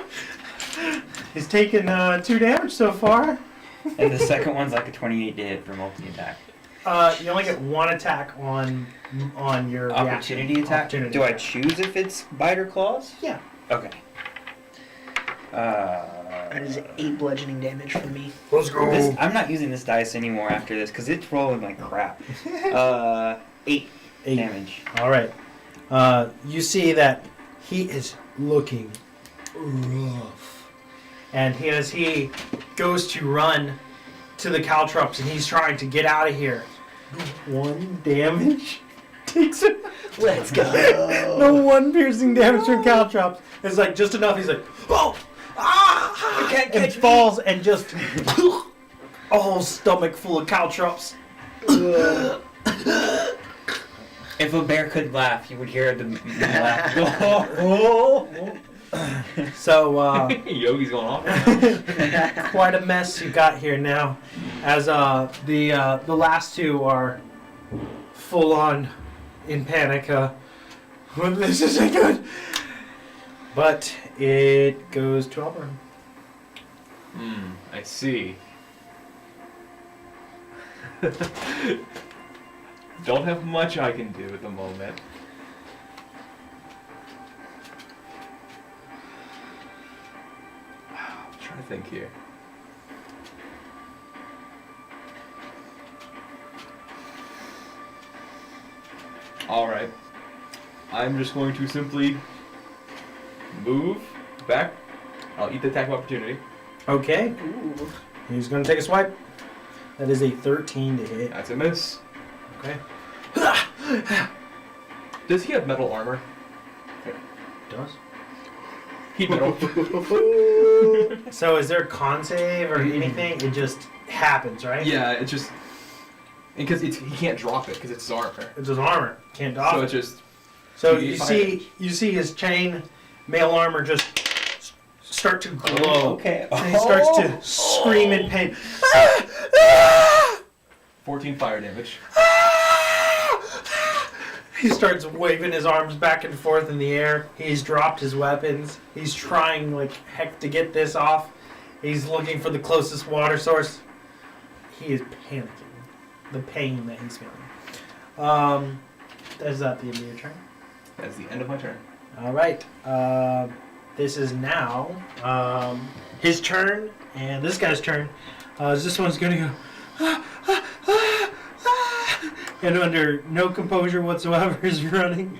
A: He's taken 2 damage so far.
C: And the second one's like a 28 to hit for multi-attack.
A: You only get 1 attack on your
C: Opportunity
A: reaction.
C: attack?
A: Opportunity
C: Do I
A: attack.
C: choose if it's bite or claws?
A: Yeah.
C: Okay.
D: That is 8 bludgeoning damage from me.
A: Let's go.
C: I'm not using this dice anymore after this because it's rolling like crap. 8 damage.
A: All right. You see that he is looking rough, and as he goes to run to the caltrops, and he's trying to get out of here. 1 damage takes it.
D: Let's go.
A: No 1 piercing damage from caltrops. It's like just enough. He's like, oh, ah,
C: You can't
A: and
C: catch me.
A: falls and just a whole stomach full of caltrops.
C: If a bear could laugh, you would hear the laugh.
A: So,
B: Yogi's going off.
A: quite a mess you got here now, as the last 2 are full on in panic. This isn't good. But it goes to Auburn.
B: I see. Don't have much I can do at the moment. I'm trying to think here. Alright. I'm just going to simply move back. I'll eat the attack of opportunity.
A: Okay,
D: Ooh.
A: he's going to take a swipe. That is a 13 to hit.
B: That's a miss.
A: Okay.
B: Does he have metal armor?
A: Does.
B: Heat metal.
A: So is there a con save or anything? It just happens, right?
B: Yeah, it's just because he can't drop it because it's his armor.
A: It's his armor. Can't dodge.
B: So it's just
A: So
B: you
A: you
B: get
A: see his chain mail armor just start to glow.
C: Okay.
A: And he starts to scream in pain.
B: 14 fire damage.
A: He starts waving his arms back and forth in the air. He's dropped his weapons. He's trying like heck to get this off. He's looking for the closest water source. He is panicking. The pain that he's feeling. Is that the end of your turn?
B: That's the end of my turn.
A: All right. This is now his turn and this guy's turn. This one's gonna go. And under no composure whatsoever is running.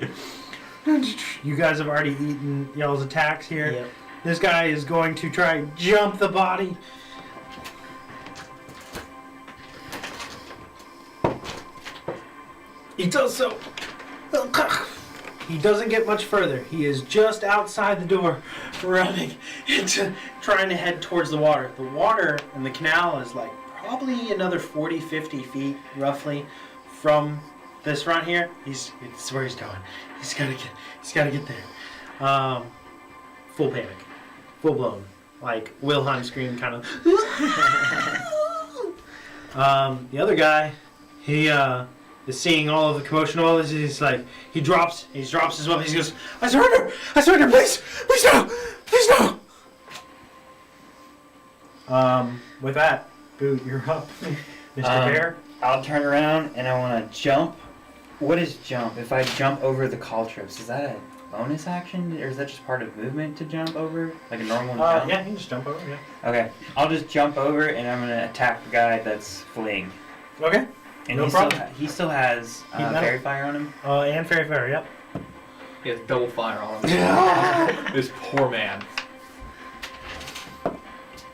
A: You guys have already eaten y'all's attacks here.
D: Yep.
A: This guy is going to try and jump the body. He does so. He doesn't get much further. He is just outside the door, running into trying to head towards the water. The water in the canal is like probably another 40, 50 feet roughly from this front here. It's where he's going. He's gotta get there. Full panic. Full blown. Like Wilhelm scream kind of. The other guy, he is seeing all of the commotion, all this. He's like, he drops his weapon. He goes, I surrender, please no. With that, Boot, you're up. Mr. Bear.
C: I'll turn around and I want to jump. What is jump? If I jump over the caltrops, is that a bonus action, or is that just part of movement to jump over, like a normal jump?
A: Yeah, you can just jump over. Yeah.
C: Okay, I'll just jump over and I'm gonna attack the guy that's fleeing.
A: Okay.
C: And
A: No
C: he
A: problem.
C: he still has
A: Heat metal.
C: fairy fire on him.
A: And Fairy Fairy. Yep.
B: He has double fire on him. This poor man.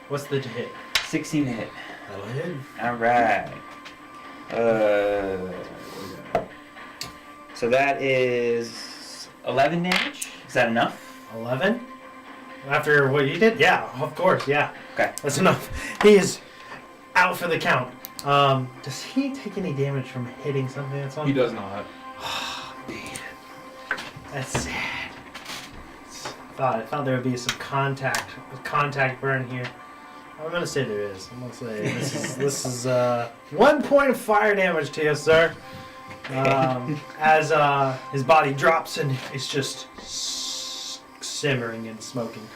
A: What's the hit?
C: 16 to hit.
A: That'll hit.
C: All right. So that is 11 damage. Is that enough?
A: 11. After what you did? Yeah, of course. Yeah.
C: Okay.
A: That's enough. He is out for the count. Does he take any damage from hitting something that's on?
B: He does not.
A: Oh, man. That's sad. I thought there would be some contact burn here. I'm gonna say there is. I'm gonna say this is 1 point of fire damage to you, sir. As his body drops and it's just simmering and smoking.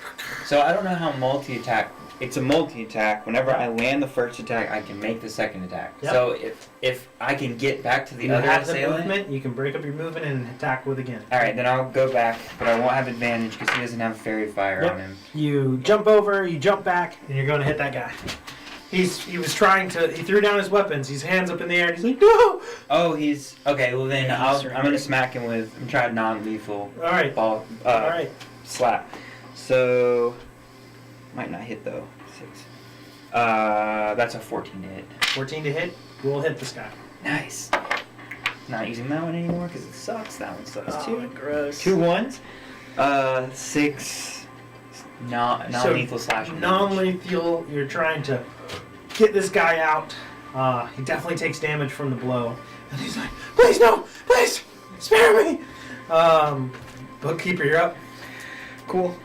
C: So I don't know how multi-attack it's a multi-attack. Whenever I land the first attack, I can make the second attack.
A: Yep.
C: So if I can get back to the
A: You
C: other
A: have the
C: assailant,
A: movement. You can break up your movement and attack with again.
C: all right, then I'll go back, but I won't have advantage because he doesn't have fairy fire
A: Yep.
C: on him.
A: You jump over, you jump back, and you're going to hit that guy. He threw down his weapons. His hands up in the air, and he's like, no!
C: Oh, he's okay. Well, then
D: Yeah, he's
C: I'm gonna smack him with try non-lethal
A: All right,
C: ball
A: all right.
C: slap. So might not hit though. 6. That's a 14 to hit.
A: 14 to hit. We'll hit this guy.
C: Nice. Not using that one anymore because it sucks. That one sucks
D: Oh,
C: too.
D: gross.
C: 2 1s. 6. Non-lethal slashing. damage.
A: Non-lethal. You're trying to get this guy out. He definitely takes damage from the blow, and he's like, "Please no, please spare me." Bookkeeper, you're up.
D: Cool.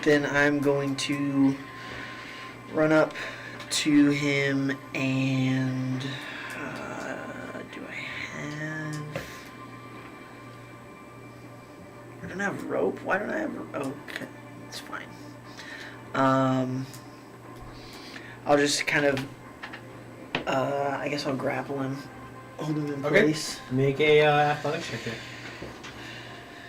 D: Then I'm going to run up to him and do I have? I don't have rope. Why don't I have? Okay, it's fine. I'll just kind of. I guess I'll grapple him, hold him in
A: Okay.
D: place.
A: Make a athletics check here.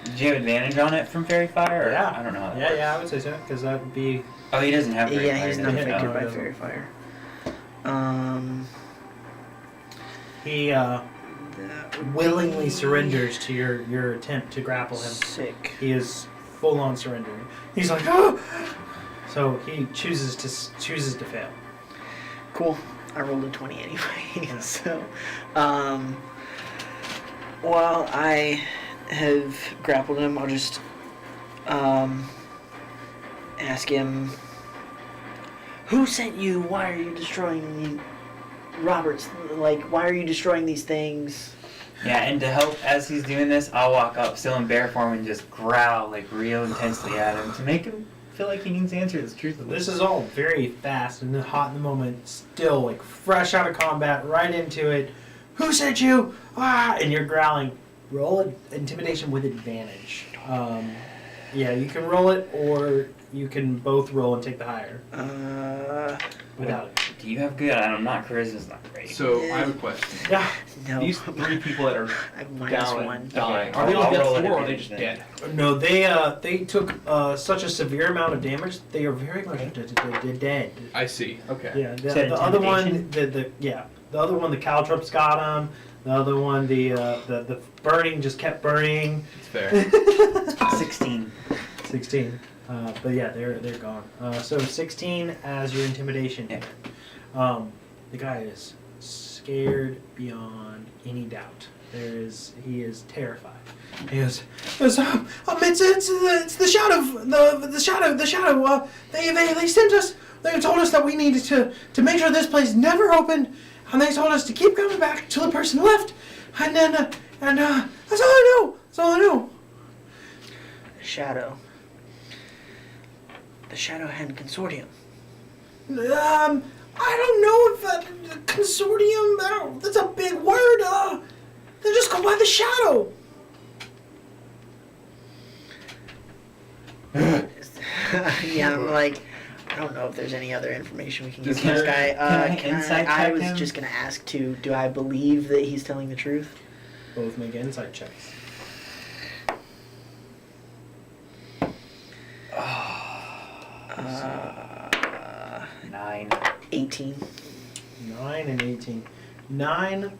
C: Did you have advantage on it from fairy fire? Or?
A: Yeah.
C: I don't know. How that
A: Yeah,
C: works.
A: yeah, I would say so, because that would be.
C: Oh, he doesn't have fairy
D: Yeah,
C: fire.
D: he's
C: does
D: not
C: he?
D: affected
A: No,
D: by
A: he doesn't.
D: fairy fire.
A: He
D: That would
A: willingly
D: be
A: surrenders to your attempt to grapple him.
D: Sick.
A: He is full on surrendering. He's like, oh! So he chooses to fail.
D: Cool. I rolled a 20 anyway.
A: Yeah.
D: So, while I have grappled him, I'll just ask him, "Who sent you? Why are you destroying me? Roberts, like, why are you destroying these things?"
C: Yeah, and to help as he's doing this, I'll walk up still in bear form and just growl like real intensely at him to make him feel like he needs to answer this truthfully.
A: This is all very fast and hot in the moment, still like fresh out of combat, right into it. Who sent you? Ah! And you're growling. Roll intimidation with advantage. Yeah, you can roll it, or you can both roll and take the higher without it.
C: Do you have good? I'm not. Charisma's not great.
B: So I have a question.
A: Yeah.
D: No.
B: These 3 people that are
D: I have -1.
B: down and dying,
C: Okay.
B: are they
C: I'll
B: all dead
C: roll it
B: 4 or are
C: at
B: they just
C: advantage
B: dead?
A: No, they took such a severe amount of damage. They are very much dead.
B: I see. Okay.
A: Yeah,
C: Said
A: the other one,
C: intimidation?
A: the other one, the caltrops got him. The other one, the burning just kept burning.
B: It's fair.
C: 16.
A: 16. But yeah, they're gone. So 16 as your intimidation.
C: Yeah.
A: The guy is scared beyond any doubt. He is terrified. He goes, it's the shadow, the shadow. They sent us. They told us that we needed to make sure this place never opened, and they told us to keep coming back till the person left, and then that's all I know. That's all I know.
D: Shadow. The Shadow Hand Consortium.
A: I don't know if that consortium. That's a big word. They just go by the shadow.
D: Yeah, I'm like, I don't know if there's any other information we can give
B: Is
D: this
B: there-
D: guy.
C: can I insight
D: I
C: check
D: was
C: him?
D: just gonna ask too. Do I believe that he's telling the truth?
A: Both make insight checks.
D: Uh,
C: 9.
D: 18.
A: 9 and 18. 9.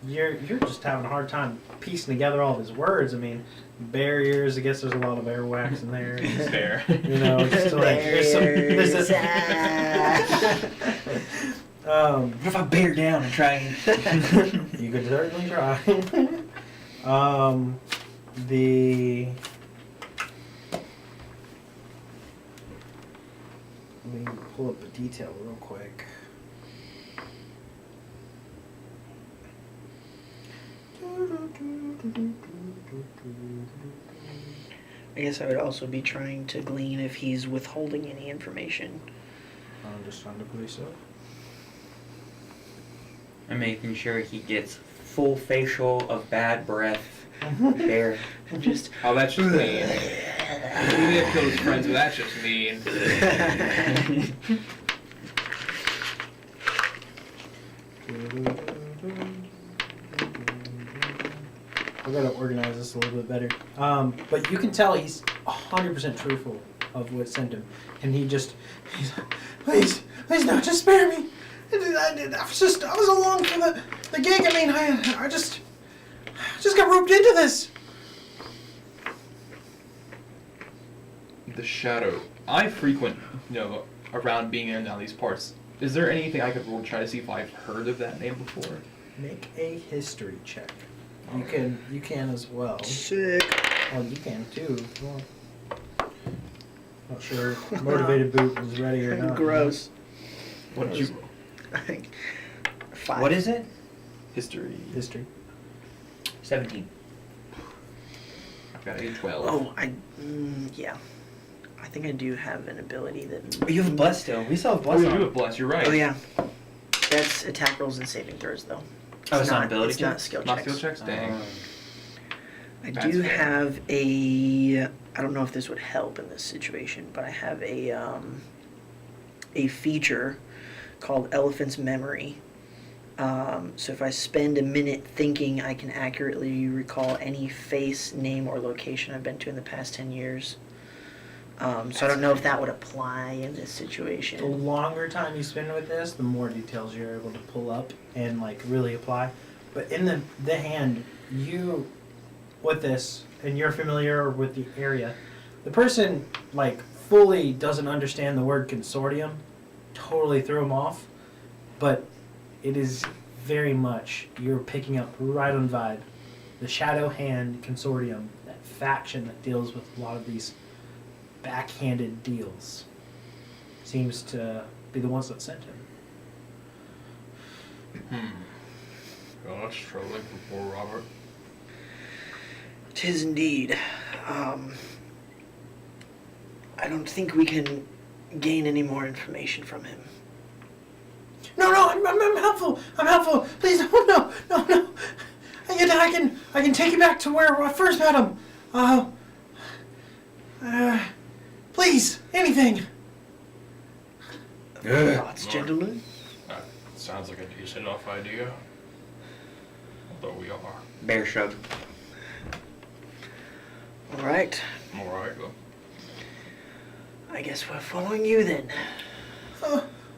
A: You're just having a hard time piecing together all of his words. I mean, barriers. I guess there's a lot of airwax in there.
B: It's fair.
A: You know, it's just like there's
D: Bears,
A: um,
C: What if I bear down and try and...
A: you could certainly try. The let me pull up a detail real quick.
D: I guess I would also be trying to glean if he's withholding any information.
A: Understandably so.
C: I'm making sure he gets full facial of bad breath. Bear.
D: And just
B: Oh, that's just me. Maybe I killed his friends, but that's just mean.
A: We're gonna organize this a little bit better. But you can tell he's 100% truthful of what sent him, and he's like, please, no, just spare me. I was along for the gig. I mean, I just got roped into this.
B: The Shadow. I frequent, around being in all these parts. Is there anything I could roll to try to see if I've heard of that name before?
A: Make a history check. You can as well.
D: Sick.
A: Oh, you can too. Well, not sure if Motivated Boot was ready or not.
D: Gross.
B: What did you roll?
D: I think 5.
C: What is it?
B: History.
C: 17.
B: I've got a 12.
D: Oh, yeah. I think I do have an ability that.
C: Oh, you have Bless still. We still have
B: Oh,
C: Bless
B: you
C: on.
B: do have Bless, you're right.
D: Oh yeah. That's attack rolls and saving throws though.
C: Oh, it's not ability
D: It's not
C: checks?
D: skill
B: Not
D: checks.
B: skill checks? Dang.
D: I
B: That's
D: do
B: fair.
D: have a. I don't know if this would help in this situation, but I have a feature called Elephant's Memory. So if I spend a minute thinking, I can accurately recall any face, name, or location I've been to in the past 10 years. So I don't know if that would apply in this
A: The
D: situation.
A: longer time you spend with this, the more details you're able to pull up and like really apply. But in the hand, you with this, and you're familiar with the area, the person like fully doesn't understand the word consortium, totally threw them off, but it is very much you're picking up right on vibe. The Shadow Hand Consortium, that faction that deals with a lot of these backhanded deals, seems to be the ones that sent him.
F: Well, that's troubling for poor Robert.
D: 'Tis indeed. I don't think we can gain any more information from him.
A: No, I'm helpful. I'm helpful. Please, no. I can take you back to where I first met him. Please, anything.
D: Thoughts, gentlemen?
F: That sounds like a decent enough idea. Although we are.
C: Bear shrug.
D: All right.
F: Alright, well.
D: I guess we're following you then.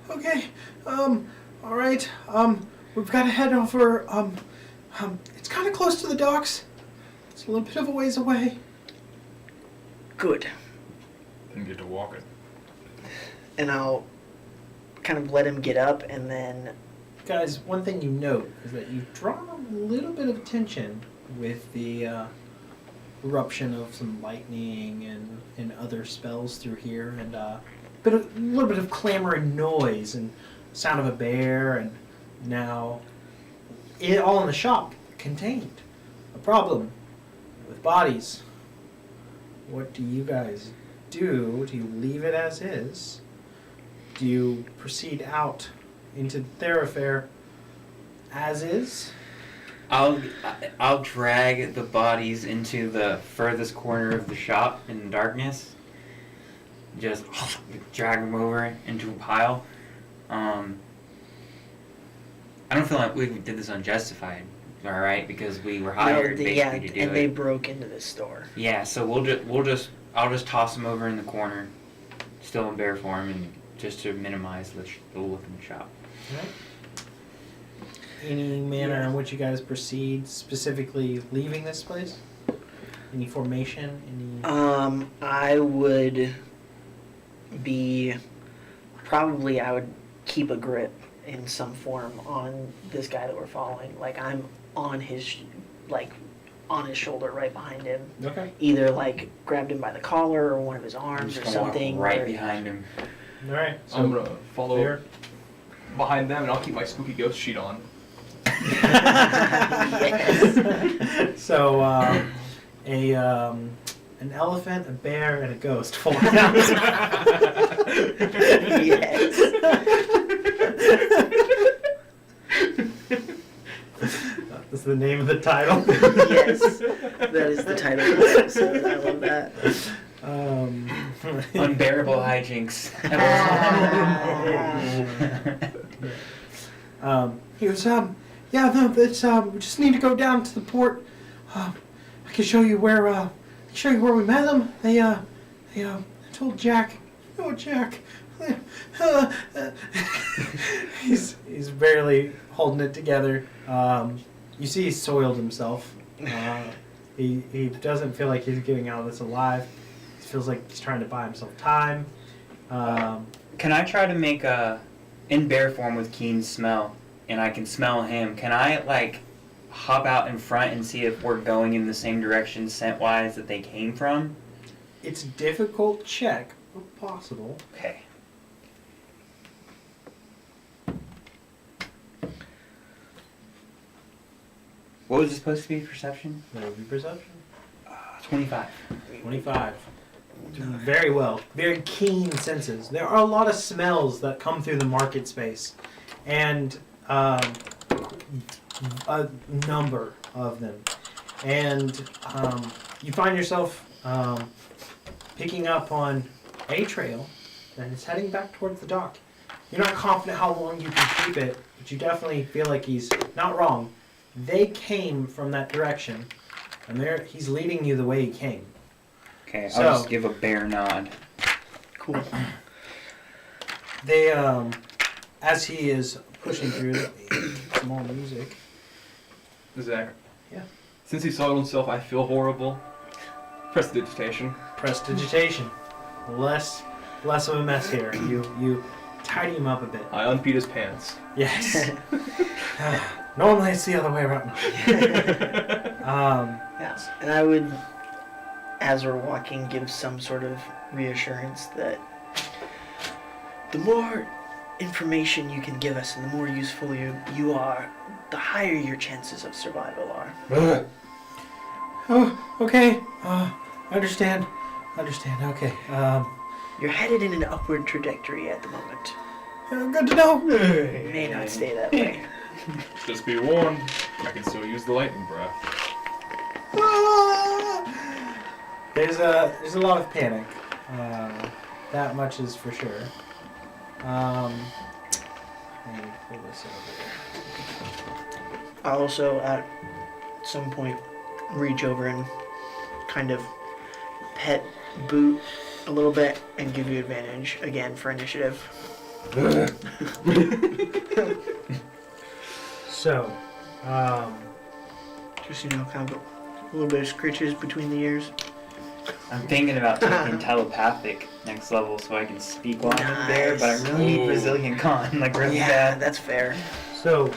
A: Okay. All right. We've got to head over. It's kind of close to the docks. It's a little bit of a ways away.
D: Good.
F: Didn't get to walk it.
D: And I'll kind of let him get up and then.
A: Guys, one thing you note is that you've drawn a little bit of attention with the eruption of some lightning and other spells through here, and a little bit of clamor and noise and sound of a bear, and now it all in the shop contained a problem with bodies. What do you guys do? Do you leave it as is? Do you proceed out into the thoroughfare as is?
C: I'll drag the bodies into the furthest corner of the shop in the darkness. Just drag them over into a pile. I don't feel like we did this unjustified, all right? Because we were hired basically to do
D: and
C: it.
D: they broke into this store.
C: Yeah, so I'll just toss them over in the corner, still in bear form, and just to minimize the look in the shop.
A: Right. Any manner in which you guys proceed, specifically leaving this place? Any formation?
D: I would be probably I would keep a grip in some form on this guy that we're following. Like I'm on his shoulder right behind him.
A: Okay.
D: Either like grabbed him by the collar or one of his
C: I'm
D: arms
C: just
D: or
C: gonna walk
D: something.
C: right
D: or-
C: behind him.
A: All right. So
B: I'm gonna follow
A: there.
B: behind them, and I'll keep my spooky ghost sheet on.
D: Yes.
A: So an elephant, a bear, and a ghost fall down.
D: Yes.
A: That's the name of the title.
D: Yes. That is the title of the episode. I love that.
C: unbearable hijinks.
E: He goes, yeah, no, it's, we just need to go down to the port. I can show you where, we met them. They told Jack. Oh, Jack.
A: He's barely holding it together. You see he's soiled himself. He doesn't feel like he's getting out of this alive. He feels like he's trying to buy himself time.
C: Can I try to make in bear form with keen smell, and I can smell him? Can I like hop out in front and see if we're going in the same direction scent-wise that they came from?
A: It's a difficult check, but possible.
C: Okay. What was it supposed to be? Perception?
A: That would be perception.
C: 25.
A: 25. Very well. Very keen senses. There are a lot of smells that come through the market space, and a number of them. And you find yourself picking up on a trail that is heading back towards the dock. You're not confident how long you can keep it, but you definitely feel like he's not wrong. They came from that direction, and he's leading you the way he came.
C: Okay, I'll
A: So-
C: just give a bear nod.
D: Cool.
A: They, as he is pushing through, some more music.
B: Zach.
A: Yeah.
B: Since he soiled himself, I feel horrible. Prestidigitation.
A: Prestidigitation. Less of a mess here. You tidy him up a bit.
B: I unpeed his pants.
A: Yes. Normally it's the other way around.
D: Yes. And I would, as we're walking, give some sort of reassurance that the more information you can give us and the more useful you are, the higher your chances of survival are.
E: Oh, okay. I understand. Okay.
D: You're headed in an upward trajectory at the moment.
E: Good to know.
D: It may not stay that way.
B: Just be warned, I can still use the lightning breath.
A: There's a lot of panic. That much is for sure. Let me pull this over.
D: I'll also, at some point, reach over and kind of pet Boot a little bit and give you advantage again for initiative.
A: So,
D: Just, kind of a little bit of scritches between the ears.
C: I'm thinking about taking telepathic next level so I can speak while I'm in there, but I really need
B: Ooh.
C: Brazilian con, like really
D: Yeah,
C: bad.
D: that's fair.
A: So,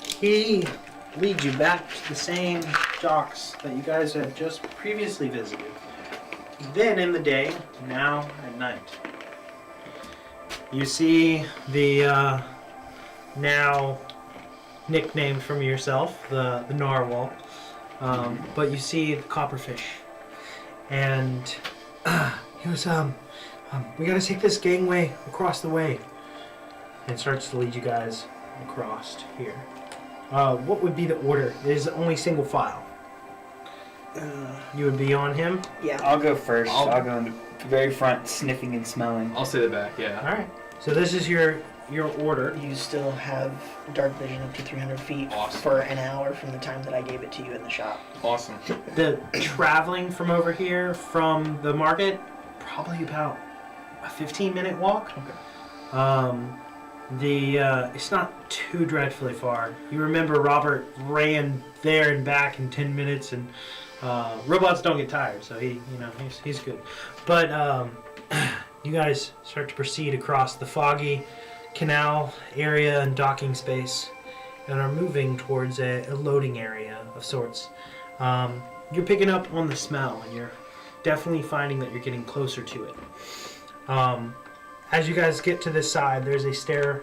A: he leads you back to the same docks that you guys had just previously visited. Then in the day, now at night. You see the now nicknamed from yourself, the narwhal, but you see the copperfish. And
E: He was, we gotta take this gangway across the way.
A: and starts to lead you guys across here. What would be the order? There's only single file. You would be on him.
D: Yeah.
C: I'll go first.
B: I'll-
C: I'll go in the very front, sniffing and smelling.
B: I'll say the back, yeah.
A: All right. So this is your order.
D: You still have dark vision up to 300 feet
B: Awesome.
D: for an hour from the time that I gave it to you in the shop.
B: Awesome.
A: The traveling from over here from the market, probably about a 15-minute walk.
B: Okay.
A: It's not too dreadfully far. You remember Robert ran there and back in 10 minutes, and robots don't get tired, so he's good. But you guys start to proceed across the foggy canal area and docking space, and are moving towards a loading area of sorts. You're picking up on the smell, and you're definitely finding that you're getting closer to it. As you guys get to this side, there's a stair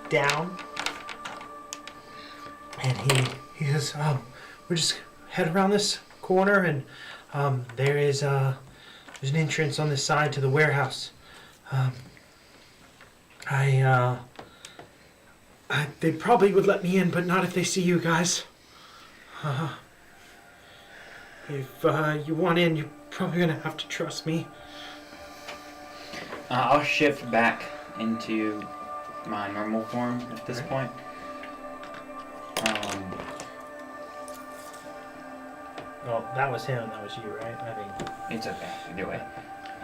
A: down, and he says, "We just head around this corner, and there's an entrance on this side to the warehouse. They probably would let me in, but not if they see you guys. If you want in, you're probably gonna have to trust me.
C: I'll shift back into my normal form at this point.
A: Well, that was him. That was you, right? I think.
C: It's okay either way.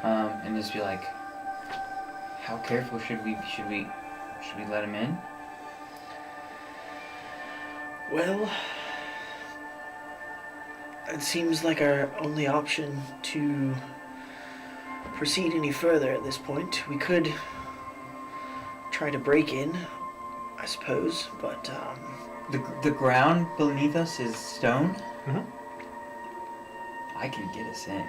C: And just be like, how careful should we let him in?
D: Well, it seems like our only option to proceed any further at this point. We could try to break in, I suppose, but
C: The ground beneath us is stone.
A: Mhm.
C: I can get us in.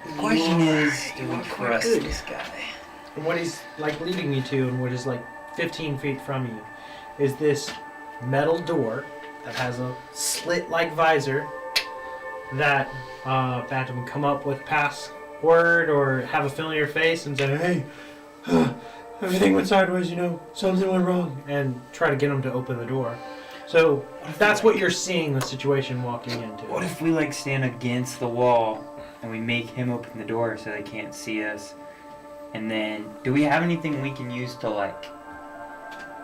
C: The question is, do we trust
D: good.
C: this guy?
A: And what he's like leading me to, and what is like 15 feet from you, is this metal door that has a slit-like visor that Phantom would come up with password or have a familiar face and say, "Hey, everything went sideways. Something went wrong," and try to get him to open the door. So that's what you're seeing the situation walking into.
C: What if we like stand against the wall and we make him open the door so they can't see us? And then, do we have anything we can use to like?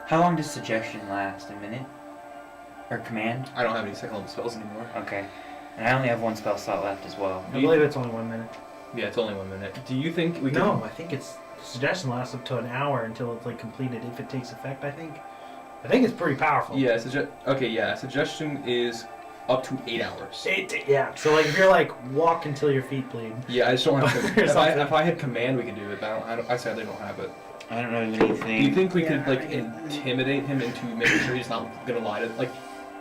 C: How long does suggestion last? A minute? Or command?
B: I don't have any second level spells anymore.
C: Okay. And I only have one spell slot left as well.
A: I believe it's only 1 minute.
B: Yeah, it's only 1 minute. Do you think we can?
A: No, I think it's suggestion lasts up to an hour until it's like completed if it takes effect. I think it's pretty powerful.
B: Yeah. Suggestion is up to 8 hours.
A: Yeah. So like if you're like walk until your feet bleed.
B: Yeah, I just don't have.
A: Or
B: if
A: something.
B: I had command, we could do it. But I sadly don't have it.
C: I don't know anything.
B: Do you think we could
D: Yeah,
B: like
D: I get-
B: intimidate him into making sure he's not gonna lie to like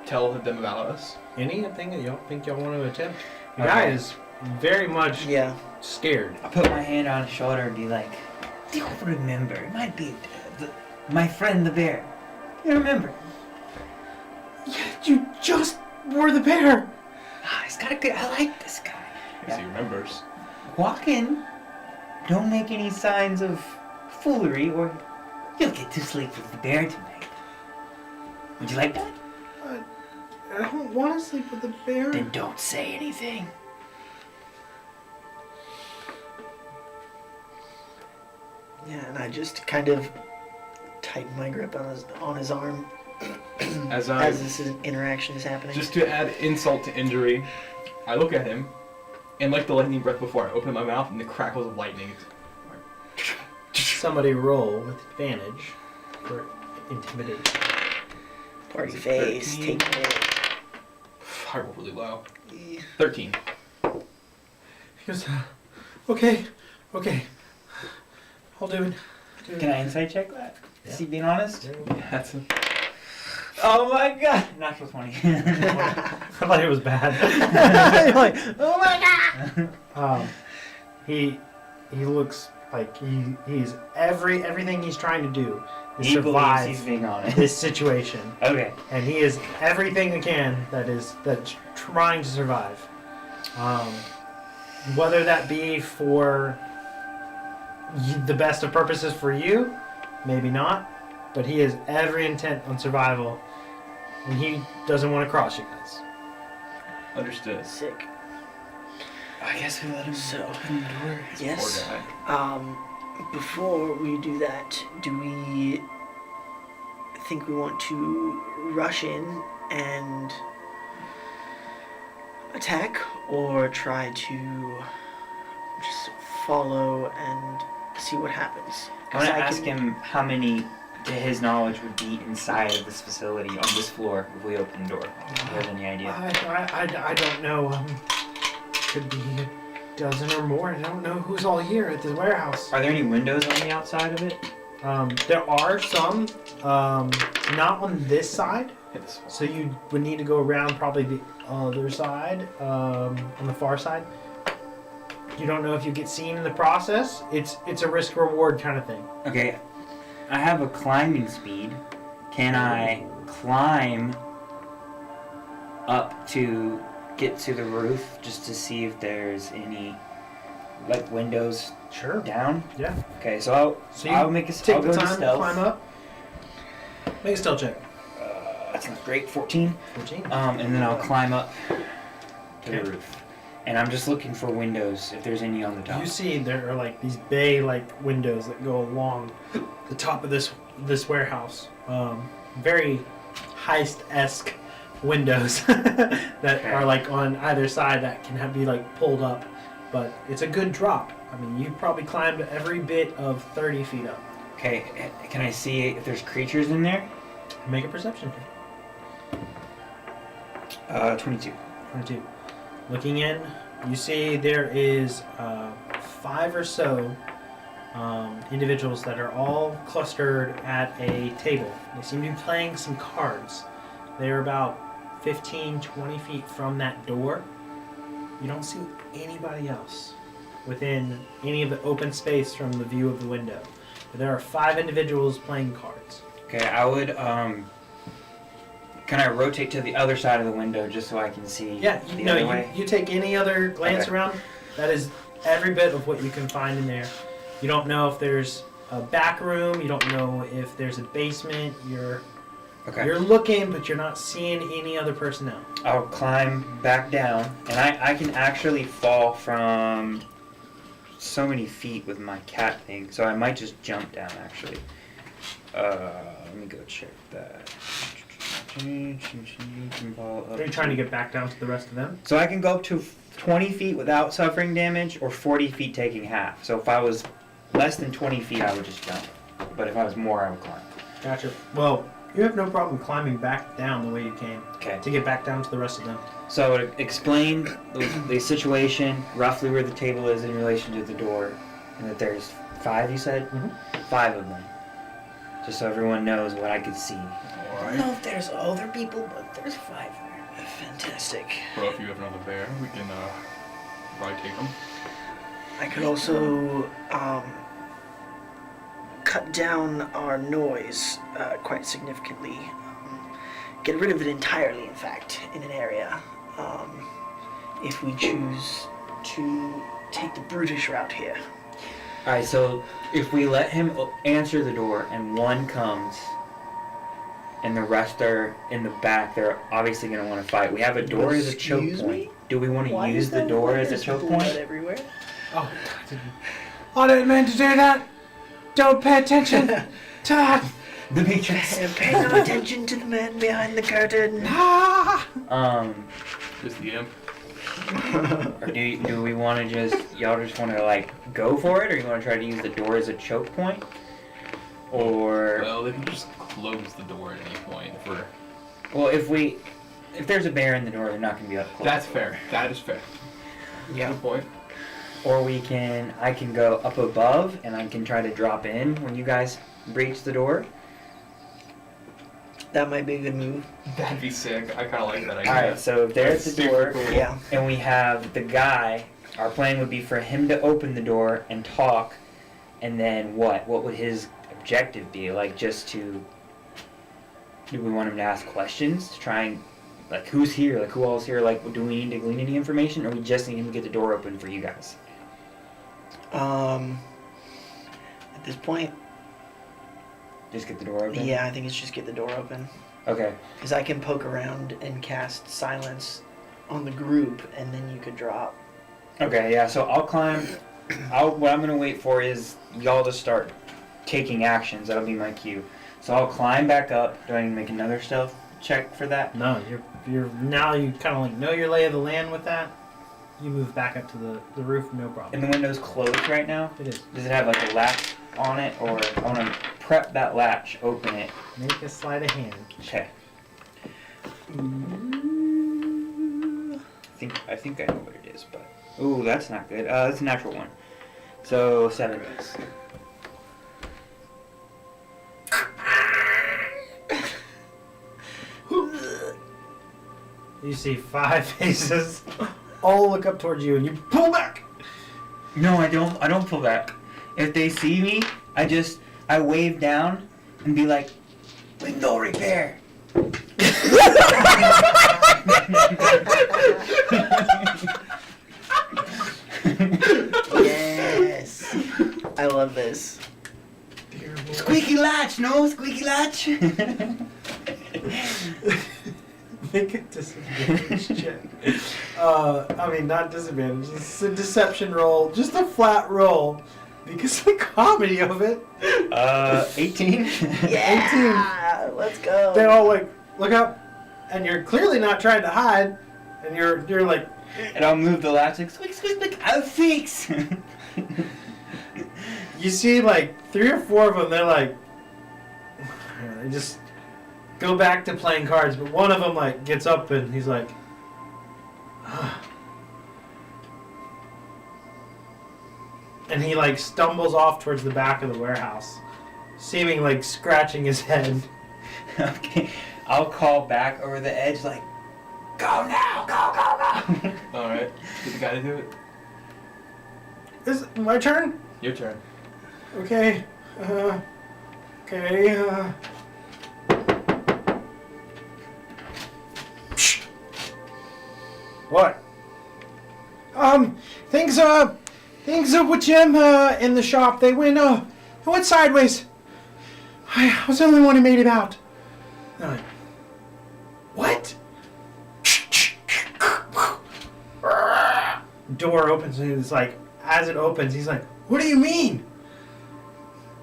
B: tell them about us?
A: Anything that y'all think y'all want to attempt? The
C: Okay.
A: guy is very much
D: yeah.
A: scared.
C: I'll put my hand on his shoulder and be like, do you remember? It might be my friend the bear. You remember?
A: Yeah, you just were the bear.
C: He's got a good. I like this guy.
B: Because he remembers.
C: Walk in. Don't make any signs of foolery, or you'll get to sleep with the bear tonight. Would you like that?
A: I don't want to sleep with the bear.
C: Then don't say anything.
D: Yeah, and I just kind of tighten my grip on his arm
B: As
D: this interaction is happening.
B: just to add insult to injury, I look at him, and like the lightning breath before, I open my mouth and the crackles of lightning.
A: Somebody roll with advantage for intimidation.
D: Party face,
B: 13.
D: take it.
B: I roll really low. 13.
A: He goes, okay. I'll do it.
C: Can I insight check that? Is he being honest?
B: That's a...
C: Oh my god! Natural 20.
A: I thought it was bad.
D: You're like, oh my god!
A: He looks like he's everything he's trying to do is
C: He believes
A: survive
C: he's being honest.
A: this situation,
C: Okay.
A: and he is everything he can that's trying to survive. Whether that be for the best of purposes for you, maybe not, but he has every intent on survival, and he doesn't want to cross you guys.
B: Understood.
D: Sick.
C: I guess we let him
D: So,
C: open the door.
D: yes.
B: Poor guy.
D: Before we do that, do we think we want to rush in and attack, or try to just follow and see what happens?
C: I want to ask him how many, to his knowledge, would be inside of this facility on this floor if we open the door. Do you have any idea?
A: I don't know. Could be a dozen or more. I don't know who's all here at the warehouse.
C: Are there any windows on the outside of it?
A: There are some, not on this side.
B: Hit this one.
A: So you would need to go around probably the other side, on the far side. You don't know if you get seen in the process. It's a risk reward kind of thing.
C: Okay, I have a climbing speed. Can I climb up to get to the roof just to see if there's any like windows
A: Sure.
C: down?
A: Yeah.
C: Okay, so I'll make a
A: Take
C: I'll
A: the
C: go to
A: time to
C: stealth.
A: climb up. Make a stealth check.
C: That's not great. 14.
A: 14.
C: And then I'll climb up to
A: Okay.
C: the roof. And I'm just looking for windows, if there's any on the top.
A: You see there are like these bay-like windows that go along the top of this warehouse. Very heist-esque windows that are like on either side that can be like pulled up. But it's a good drop. I mean, you've probably climbed every bit of 30 feet up.
C: Okay, can I see if there's creatures in there?
A: Make a perception check.
C: 22.
A: 22. Looking in, you see there is 5 or so individuals that are all clustered at a table. They seem to be playing some cards. They're about 15, 20 feet from that door. You don't see anybody else within any of the open space from the view of the window. But there are 5 individuals playing cards.
C: Okay, I would, can I rotate to the other side of the window just so I can see the other way?
A: You take any other glance
C: Okay.
A: around, that is every bit of what you can find in there. You don't know if there's a back room, you don't know if there's a basement, you're looking, but you're not seeing any other personnel.
C: I'll climb back down, and I can actually fall from so many feet with my cat thing, so I might just jump down actually. Let me go check that.
A: Are you trying to get back down to the rest of them?
C: So I can go up to 20 feet without suffering damage, or 40 feet taking half. So if I was less than 20 feet, I would just jump. But if I was more, I would climb.
A: Gotcha. Well, you have no problem climbing back down the way you came
C: Okay.
A: to get back down to the rest of them.
C: So explain the situation, roughly where the table is in relation to the door, and that there's 5, you said?
A: Mhm.
C: 5 of them. Just so everyone knows what I could see.
D: I don't know if there's other people, but there's 5 there. Fantastic.
B: Well, if you have another bear, we can probably take them.
D: I could also cut down our noise quite significantly. Get rid of it entirely, in fact, in an area. If we choose to take the brutish route here.
C: Alright, so if we let him answer the door and one comes and the rest are in the back, they're obviously going to want to fight. We have a door as a choke
D: Excuse
C: point.
D: me?
C: Do we want to use the door as a choke point?
D: Everywhere?
A: Oh,
E: I didn't mean to do that. Don't pay attention to that.
C: The Matrix.
D: Pay no attention to the man behind the curtain.
E: Ah!
B: Just the imp.
C: Or do we want to y'all just want to like go for it, or you want to try to use the door as a choke point? Or
B: Well, they can just close the door at any point for.
C: well, if there's a bear in the door, they're not going to be up close.
B: That's fair. That is fair.
C: Yeah.
B: Good point.
C: Or I can go up above and I can try to drop in when you guys breach the door.
D: That might be a good move.
B: That'd be sick. I kind of like that idea.
C: Alright, so if there's
B: That's
C: the
B: super
C: door,
B: cool.
D: Yeah.
C: and we have the guy, our plan would be for him to open the door and talk, and then what? What would his objective be? Like, just to... Do we want him to ask questions? To try and... Like, who's here? Like, who all's here? Like, do we need to glean any information, or we just need him to get the door open for you guys?
D: At this point,
C: Just get the door open?
D: yeah, I think it's just get the door open.
C: Okay.
D: Because I can poke around and cast silence on the group, and then you could drop.
C: Okay, yeah, so I'll climb. What I'm going to wait for is y'all to start taking actions. That'll be my cue. So I'll climb back up. Do I need to make another stealth check for that?
A: no, you're now you kind of like know your lay of the land with that. You move back up to the roof, no problem.
C: And the window's closed right now?
A: It is.
C: Does it have like a latch on it, or I want to prep that latch, open it?
A: Make a sleight of hand.
C: Okay. I think I know what it is, but ooh, that's not good. That's a natural one. So 7 dice.
A: You see 5 faces all look up towards you, and you pull back.
C: No, I don't pull back. If they see me, I wave down and be like, window repair.
D: Yes! I love this.
C: Squeaky latch, no squeaky latch.
A: Make a disadvantage check. I mean, not disadvantage. It's a deception roll. Just a flat roll. Because of the comedy of it.
C: 18.
D: Yeah, let's go.
A: They all like look up, and you're clearly not trying to hide, and you're like,
C: And I'll move the latch like, squeak, squeak, squeak, I'll fix.
A: you see like 3 or 4 of them. They're like, they just go back to playing cards, but one of them like gets up and he's like, and he like stumbles off towards the back of the warehouse, seeming like scratching his head.
C: Okay, I'll call back over the edge like, go now, go, go, go.
B: Alright. Get the guy to do it.
A: Is it my turn?
B: Your turn.
A: Okay. Okay. What? Things with Jim in the shop. They went sideways. I was the only one who made it out. What? Door opens and it's like, as it opens, he's like, "What do you mean?"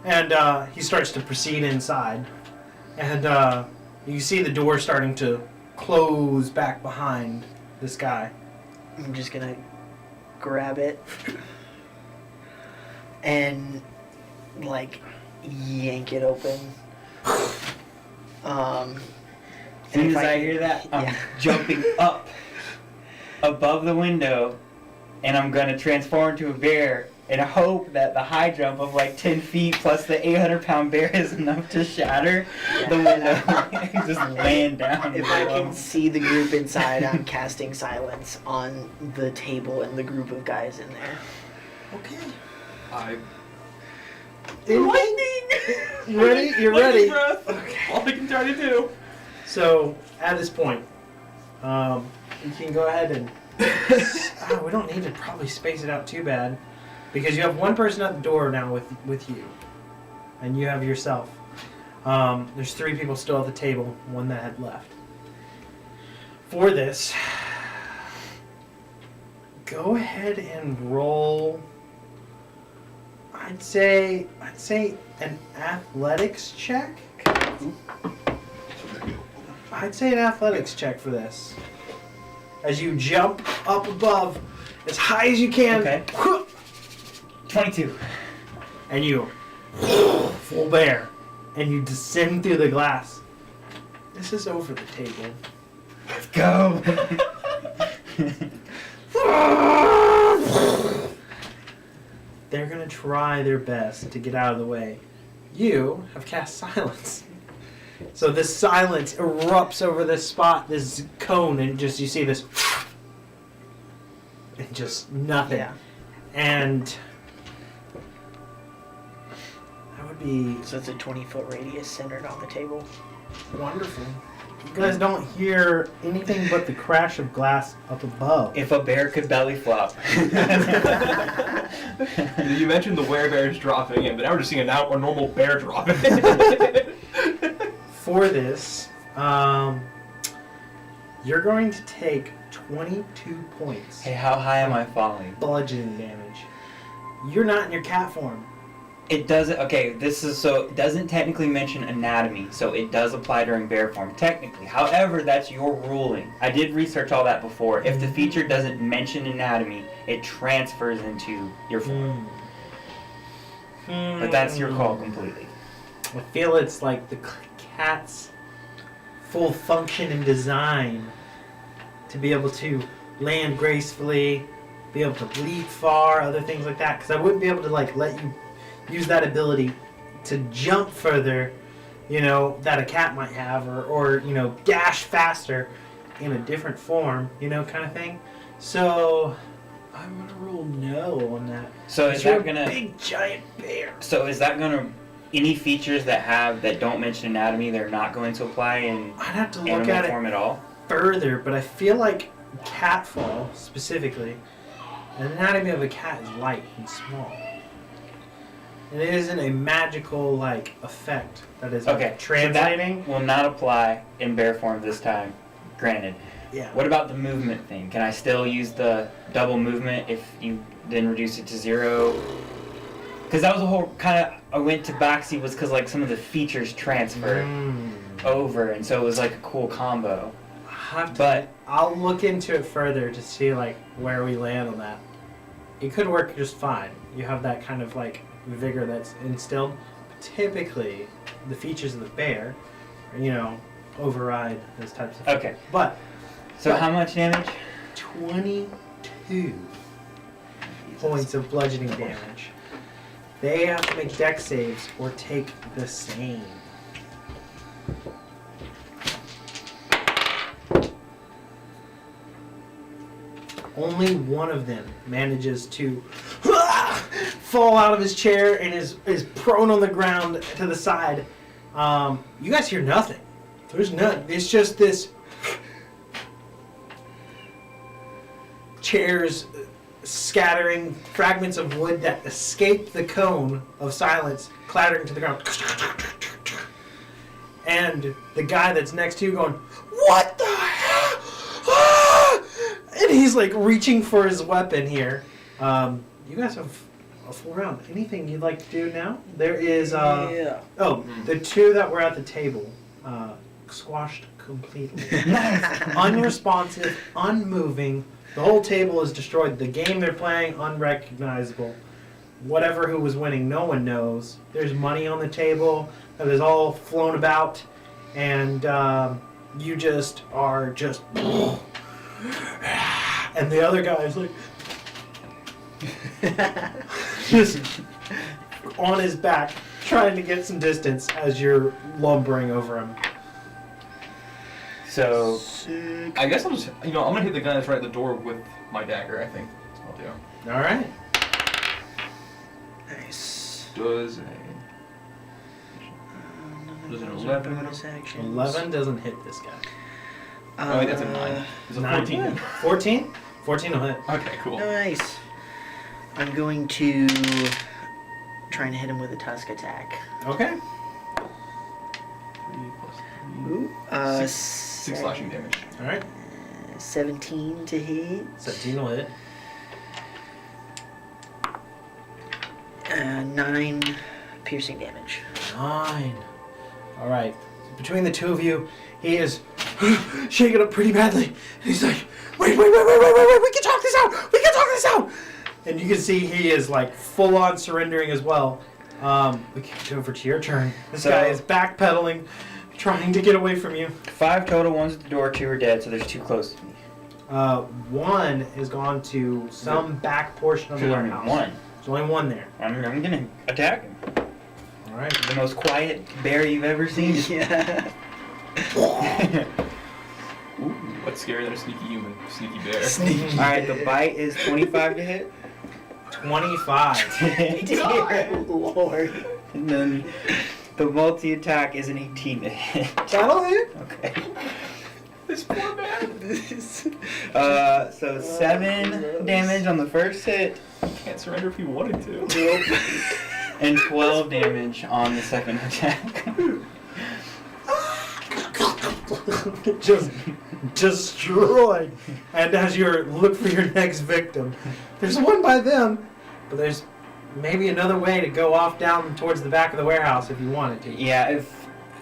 A: And he starts to proceed inside, and you see the door starting to close back behind this guy.
D: I'm just gonna grab it and like yank it open.
C: As soon as I hear that, I'm
D: yeah.
C: jumping up above the window, and I'm gonna transform into a bear and hope that the high jump of like 10 feet plus the 800-pound bear is enough to shatter the window and just land down.
D: If I can see the group inside, I'm casting silence on the table and the group of guys in there.
A: Okay.
B: Lightning!
A: You ready? You're
B: Lightning
A: ready.
B: breath.
A: Okay.
B: All I can try to do.
A: So at this point, you can go ahead and. We don't need to probably space it out too bad, because you have one person at the door now with you, and you have yourself. There's 3 people still at the table, one that had left. For this, go ahead and roll. I'd say an athletics check. I'd say an athletics check for this. As you jump up above as high as you can.
C: Okay. 22.
A: And you full bear. And you descend through the glass. This is over the table.
C: Let's go.
A: They're going to try their best to get out of the way. You have cast silence. So this silence erupts over this spot, this cone, and just you see this, and just nothing.
D: Yeah.
A: And that would be
D: So it's a 20-foot radius centered on the table.
A: wonderful. You guys don't hear anything but the crash of glass up above.
C: If a bear could belly flop.
B: You mentioned the werebears dropping in, but now we're just seeing a normal bear dropping.
A: For this, you're going to take 22 points
C: Hey, how high am I falling?
A: bludgeoning damage. You're not in your cat form.
C: It doesn't, okay, this is, so, it doesn't technically mention anatomy, so it does apply during bear form, technically. However, that's your ruling. I did research all that before. If the feature doesn't mention anatomy, it transfers into your form. But that's your call completely.
A: I feel it's like the cat's full function and design to be able to land gracefully, be able to leap far, other things like that. Because I wouldn't be able to like let you use that ability to jump further, you know, that a cat might have, or you know, dash faster in a different form, you know, kind of thing. So I'm gonna roll no on that.
C: So is
A: You're
C: that
A: a
C: gonna,
A: big giant bear?
C: so is that gonna, any features that don't mention anatomy, they're not going to apply in
A: I'd have to look
C: animal
A: at it
C: form at all?
A: further, but I feel like catfall specifically, the anatomy of a cat is light and small. And it isn't a magical like effect that is like,
C: Okay,
A: translating.
C: so that will not apply in bear form this time. granted.
A: Yeah.
C: What about the movement thing? Can I still use the double movement if you then reduce it to 0? Because that was the whole kind of I went to backseat was because like some of the features transfer over, and so it was like a cool combo. But
A: I'll look into it further to see like where we land on that. It could work just fine. You have that kind of like vigor that's instilled. Typically, the features of the bear, override those types of things.
C: okay,
A: But
C: so how much damage?
A: 22 points of bludgeoning damage. They have to make dex saves or take the same. Only one of them manages to fall out of his chair and is prone on the ground to the side. You guys hear nothing. There's none. It's just this chairs scattering fragments of wood that escape the cone of silence, clattering to the ground. And the guy that's next to you going, "What the hell?" Ah! And he's like reaching for his weapon here. You guys have a full round. Anything you'd like to do now? There is the two that were at the table squashed completely. Unresponsive, unmoving. The whole table is destroyed. The game they're playing, unrecognizable. Whatever who was winning, no one knows. There's money on the table that is all flown about, and you just are just. And the other guy is like, just on his back, trying to get some distance as you're lumbering over him.
C: So
B: I guess I'll just, I'm gonna hit the guy that's right at the door with my dagger. I think that's what I'll do.
A: All right.
D: Nice.
B: Does an 11?
D: Bonus actions.
A: 11 doesn't hit this guy.
B: Oh wait, that's a 9. It's a 14.
A: 14? 14 will hit.
B: Okay, cool.
D: Nice. I'm going to try and hit him with a tusk attack.
A: Okay.
B: 3 plus 3.
D: Ooh,
B: 6 slashing damage.
A: All right.
D: 17 to hit.
A: 17 will hit.
D: 9 piercing damage.
A: 9. All right. Between the two of you, he is shaking up pretty badly. And he's like, wait, we can talk this out. We can talk this out. And you can see he is like full on surrendering as well. We get over to your turn. This guy is backpedaling, trying to get away from you.
C: 5 total. One's at the door. 2 are dead. So there's 2 close to me.
A: 1 is gone to some back portion of the
C: There's only
A: warehouse.
C: 1.
A: There's only 1 there.
C: I'm gonna attack him.
A: All right.
C: The most quiet bear you've ever seen.
D: Yeah.
B: Ooh, what's scarier than a sneaky human? Sneaky bear.
C: All right, the bite is 25 to hit.
A: 25.
D: Dear Lord.
C: And then the multi-attack is an 18 to hit.
A: That'll hit.
C: Okay.
B: This poor man.
C: So 7 damage on the first hit,
B: Can't surrender if he wanted to.
D: Nope.
C: and 12 damage on the second attack.
A: Just destroyed. And as you look for your next victim, there's one by them, but there's maybe another way to go off down towards the back of the warehouse if you wanted to.
C: Yeah,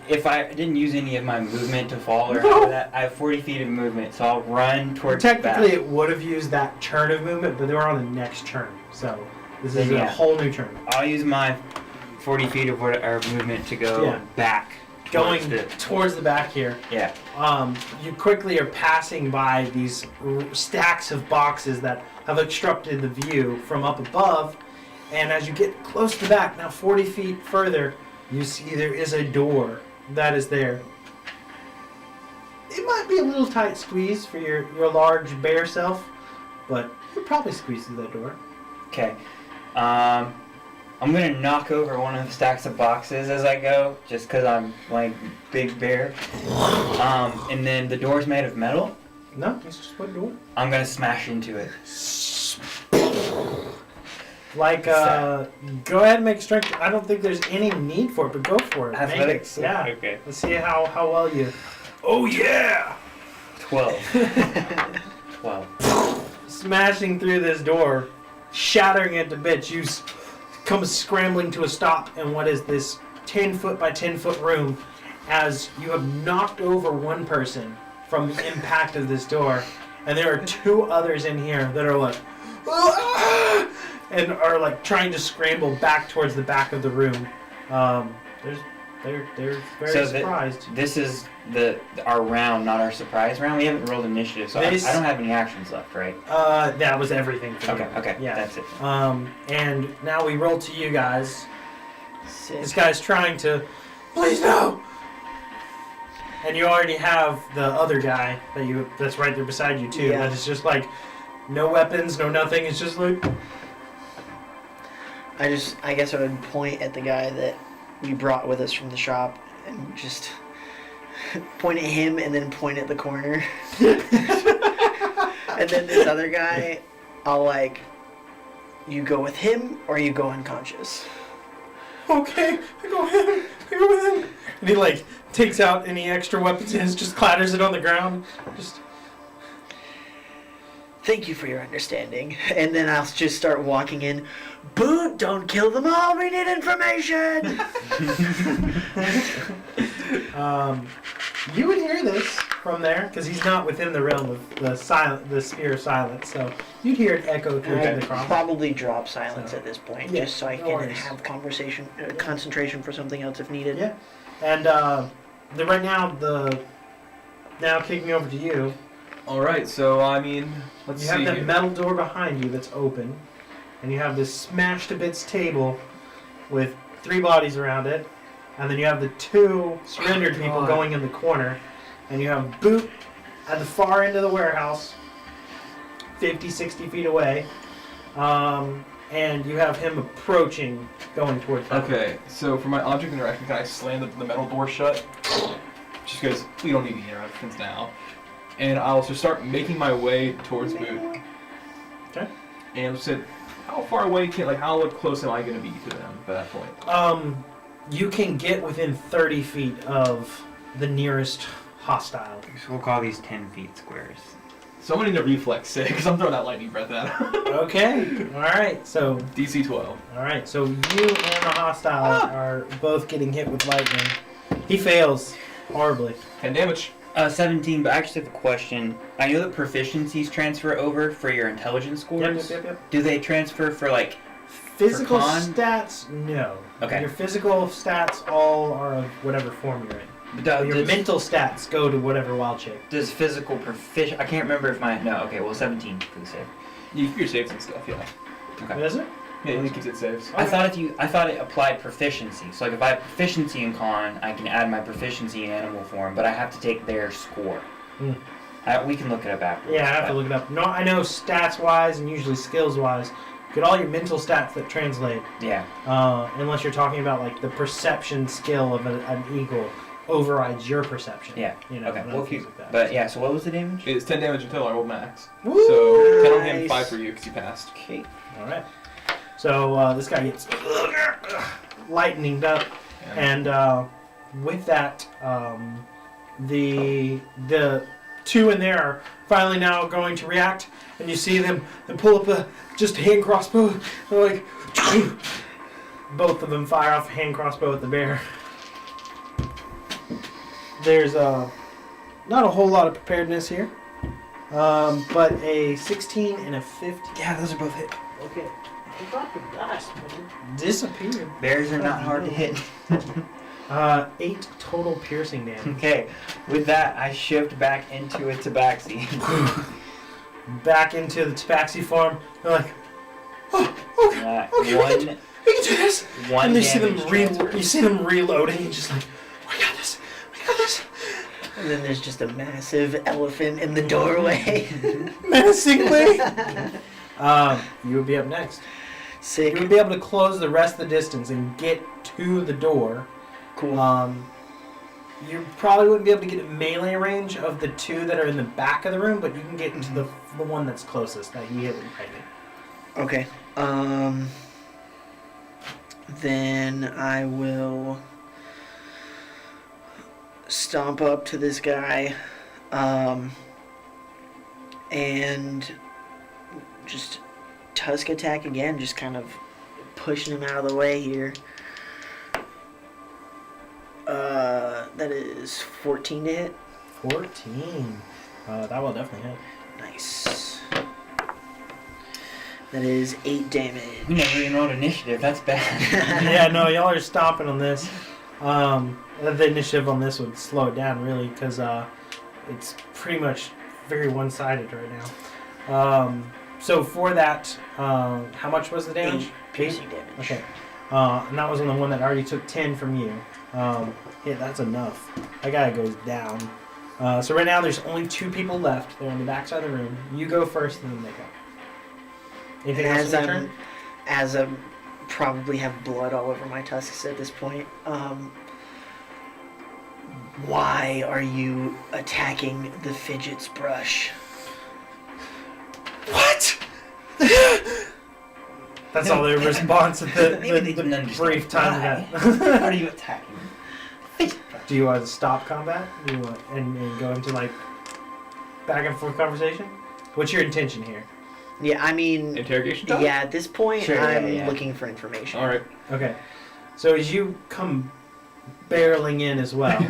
C: if I didn't use any of my movement to fall or
A: No.
C: that, I have 40 feet of movement, so I'll run towards
A: Technically,
C: the
A: it would have used that turn of movement, but they were on the next turn. So this is
C: Yeah.
A: a whole new turn.
C: back. I'll use my 40 feet of movement to go
A: Yeah.
C: back.
A: Going
C: towards the,
A: towards the back here.
C: yeah.
A: You quickly are passing by these stacks of boxes that have obstructed the view from up above, and as you get close to the back, now 40 feet further, you see there is a door that is there. It might be a little tight squeeze for your large bear self, but you'll probably squeeze through that door.
C: Okay. I'm gonna knock over one of the stacks of boxes as I go, just because I'm like big bear. And then the door's made of metal.
A: No, it's just one door.
C: I'm gonna smash into it.
A: Like, go ahead and make strength. I don't think there's any need for it, but go for it. Make it.
C: Athletics.
A: Yeah.
C: Okay.
A: Let's see how well you. Oh yeah.
C: 12. 12.
A: Smashing through this door, shattering it to bits. You come scrambling to a stop in what is this 10-foot by 10-foot room as you have knocked over one person from the impact of this door, and there are two others in here that are like, "Ah!" and are like trying to scramble back towards the back of the room. They're very surprised.
C: This is our round, not our surprise round. We haven't rolled initiative, so I don't have any actions left, right?
A: That was everything for you.
C: Okay,
A: Yeah.
C: that's it.
A: And now we roll to you guys.
D: Sick.
A: This guy's trying to, please no! And you already have the other guy that's right there beside you too.
D: Yeah.
A: That is just like, no weapons, no nothing. It's just like,
D: I guess I would point at the guy that we brought with us from the shop and just point at him and then point at the corner. And then this other guy, I'll like, you go with him or you go unconscious.
A: okay, I go with him. And he like takes out any extra weapons he has, just clatters it on the ground. Just
D: Thank you for your understanding. And then I'll just start walking in. Boot, don't kill them all. We need information.
A: You would hear this from there because he's not within the realm of the sphere of silence, so you'd hear it echo through
D: I
A: the cross.
D: probably drop silence
A: So,
D: at this point,
A: yeah,
D: just so I
A: no
D: can
A: worries.
D: have concentration for something else if needed.
A: Yeah, and now kicking over to you.
B: Alright, so I mean, let's
A: You
B: see.
A: have that metal door behind you that's open, and you have this smashed to bits table with 3 bodies around it, and then you have the 2 surrendered people
B: God.
A: going in the corner, and you have Boot at the far end of the warehouse, 50, 60 feet away, and you have him approaching, going towards them.
B: Okay, so for my object interaction, can I slam the metal door shut? Just because we don't need the interruptions now. And I'll just start making my way towards Boot.
A: Okay.
B: And I said, how far away how close am I going to be to them at that point?
A: You can get within 30 feet of the nearest hostile.
C: So we'll call these 10 feet squares.
B: So I'm going to need a reflex save, because I'm throwing that lightning breath at him.
A: Okay, alright, so
B: DC 12.
A: alright, so you and the hostile are both getting hit with lightning. He fails horribly.
B: 10 damage.
C: 17, but I actually have a question. I know that proficiencies transfer over for your intelligence scores.
A: Yep.
C: Do they transfer for like...
A: Physical
C: con?
A: stats, no.
C: Okay.
A: Your physical stats all are of whatever form you're in. Your
C: does,
A: mental stats go to whatever wild shape.
C: does physical proficiency... I can't remember if my... No, okay, well 17 for the save.
B: You keep your saves and stuff, yeah.
C: Okay.
A: Is it?
B: Yeah, it keeps it saves.
C: I thought it applied proficiency. So like if I have proficiency in con, I can add my proficiency in animal form, but I have to take their score.
A: Hmm.
C: We can look it up afterwards.
A: Yeah, I have to look it up. No, I know stats-wise and usually skills-wise, get all your mental stats that translate.
C: Yeah.
A: Unless you're talking about like the perception skill of an eagle overrides your perception.
C: Yeah.
A: You know,
C: Okay.
A: and
C: Well,
A: things like that.
C: but yeah. So what was the damage?
B: It's 10 damage until I roll max.
A: Woo!
B: So 10 on him,
D: Nice.
B: 5 for you, because you passed.
C: Okay.
A: All right. So this guy gets lightninged up, and with that, the 2 in there are finally now going to react, and you see them pull up just a hand crossbow. They're like, both of them fire off a hand crossbow at the bear. There's not a whole lot of preparedness here, but a 16 and a 15.
C: Yeah, those are both hit.
A: Okay. Disappeared.
C: Bears are not hard to hit.
A: 8 total piercing damage.
C: Okay. With that, I shift back into a tabaxi.
A: Back into the tabaxi form. They're like, oh, okay,
C: One
A: we can do this.
C: One
A: And you see
C: damage transfer.
A: you see them reloading and just like, we got this.
D: And then there's just a massive elephant in the doorway.
A: Menacingly. You would be up next.
D: Sick.
A: You would be able to close the rest of the distance and get to the door.
D: Cool.
A: You probably wouldn't be able to get melee range of the 2 that are in the back of the room, but you can get into the one that's closest that you hit with lightning.
D: Okay. Then I will stomp up to this guy. and just tusk attack again, just kind of pushing him out of the way here. That is 14 to hit.
A: 14. That will definitely hit.
D: Nice. That is 8 damage.
C: We never even rolled initiative. That's bad.
A: Yeah, no, y'all are stomping on this. The initiative on this would slow it down really because it's pretty much very one-sided right now. So for that, how much was the damage?
D: 8 piercing damage.
A: Okay. And that was on the one that already took 10 from you. Yeah, that's enough. That guy goes down. So right now there's only 2 people left. They're on the back side of the room. You go first and then they go. Anything else in your turn?
D: As I probably have blood all over my tusks at this point, why are you attacking the fidget's brush?
A: What? That's all their response at the brief time that.
C: What are you attacking?
A: Do you want to stop combat? Do you want and go into like back and forth conversation? What's your intention here?
D: Yeah, I mean,
B: Interrogation time?
D: yeah, at this point,
C: Sure,
D: I'm
C: yeah.
D: looking for information.
B: Alright.
A: Okay. So as you come barreling in as well,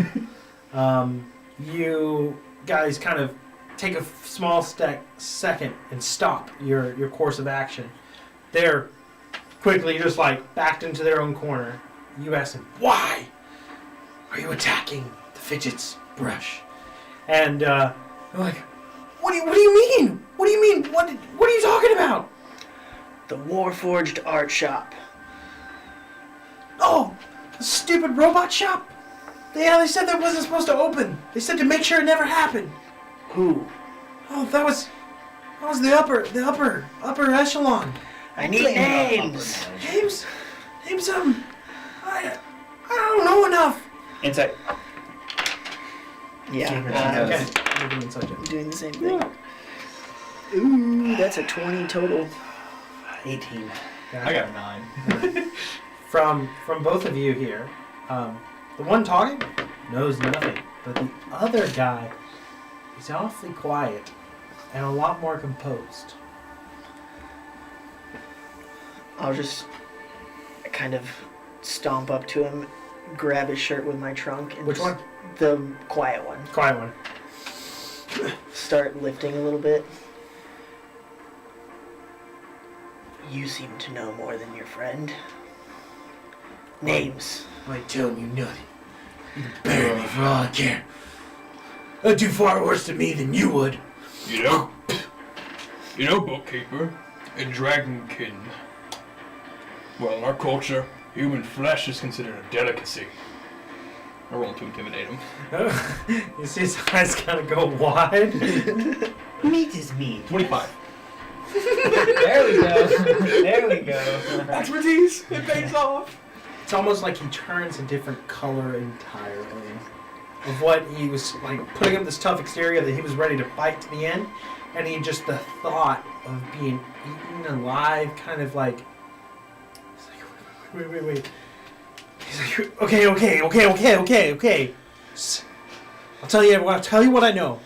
A: you guys kind of take a small second and stop your course of action. They're quickly just like backed into their own corner. You ask them, why are you attacking the fidget's brush? And they're like, what do you mean? What do you mean? What are you talking about?
D: The Warforged Art Shop.
A: Oh, the stupid robot shop? Yeah, they said that wasn't supposed to open. They said to make sure it never happened.
D: Who?
A: Oh, that was the upper echelon.
D: I need names.
A: Names, I don't know enough.
C: Insight.
D: Yeah,
A: Okay, we're doing such
D: I'm doing the same thing. Ooh, that's a 20 total.
C: 18.
B: I got 9.
A: From both of you here, the one talking knows nothing, but the other guy is awfully quiet and a lot more composed.
D: I'll just kind of stomp up to him, grab his shirt with my trunk, and
A: Which
D: just-
A: one?
D: The quiet one.
A: Quiet one.
D: Start lifting a little bit. You seem to know more than your friend. Names.
A: I ain't telling you nothing. You can bury me for all I care. That'd do far worse to me than you would.
F: You know, bookkeeper, a dragonkin. Well, in our culture, human flesh is considered a delicacy. I rolled to intimidate him.
A: You see his eyes kind of go wide.
C: Meat is meat.
B: 25.
C: There we go. There we go.
B: Expertise! It pays off!
A: It's almost like he turns a different color entirely. Of what he was like putting up this tough exterior that he was ready to fight to the end, and he just the thought of being eaten alive kind of like. He's like, wait. He's like, okay. I'll tell you what I know.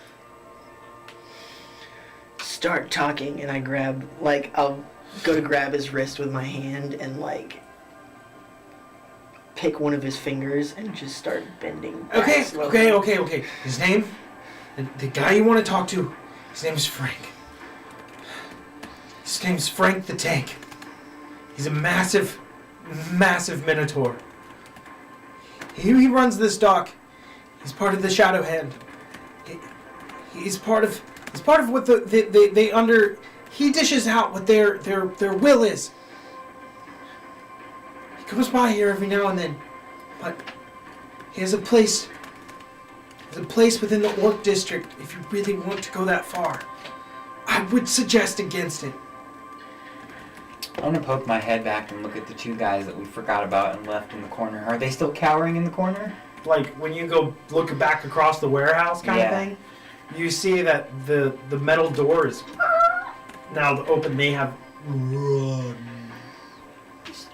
D: Start talking, and I grab, like, I'll go to grab his wrist with my hand and, like, pick one of his fingers and just start bending back slowly.
A: Okay. His name, the guy you want to talk to, his name is Frank. His name's Frank the Tank. He's a massive minotaur. He runs this dock. He's part of the Shadow Hand. He's part of what they under. He dishes out what their will is. He comes by here every now and then, but he has a place. There's a place within the Orc District. If you really want to go that far, I would suggest against it.
C: I'm gonna poke my head back and look at the 2 guys that we forgot about and left in the corner. Are they still cowering in the corner?
A: Like when you go look back across the warehouse kind of thing, you see that the metal doors now open. They have run.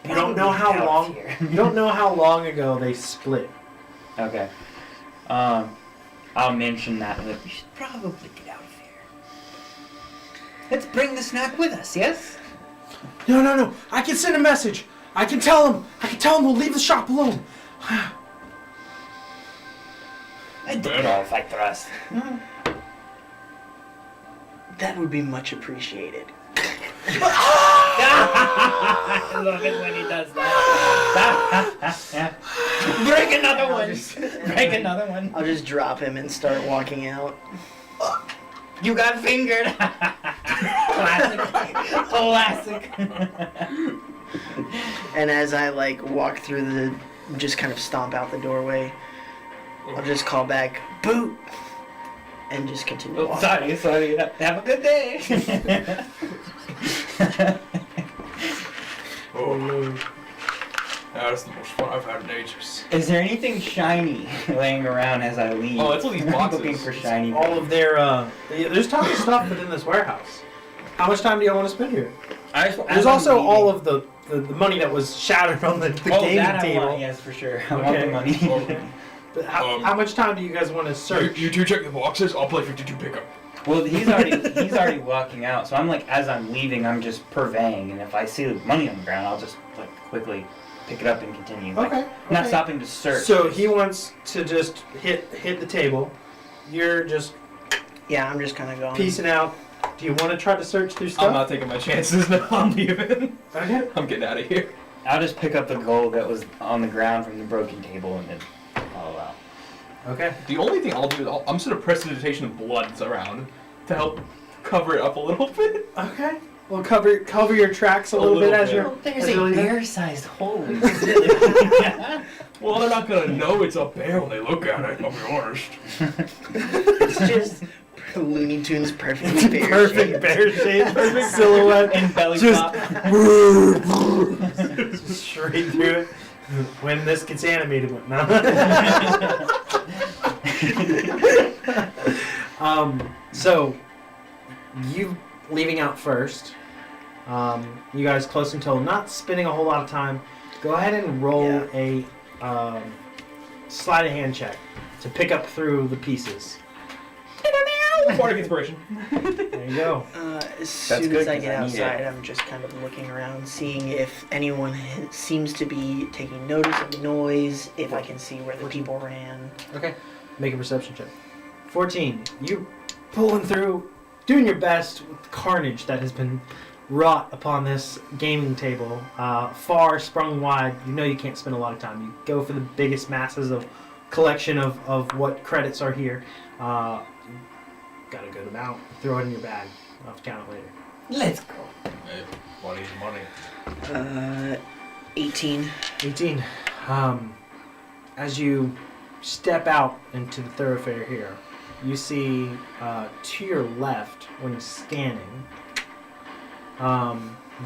A: You don't know how long. You don't know how long ago they split.
C: Okay. I'll mention that. We should probably get out of here. Let's bring the snack with us, yes?
E: No. I can send a message. I can tell him we'll leave the shop alone.
C: I do it all if I thrust.
D: That would be much appreciated.
C: I love it when he does that. Break another one. Break another one.
D: I'll just drop him and start walking out.
C: You got fingered. Classic.
D: And as I like walk through just kind of stomp out the doorway, I'll just call back, boot, and just continue
C: Oh,
D: walking.
C: sorry. Have a good day.
F: Oh, that's the most fun I've had in ages.
C: Is there anything shiny laying around as I leave?
B: Oh, it's all these
C: I'm
B: boxes.
C: looking for shiny.
A: All of their there's tons of stuff within this warehouse. How much time do y'all want to spend here? There's also all of the money that was shattered on the gaming
C: that
A: table.
C: I want, yes, for sure. I want the
A: Okay.
C: money.
F: Okay.
A: But how much time do you guys want to search?
F: You two check the boxes. I'll play 52 pickup.
C: Well, he's already walking out, so I'm like, as I'm leaving, I'm just purveying, and if I see money on the ground, I'll just like quickly pick it up and continue. Like,
A: Okay.
C: Not
A: okay.
C: stopping to search.
A: So he wants to just hit the table. You're just
D: Yeah, I'm just kind of going.
A: piecing out. Do you want to try to search through
B: I'm
A: stuff?
B: not taking my chances now. I'm leaving.
A: Okay.
B: I'm getting out of here.
C: I'll just pick up the gold that was on the ground from the broken table and then follow out.
A: Okay.
B: The only thing I'll do is I'm just gonna prestidigitation of bloods around to help cover it up a little bit.
A: Okay. Well, cover your tracks a little bit as you're.
C: There's
A: as
C: a
A: you're leaving.
C: bear-sized hole.
B: Well, they're not gonna know it's a bear when they look at it. I'll be honest.
D: It's just Looney Tunes perfect bear
A: Perfect
D: shape.
A: bear shape, perfect silhouette,
C: And belly
A: Just-
C: flop.
A: just straight through it. When this gets animated, no. So you leaving out first. You guys close until not spending a whole lot of time. Go ahead and roll a sleight of hand check to pick up through the pieces.
B: Bardic inspiration.
A: There you go.
D: As soon
C: good,
D: as I
C: 'cause
D: get
C: I need
D: outside,
C: it.
D: I'm just kind of looking around, seeing if anyone seems to be taking notice of the noise, if I can see where the people ran.
A: Okay. Make a perception check. 14. You pulling through, doing your best with the carnage that has been wrought upon this gaming table. Far sprung wide. You know you can't spend a lot of time. You go for the biggest masses of collection of what credits are here. Got a good amount. Throw it in your bag. I'll have to count it later.
C: Let's go.
F: Hey, money's money.
D: 18.
A: 18. As you step out into the thoroughfare here, you see to your left when scanning,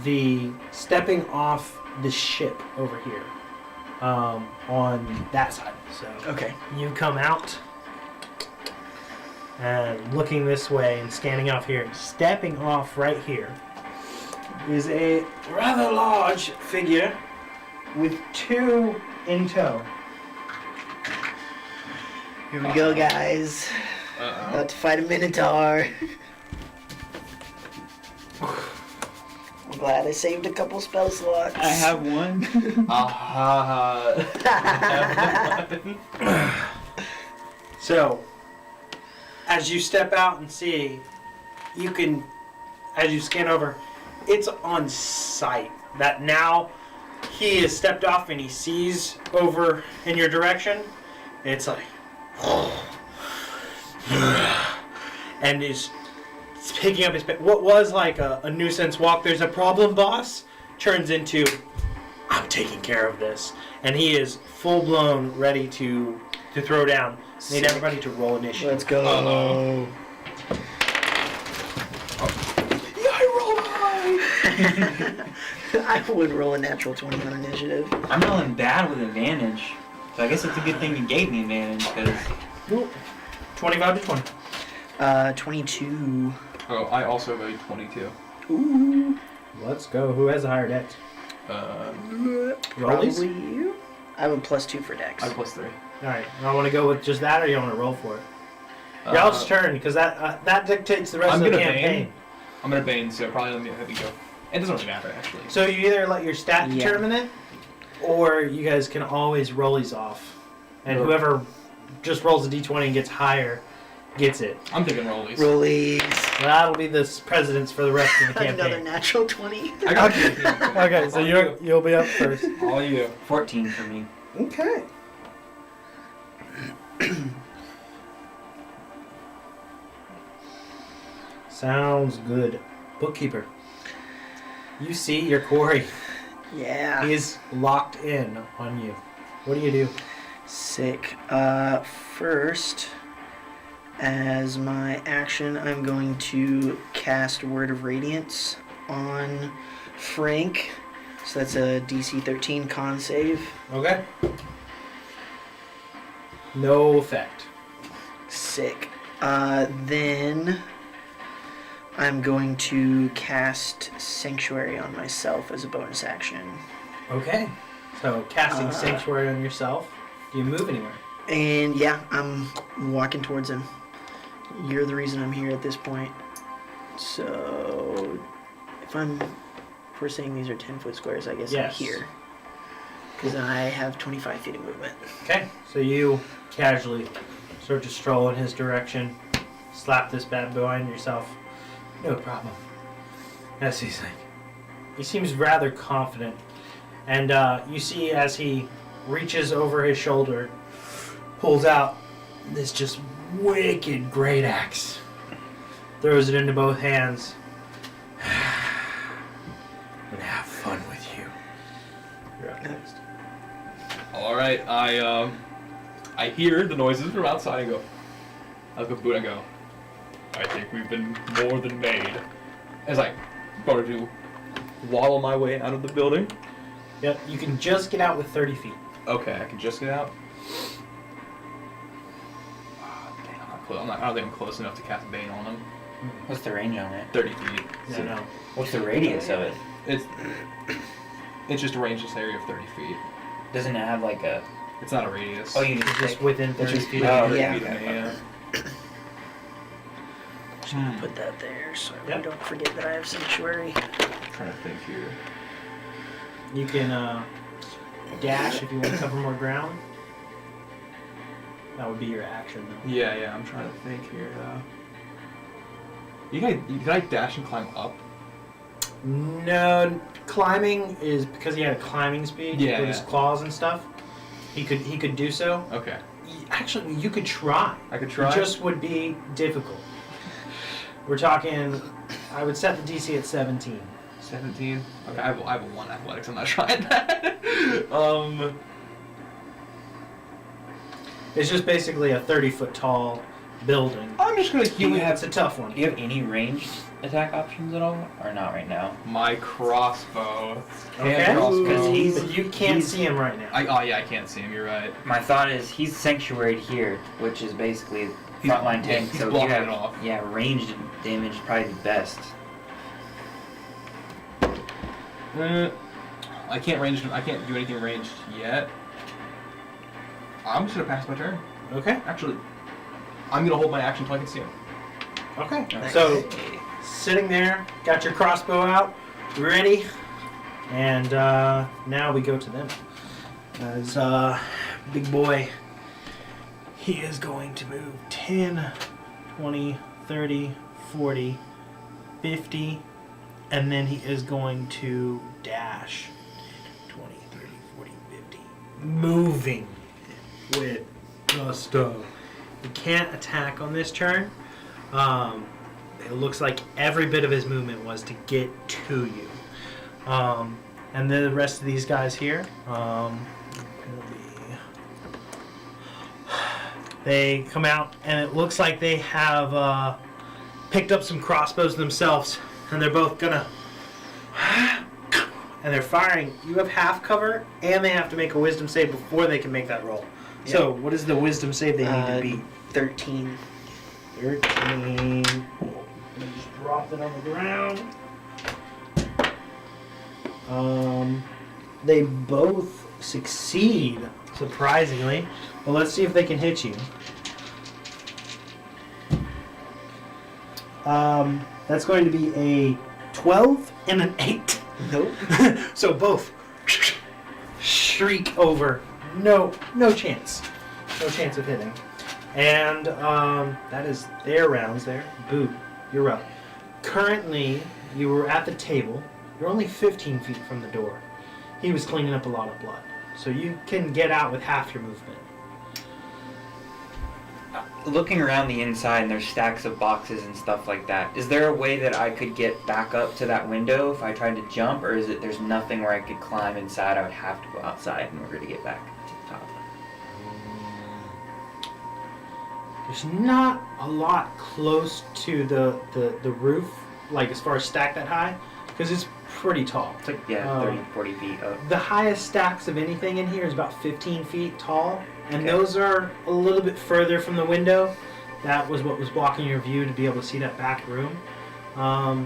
A: the stepping off the ship over here on that side. So
D: Okay.
A: you come out and looking this way and scanning off here, stepping off right here is a rather large figure with two in tow.
D: Here we go, guys. About to fight a minotaur. I'm glad I saved a couple spell slots.
C: I have one.
A: So, as you step out and see, you can, as you scan over, it's on sight that now he has stepped off and he sees over in your direction. It's like, and is picking up his what was like a nuisance walk. There's a problem, boss. Turns into, I'm taking care of this, and he is full blown ready to throw down. Need everybody to roll initiative.
D: Let's go.
B: Uh-oh.
D: I would roll a natural 20 on initiative.
C: I'm rolling bad with advantage. So I guess it's a good thing you gave me advantage, because
A: 25 to 20.
D: 22.
B: Oh, I also got 22.
D: Ooh.
A: Let's go. Who has a higher dex?
B: Rollies?
A: Rollies?
D: Probably you. I have a +2 for dex.
B: I have +3.
A: Alright. I want to go with just that, or you want to roll for it? Y'all's turn, because that dictates the rest
B: I'm
A: of the
B: gonna
A: campaign.
B: I'm gonna Bane, so probably let me go. It doesn't really matter, actually.
A: So you either let your stat
C: Yeah.
A: determine it, or you guys can always roll these off. And
B: Or-
A: whoever just rolls a d20 and gets higher gets it.
B: I'm thinking rollies.
D: Rollies.
A: Well, that'll be the precedence for the rest of the
D: Another
A: campaign.
D: natural 20.
B: I got
A: Okay, so you'll be up first.
B: All you.
C: 14 for me.
A: Okay. Sounds good. Bookkeeper, you see your quarry.
D: Yeah.
A: He is locked in on you. What do you do?
D: Sick. First, as my action, I'm going to cast Word of Radiance on Frank. So that's a DC 13 con save.
A: Okay. No effect.
D: Sick. Then I'm going to cast Sanctuary on myself as a bonus action.
A: Okay. So casting Sanctuary on yourself. Do you move anywhere?
D: And yeah, I'm walking towards him. You're the reason I'm here at this point. So if we're saying these are 10-foot squares, I guess
A: Yes.
D: I'm here. Because I have 25 feet of movement.
A: Okay. So you casually start to stroll in his direction. Slap this bad boy on yourself. No problem. As he's like, he seems rather confident. And you see as he reaches over his shoulder, pulls out this just wicked great axe, throws it into both hands. I'm gonna have fun with you. You're up next.
B: All right, I hear the noises from outside and go. I look at Boot and go. I think we've been more than made. As I go to waddle my way out of the building.
A: Yep, you can just get out with 30 feet.
B: Okay, I can just get out. Dang, I'm not close. I don't think I'm close enough to cast Bane on him.
C: What's the range on it?
B: 30 feet.
A: Yeah, no.
C: What's the radius of it?
B: It's just a rangeless area of 30 feet.
C: Doesn't it have like a...
B: It's not a radius.
C: Oh, you
A: It's
C: just
A: just
C: pick...
A: within
B: It's
A: 30
B: just
A: feet.
C: Oh,
A: of
D: yeah.
B: feet of me, yeah.
D: Just gonna put that there so I
A: Yep.
D: don't forget that I have Sanctuary.
B: I'm trying to think here.
A: You can dash if you want to cover more ground. That would be your action, though.
B: Yeah, I'm trying to think here. Can I dash and climb up?
A: No, climbing is because he had a climbing speed
B: Yeah,
A: with his
B: yeah.
A: claws and stuff. He could do so.
B: Okay.
A: Actually, you could try.
B: I could try.
A: It just would be difficult. We're talking. I would set the DC at 17.
B: 17. Okay, I have a 1 athletics. I'm not trying that.
A: It's just basically a 30-foot tall building.
B: I'm just gonna heal.
A: It's a tough one.
C: Do you have any ranged attack options at all? Or not right now?
B: My crossbow.
A: Okay.
B: Hand crossbow.
C: Because he's-
A: But you can't see him right now.
B: I can't see him. You're right.
C: My thought is he's sanctuaried here, which is basically
B: He's-
C: frontline
B: yeah,
C: tank.
B: he's
C: So if
B: blocking
C: you have,
B: it off.
C: yeah, ranged damage is probably the best.
B: I can't range. I can't do anything ranged yet. I'm just gonna pass my turn.
A: Okay.
B: Actually, I'm gonna hold my action until I can see him.
A: Okay.
C: Nice.
A: So, sitting there, got your crossbow out, ready, and now we go to them. As big boy, he is going to move 10, 20, 30, 40, 50, and then he is going to dash 20, 30, 40, 50, moving with gusto. He can't attack on this turn. It looks like every bit of his movement was to get to you. And then the rest of these guys here, they come out, and it looks like they have picked up some crossbows themselves, and they're both gonna, and they're firing. You have half cover, and they have to make a wisdom save before they can make that roll. So, what is the wisdom save they need to beat?
D: 13.
A: 13. Just dropped it on the ground. They both succeed, surprisingly. Well, let's see if they can hit you. That's going to be a 12 and an 8.
D: Nope.
A: So both shriek over. No chance. No chance of hitting. And that is their rounds there. Boo, you're up. Currently, you were at the table. You're only 15 feet from the door. He was cleaning up a lot of blood. So you can get out with half your movement.
C: Looking around the inside, and there's stacks of boxes and stuff like that. Is there a way that I could get back up to that window if I tried to jump, or is it there's nothing where I could climb inside? I would have to go outside in order to get back to the top.
A: There's not a lot close to the roof, like as far as stacked that high, because it's pretty tall.
C: It's like 30, 40 feet up.
A: The highest stacks of anything in here is about 15 feet tall, and
C: Okay.
A: those are a little bit further from the window. That was what was blocking your view to be able to see that back room.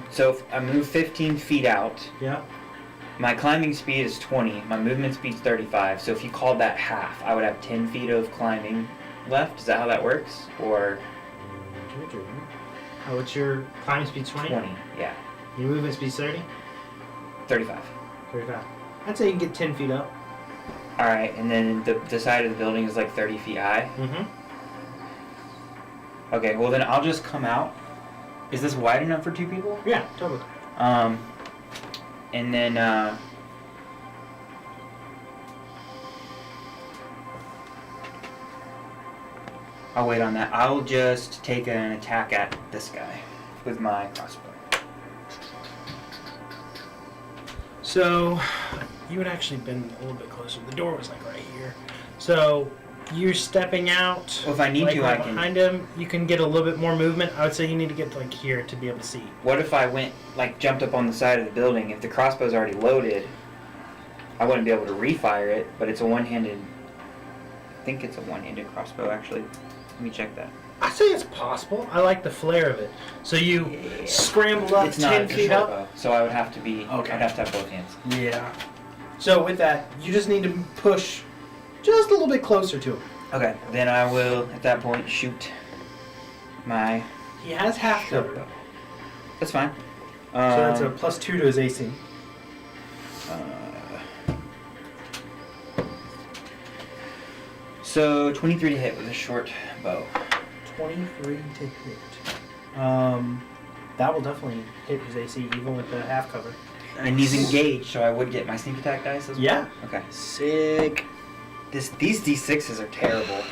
C: So if I move 15 feet out,
A: Yeah.
C: my climbing speed is 20, my movement speed's 35, so if you called that half, I would have 10 feet of climbing left. Is that how that works? Or
A: What's your climbing speed? 20?
C: 20, yeah.
A: Your movement speed 30?
C: 35.
A: 35. I'd say you can get 10 feet up.
C: Alright, and then the side of the building is like 30 feet high.
A: Mm-hmm.
C: Okay, well then I'll just come out. Is this wide enough for two people?
A: Yeah, totally.
C: And then, I'll wait on that. I'll just take an attack at this guy with my crossbow.
A: So, you had actually been a little bit closer. The door was like right here. So, you're stepping out.
C: Well, if I need
A: like
C: to,
A: right
C: I can.
A: behind him. You can get a little bit more movement. I would say you need to get like here to be able to see.
C: What if I went, like, jumped up on the side of the building? If the crossbow's already loaded, I wouldn't be able to refire it, but it's a one-handed. I think it's a one-handed crossbow, actually. Let me check that.
A: I say it's possible. I like the flare of it. So you scramble up
C: It's not
A: 10
C: a
A: feet
C: short
A: up.
C: bow, so I would have to be.
A: Okay.
C: I'd have to have both hands.
A: Yeah. So with that, you just need to push just a little bit closer to him.
C: Okay, then I will, at that point, shoot my
A: He has half
C: short
A: cover.
C: bow. That's fine.
A: So that's a +2 to his AC.
C: So 23 to hit with a short bow.
A: 23 to hit. That will definitely hit his AC even with the half cover.
C: And he's engaged, so I would get my sneak attack dice as well?
A: Yeah.
C: Okay.
D: Sick.
C: These D6s are terrible.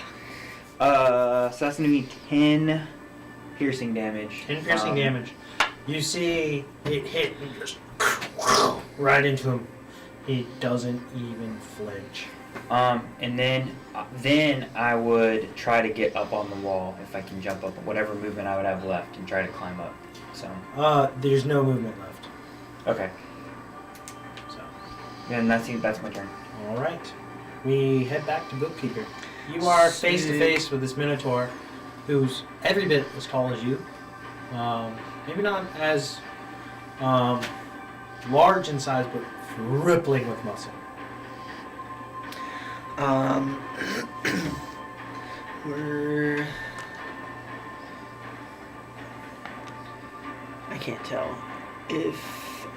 C: So that's gonna be 10 piercing damage.
A: 10 piercing damage. You see it hit and just right into him. He doesn't even flinch.
C: And then I would try to get up on the wall if I can jump up, whatever movement I would have left, and try to climb up. So.
A: There's no movement left.
C: Okay.
A: So.
C: Then that's my turn.
A: All right. We head back to Bookkeeper. You are face to face with this Minotaur, who's every bit as tall as you. Maybe not as large in size, but rippling with muscle.
D: We're. I can't tell if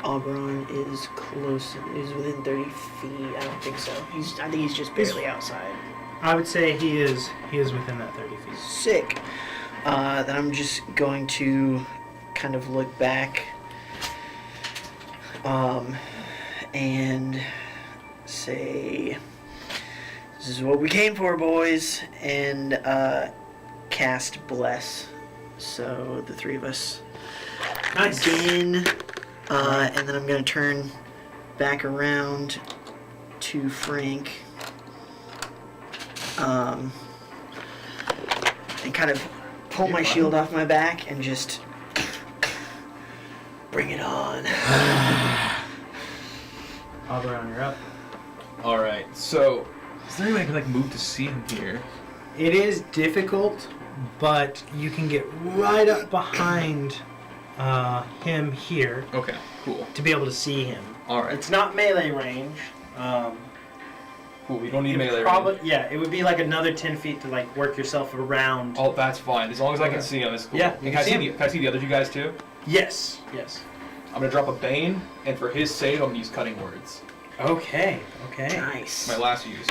D: Auberon is close. Is within 30 feet. I don't think so. I think he's just barely outside.
A: I would say he is within that 30 feet.
D: Sick. Then I'm just going to kind of look back and say, this is what we came for, boys, and cast Bless. So the three of us
A: Nice.
D: again, and then I'm going to turn back around to Frank and kind of pull my shield off my back and just bring it on.
A: Auberon, you're up.
B: Alright, so is there any way I can like move to see him here?
A: It is difficult, but you can get right up behind him here
B: Okay, cool.
A: to be able to see him.
B: Alright.
A: It's not melee range,
B: Cool. You don't need
A: It
B: melee.
A: probably, yeah, it would be like another 10 feet to like work yourself around.
B: Oh, that's fine. As long as I can
A: Okay.
B: see him, it's cool.
A: Yeah,
B: And
A: you
B: can I
A: can see
B: see can I see the other two guys too?
A: Yes, yes.
B: I'm gonna drop a Bane, and for his save, I'm gonna use Cutting Words.
A: Okay, okay.
D: Nice.
B: My last use.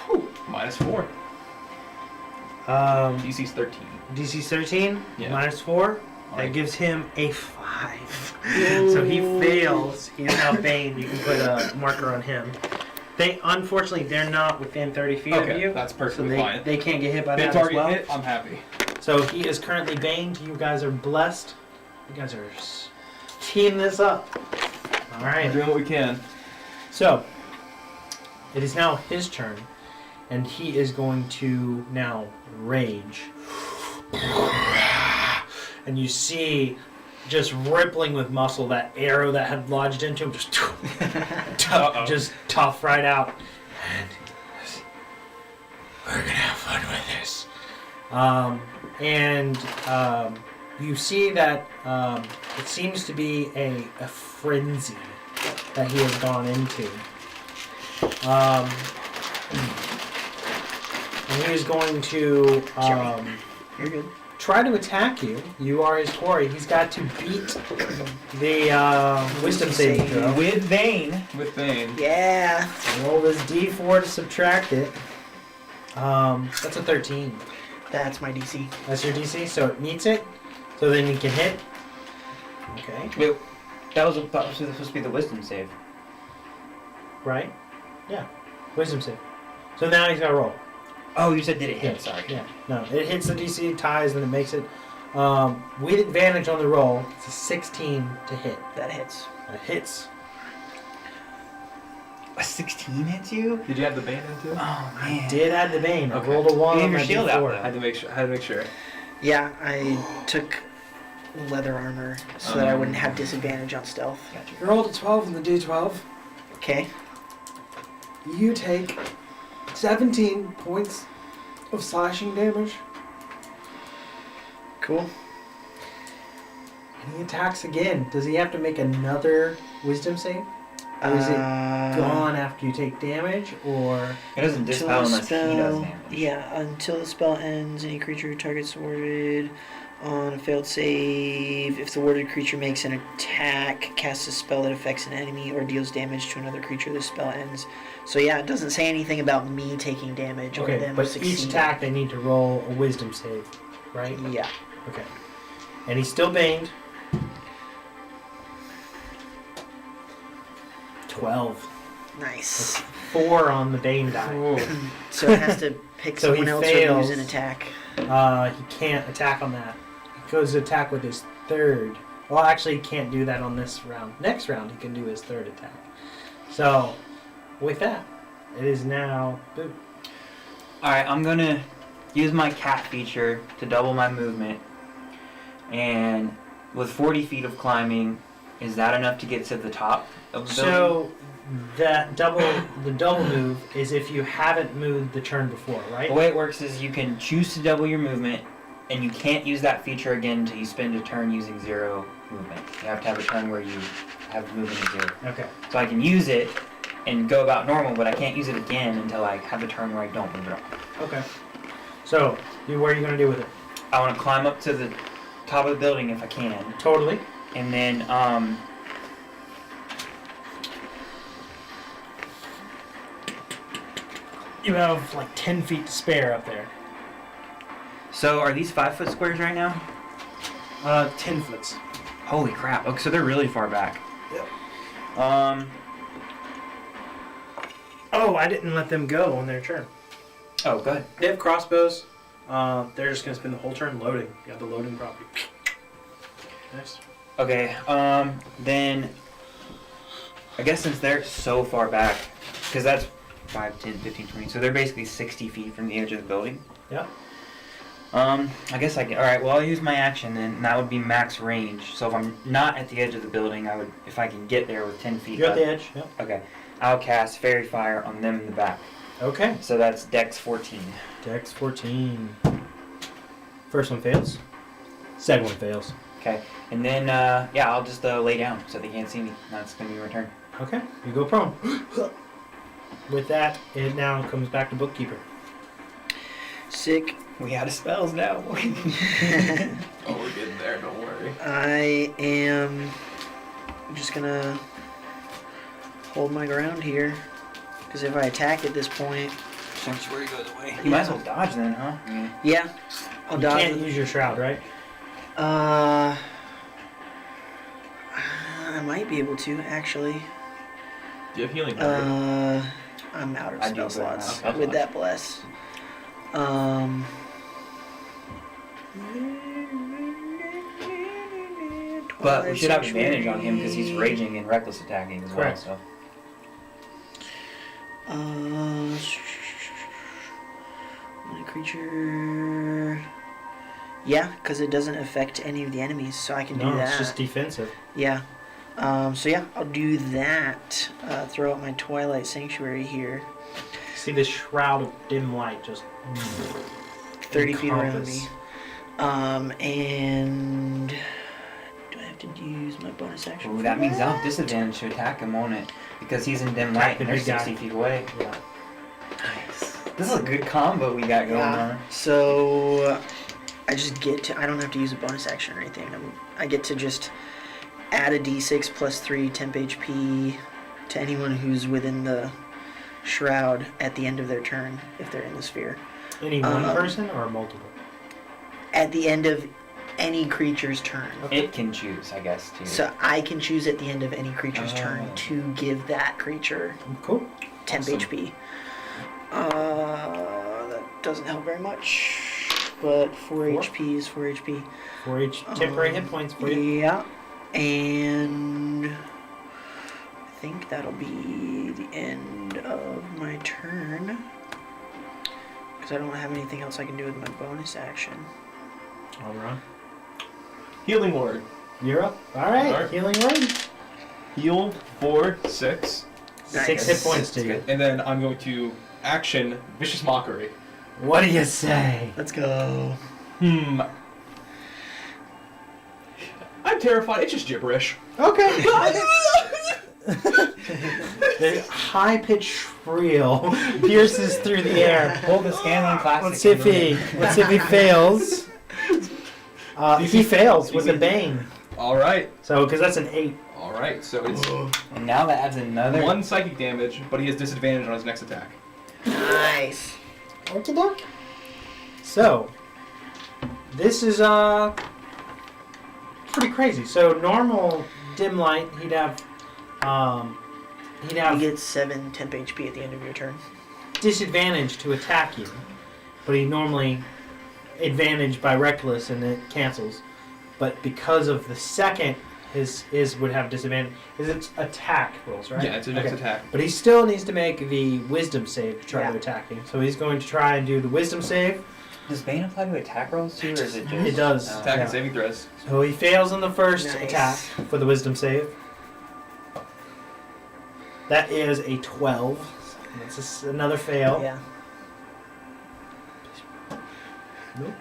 B: Whew. -4. DC's 13.
A: DC 13,
B: Yeah.
A: -4. That
B: Alright.
A: gives him a 5. So he fails. He's now Bane. You can put a marker on him. Unfortunately, they're not within 30 feet of
B: Okay,
A: you.
B: that's
A: So
B: perfectly fine.
A: they can't get hit by
B: Hit
A: that
B: target
A: as well.
B: hit, I'm happy.
A: So he is currently Baned. You guys are blessed. You guys are teeing this up. All
B: We're
A: right.
B: doing what we can.
A: So it is now his turn, and he is going to now rage. And you see, just rippling with muscle, that arrow that had lodged into him just tough right out. And we're gonna have fun with this. You see that it seems to be a frenzy that he has gone into. And he is going to
D: You're good.
A: try to attack you. You are his quarry. He's got to beat the wisdom saving throw.
C: With Vane.
B: With Bane.
D: Yeah.
A: Roll this d4 to subtract it. That's a 13.
D: That's my DC.
A: That's your DC, so it meets it. So then you can hit. Okay.
C: Wait, that was supposed to be the wisdom save.
A: Right? Yeah. Wisdom save. So now he's got to roll.
C: Oh, you said did it hit?
A: Yeah.
C: Sorry.
A: Yeah. No, it hits the DC, ties, then it makes it. With advantage on the roll, it's a 16 to hit.
D: That hits.
A: It hits.
C: A 16 hits you?
B: Did you have the Bane in too?
C: Oh man.
A: Did add the Bane. I
B: Okay.
A: rolled a 1
C: You
A: on
C: have
A: my
C: your shield out,
A: D4.
C: though.
B: I had to make sure.
D: Yeah, I took leather armor so that I wouldn't have disadvantage on stealth.
C: Gotcha.
E: You rolled a 12 in the D12.
D: Okay.
E: You take 17 points of slashing damage.
D: Cool.
A: And he attacks again. Does he have to make another wisdom save? Or is it gone after you take damage? Or
C: It doesn't dispel unless he does damage.
D: Yeah, until the spell ends, any creature who targets warded on a failed save. If the warded creature makes an attack, casts a spell that affects an enemy, or deals damage to another creature, the spell ends. So yeah, it doesn't say anything about me taking damage or
A: okay,
D: them
A: but
D: succeeding.
A: each attack they need to roll a wisdom save, right?
D: Yeah.
A: Okay. And he's still baned. 12.
D: Nice.
A: 4 on the Bane die.
B: Ooh.
D: So it has to pick
A: So he
D: someone else or
A: fails.
D: use an attack.
A: He can't attack on that. He goes to attack with his third. Well, actually, he can't do that on this round. Next round, he can do his third attack. So, with that, it is now. Boop.
C: Alright, I'm gonna use my cat feature to double my movement. And with 40 feet of climbing, is that enough to get to the top of the building?
A: So, the double move is if you haven't moved the turn before, right?
C: The way it works is you can choose to double your movement, and you can't use that feature again until you spend a turn using 0 movement. You have to have a turn where you have movement of 0.
A: Okay.
C: So I can use it and go about normal, but I can't use it again until I have a turn where I don't move it off.
A: Okay. So, what are you going to do with it?
C: I want to climb up to the top of the building if I can,
A: Totally.
C: and then
A: You have like 10 feet to spare up there.
C: so are these 5-foot squares right now?
A: 10 foots.
C: Holy crap! Okay, so they're really far back.
A: Yep. Oh, I didn't let them go on their turn.
C: Oh, good.
A: They have crossbows. They're just going to spend the whole turn loading. You have the loading property. Nice.
C: Okay. Then I guess since they're so far back, because that's 5, 10, 15, 20, so they're basically 60 feet from the edge of the building.
A: Yeah.
C: I guess I can. All right. Well, I'll use my action then. And that would be max range. So if I'm not at the edge of the building, I would, if I can get there with 10 feet.
A: You're at
C: up.
A: the edge. Yep.
C: Okay. I'll cast Fairy Fire on them in the back.
A: Okay.
C: So that's Dex 14.
A: Dex 14. First one fails. Second one fails.
C: Okay. And then yeah, I'll just lay down so they can't see me. That's gonna be my turn.
A: Okay. You go prone. with that, it now comes back to Bookkeeper.
D: Sick.
C: We out of spells now.
B: Oh, we're getting there. Don't worry.
D: I am just gonna hold my ground here, because if I attack at this point,
C: Sanctuary goes away. You might as well dodge then, huh?
D: yeah, I'll
A: You
D: dodge.
A: can't use your shroud, right?
D: I might be able to actually.
B: Do you have healing? Word?
D: I'm out of
C: I do,
D: spell
C: but
D: slots
C: not-
D: with that bless.
C: But we should have
D: Sanctuary.
C: advantage on him because he's raging and reckless attacking as well.
A: Correct.
C: So
D: My creature. Yeah, because it doesn't affect any of the enemies, so I can do
A: No,
D: that.
A: it's just defensive.
D: Yeah. So yeah, I'll do that. Throw out my Twilight Sanctuary here.
A: See this shroud of dim light just
D: 30 feet around
A: encompass.
D: me. And do I have to use my bonus action?
C: ooh,
D: for
C: that means I'll have disadvantage to attack him, won't it? Because he's in dim light
A: Attack the
C: and they're
A: big guy.
C: 60 feet away.
A: Yeah.
C: Nice. This is a good combo we got going on.
D: So I just get to. I don't have to use a bonus action or anything. I get to just add a d6 plus 3 temp HP to anyone who's within the shroud at the end of their turn if they're in the sphere.
A: Any one person or multiple?
D: At the end of any creature's turn.
C: It can choose, I guess, too.
D: So I can choose at the end of any creature's turn
C: Oh.
D: to give that creature
A: Cool.
D: temp
B: Awesome.
D: HP. That doesn't help very much, but 4 HP is 4 HP.
A: For each temporary hit points for you.
D: Yeah, and I think that'll be the end of my turn. Because I don't have anything else I can do with my bonus action.
A: All right.
B: Healing word.
A: You're up. All right.
B: All right.
A: Healing word.
B: Heal 4, 6,
D: Nice.
A: 6 hit points to
C: That's
A: you.
C: good.
B: and then I'm going to action Vicious Mockery.
A: What do you say?
D: Let's go.
B: I'm terrified. It's just gibberish.
A: Okay. The high-pitched shriel pierces through the air.
C: Pull the Scanlan Classic.
A: Let's see if he fails. He fails with a bane.
B: All right.
A: So, because that's an 8.
B: All right. So it's
C: And now that adds another.
B: 1 psychic damage, but he has disadvantage on his next attack.
D: Nice.
A: Okie doke. So, this is pretty crazy. So normal dim light, he'd have
D: You get 7 temp HP at the end of your turn.
A: disadvantage to attack you, but he normally advantage by reckless and it cancels. But because of the second, his would have disadvantage. Is it attack rolls, right?
B: Yeah, it's a next attack.
A: But he still needs to make the wisdom save to try
D: Yeah.
A: to attack him. So he's going to try and do the wisdom save.
C: Does Bane apply to attack rolls too, or is it just?
A: It does.
B: Attack
A: Yeah.
B: and saving throws.
A: So he fails on the first
D: Nice.
A: attack for the wisdom save. That is a 12. That's just another fail.
D: Yeah.
A: Nope.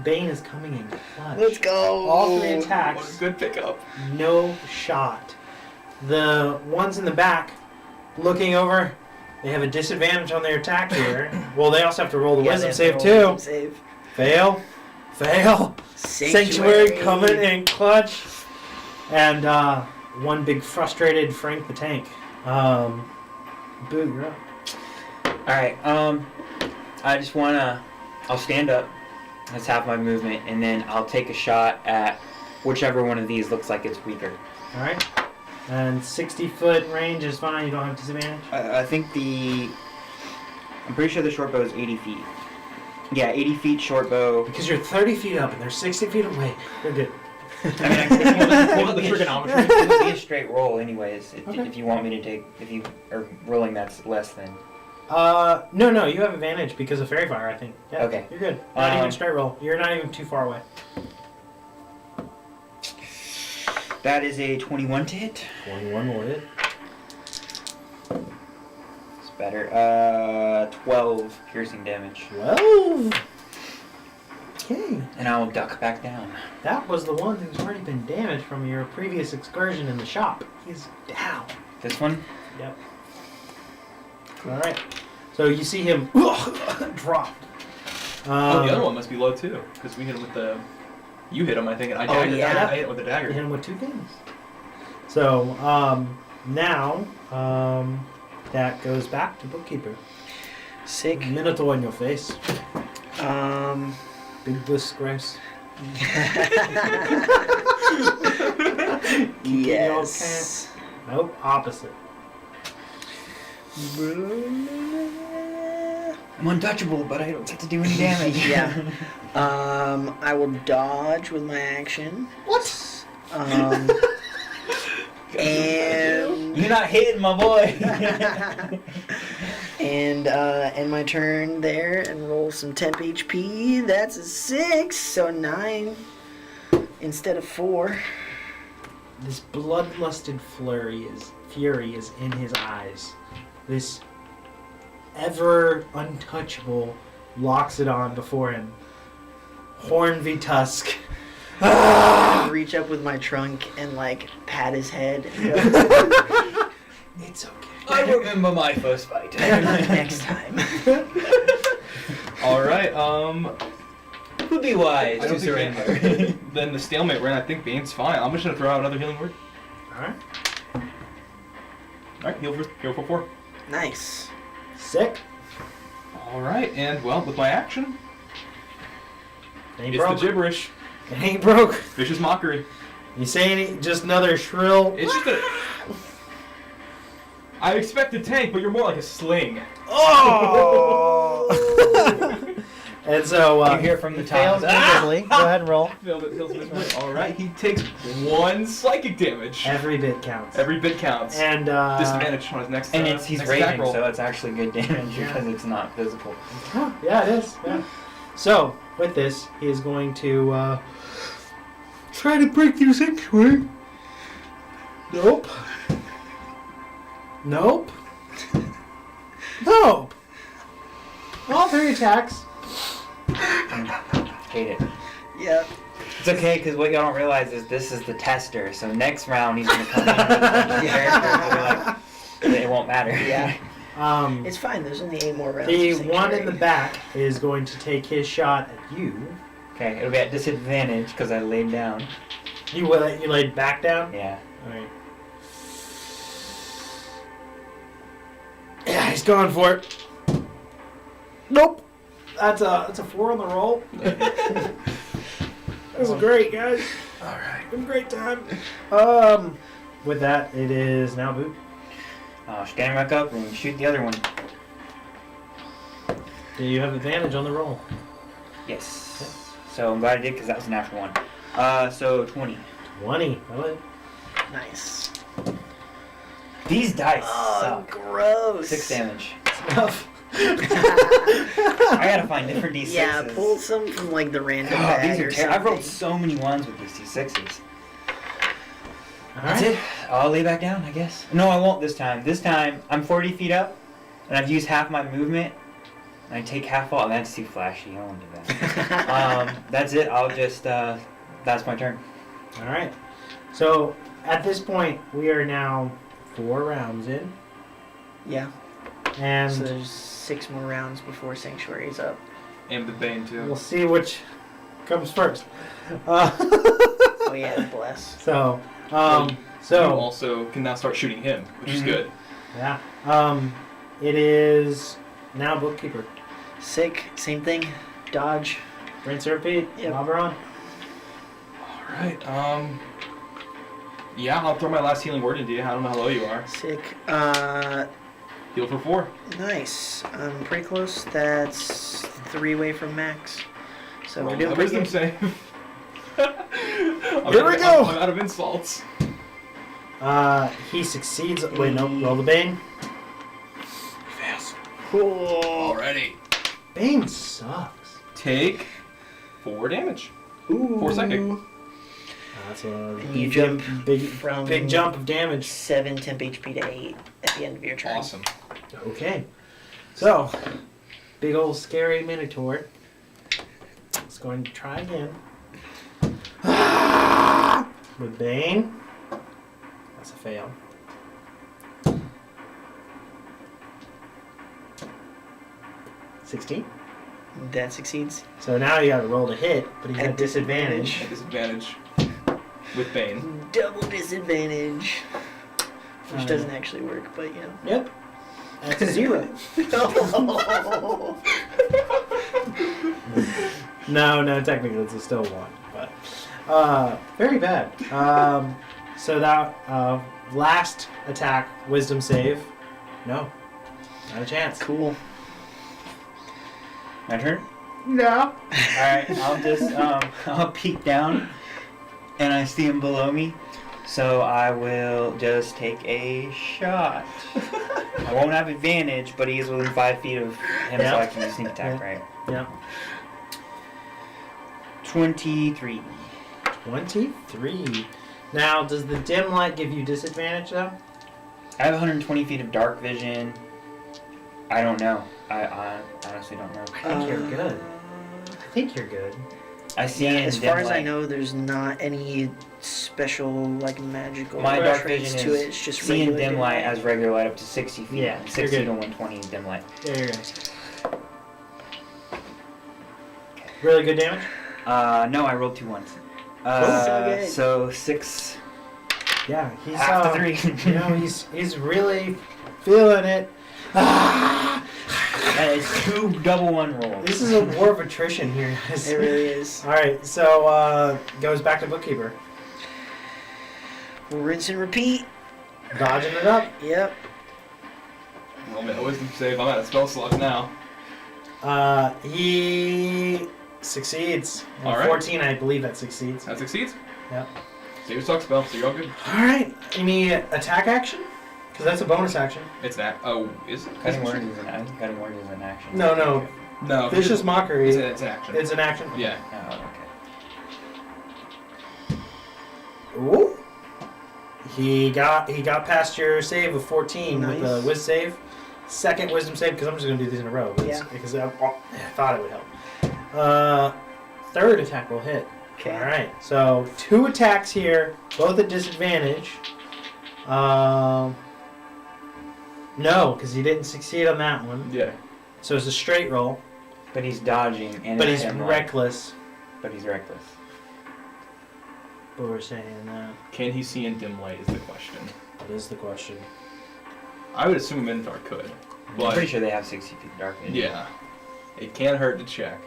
A: Bane is coming in clutch.
D: Let's go.
A: All 3
B: What a
A: attacks,
B: good pickup.
A: no shot. The ones in the back, looking over, they have a disadvantage on their attack here. Well, they also have to roll the
D: Yeah,
A: wisdom
D: they
A: save
D: have to
A: too.
D: roll wisdom save.
A: Fail. Fail. Sanctuary coming in clutch. And one big frustrated Frank the Tank. Boo, you're up.
C: Alright, I just wanna. I'll stand up. That's half my movement, and then I'll take a shot at whichever one of these looks like it's weaker.
A: Alright. And 60-foot range is fine, you don't have disadvantage.
C: I think I'm pretty sure the short bow is 80 feet. Yeah, 80 feet short bow.
A: Because you're 30 feet up and they're 60 feet away. You're good.
C: I mean, I think
B: Pull out the trigonometry.
C: it would be a straight roll, anyways.
A: Okay.
C: If you want me to take, if you are rolling that's less than.
A: No, you have advantage because of Fairy Fire, I think. Yeah,
C: Okay.
A: You're good. Not
C: Um,
A: even straight roll. You're not even too far away.
C: That is a 21 to hit.
A: 21 will hit.
C: It's better. 12 piercing damage,
A: 12. Okay.
C: and I will duck back down.
A: That was the one who's already been damaged from your previous excursion in the shop. He's down.
C: This one.
A: Yep. All right. So you see him drop.
B: Oh, the other one must be low too, because we hit him with the. You hit him, I think, and I
D: Oh,
B: daggered.
D: yeah.
B: I hit him with a
A: You
B: dagger.
A: hit him with 2 things. So now that goes back to bookkeeper.
D: Sick.
A: Minotaur in your face. Big disgrace.
D: Yes.
A: Nope. Opposite.
C: I'm untouchable, but I don't get to do any damage.
D: Yeah. I will dodge with my action.
A: What?
D: And
C: You're not hitting my boy.
D: and end my turn there and roll some temp HP. That's a 6, so 9 instead of 4.
A: This bloodlusted fury is in his eyes. This ever untouchable locks it on before him. Horn v tusk.
D: I reach up with my trunk and like pat his head. And go,
A: It's okay.
C: I remember my first fight.
D: next time.
B: All right.
C: Would be wise
B: I
C: to
B: don't think
C: surrender.
B: then the stalemate ran. I think Bane's fine. I'm just gonna throw out another healing word.
A: All right.
B: All right, heal for 4.
D: Nice.
A: Sick.
B: All right, and well, with my action,
A: Ain't
B: it's
A: broke.
B: the gibberish,
A: It ain't broke.
B: vicious mockery.
A: You say any? Just another shrill.
B: It's just a. I expect a tank, but you're more like a sling.
A: Oh! And so
C: You hear from the
A: he
C: top.
A: fails miserably. Go ahead and roll.
B: Feels miserably. All right, he takes 1 psychic damage.
A: Every bit counts.
B: Every bit counts.
A: And
B: Disadvantage on his next.
C: And he's
B: next attack
C: raging,
B: roll.
C: so it's actually good damage
A: Yeah.
C: because it's not physical.
A: Yeah, it is. Yeah. So with this, he is going to try to break through sanctuary. Nope. Nope. Nope. All 3 attacks.
C: Hate it.
D: Yep.
C: It's okay, because what y'all don't realize is this is the tester, so next round he's going to come in with a character, so like, it won't matter.
D: Yeah.
A: Um,
D: It's fine. There's only 8 more rounds.
A: the
D: of
A: one in
D: Sanctuary.
A: the back is going to take his shot at you.
C: Okay, it'll be at disadvantage because I laid down.
A: You laid back down.
C: Yeah.
A: All right. Yeah, he's going for it. Nope. That's a 4 on the roll. That was great, guys.
B: All right.
A: It was a great time. With that, it is now Boot.
C: Stand back up and shoot the other one.
A: Do you have advantage on the roll?
C: Yes. So I'm glad I did because that was a natural one. So 20.
A: 20. Well, it-
D: Nice.
C: These dice
D: Oh,
C: suck.
D: gross.
C: 6 damage.
A: enough.
C: I gotta find different D6s.
D: Yeah, pull some from like the random
C: Oh,
D: bag
C: these are
D: or
C: terrible. I've rolled
D: something.
C: so many ones with these D6s.
A: All
C: That's
A: right.
C: it. I'll lay back down, I guess. No, I won't this time. This time, I'm 40 feet up, and I've used half my movement, and I take half fall. That's too flashy. I won't do that. That's it. I'll just, that's my turn.
A: All right. So at this point, we are now 4 rounds in,
D: Yeah.
A: and
D: So there's 6 more rounds before Sanctuary is up.
B: And the Bane too.
A: we'll see which comes first.
D: Oh yeah, bless.
A: So,
B: you
A: so
B: also can now start shooting him, which is
C: Mhm.
B: good.
A: yeah, it is now bookkeeper.
D: Sick. Same thing. Dodge.
A: Rinse and repeat.
D: Yep.
A: Oberon.
B: All right. Yeah, I'll throw my last healing word into you. I don't know how low you are.
D: Sick.
B: Heal for 4.
D: Nice. I'm pretty close. That's 3 away from max. So we're
B: Roll
D: doing
B: my
D: pretty
B: wisdom
D: good.
B: save.
A: Here we go.
B: I'm out of insults.
A: He succeeds. Wait, no. Roll the Bane.
B: Fails.
D: Cool.
B: Already.
A: Bane sucks.
B: Take 4 damage.
D: Ooh.
B: 4 psychic.
A: That's a
D: You jump
A: big
D: from-
A: big jump of damage.
D: 7 temp HP to 8 at the end of your turn.
B: Awesome.
A: Okay. So, big old scary Minotaur. It's going to try again. With Bane. That's a fail. 16.
D: That succeeds.
A: So now you gotta roll to hit, but he's at disadvantage.
B: At disadvantage. With Bane.
D: Double disadvantage. Which
A: Uh,
D: doesn't actually work, but you know.
A: Yep. That's a 0. No, technically it's still 1. But very bad. So that last attack, wisdom save. No. Not a chance.
D: Cool.
C: My turn?
A: No.
C: Alright, I'll just, I'll peek down and I see him below me. So I will just take a shot. I won't have advantage, but he is within 5 feet of him, so I can do sneak attack, right?
A: Yeah.
C: 23.
A: 23. Now, does the dim light give you disadvantage though?
C: I have 120 feet of dark vision. I don't know. I honestly don't know.
A: I think you're good. I think you're good.
C: I see
D: Yeah,
C: in
D: as
C: dim
D: far as I
C: light.
D: know, there's not any special like magical
C: My dark
D: traits
C: vision
D: to
C: is
D: it. It's just
C: see in
D: regular
C: dim light as regular light up to 60 feet.
A: Yeah,
C: and
A: you're
C: 60
A: good.
C: to 120 in dim light.
A: Yeah, you're good. Really good damage?
C: No, I rolled 2 ones.
D: So good.
C: So 6.
A: Yeah, he's
C: Half the 3.
A: you know, he's really feeling it. Ah!
C: That is 2 double 1 rolls.
A: This is a war of attrition here, guys.
D: It really is.
A: Alright, so goes back to bookkeeper.
D: Rinse and repeat.
A: Dodging it up.
D: Yep.
B: Roll me a wisdom save. I'm at a spell slot now.
A: He succeeds.
B: All right.
A: 14, I believe that succeeds.
B: That succeeds.
A: Yep.
B: Save your suck spell, so you're all good.
A: Alright, any attack action? Because that's a bonus action.
B: It's that. Oh, is it?
C: Cutting words is an action.
A: No.
B: No.
A: Vicious Mockery.
B: It's an action.
A: It's an action.
B: Yeah.
C: Oh, okay.
A: Ooh. He got past your save of 14 with
D: Nice.
A: the Wiz save. Second wisdom save, because I'm just going to do these in a row.
D: Yeah.
A: Because I thought it would help. Third attack will hit.
D: Okay.
A: Alright, so 2 attacks here, both at disadvantage. No, because he didn't succeed on that one.
B: Yeah.
A: So it's a straight roll,
C: But he's dodging and
A: but
C: it's
A: he's
C: dim light.
A: reckless.
C: But he's reckless.
A: But we're saying that.
B: Can he see in dim light is the question.
A: That is the question.
B: I would assume Minotaur could.
C: I'm
B: But
C: pretty sure they have 60 feet of dark vision.
B: yeah. It can't hurt to check.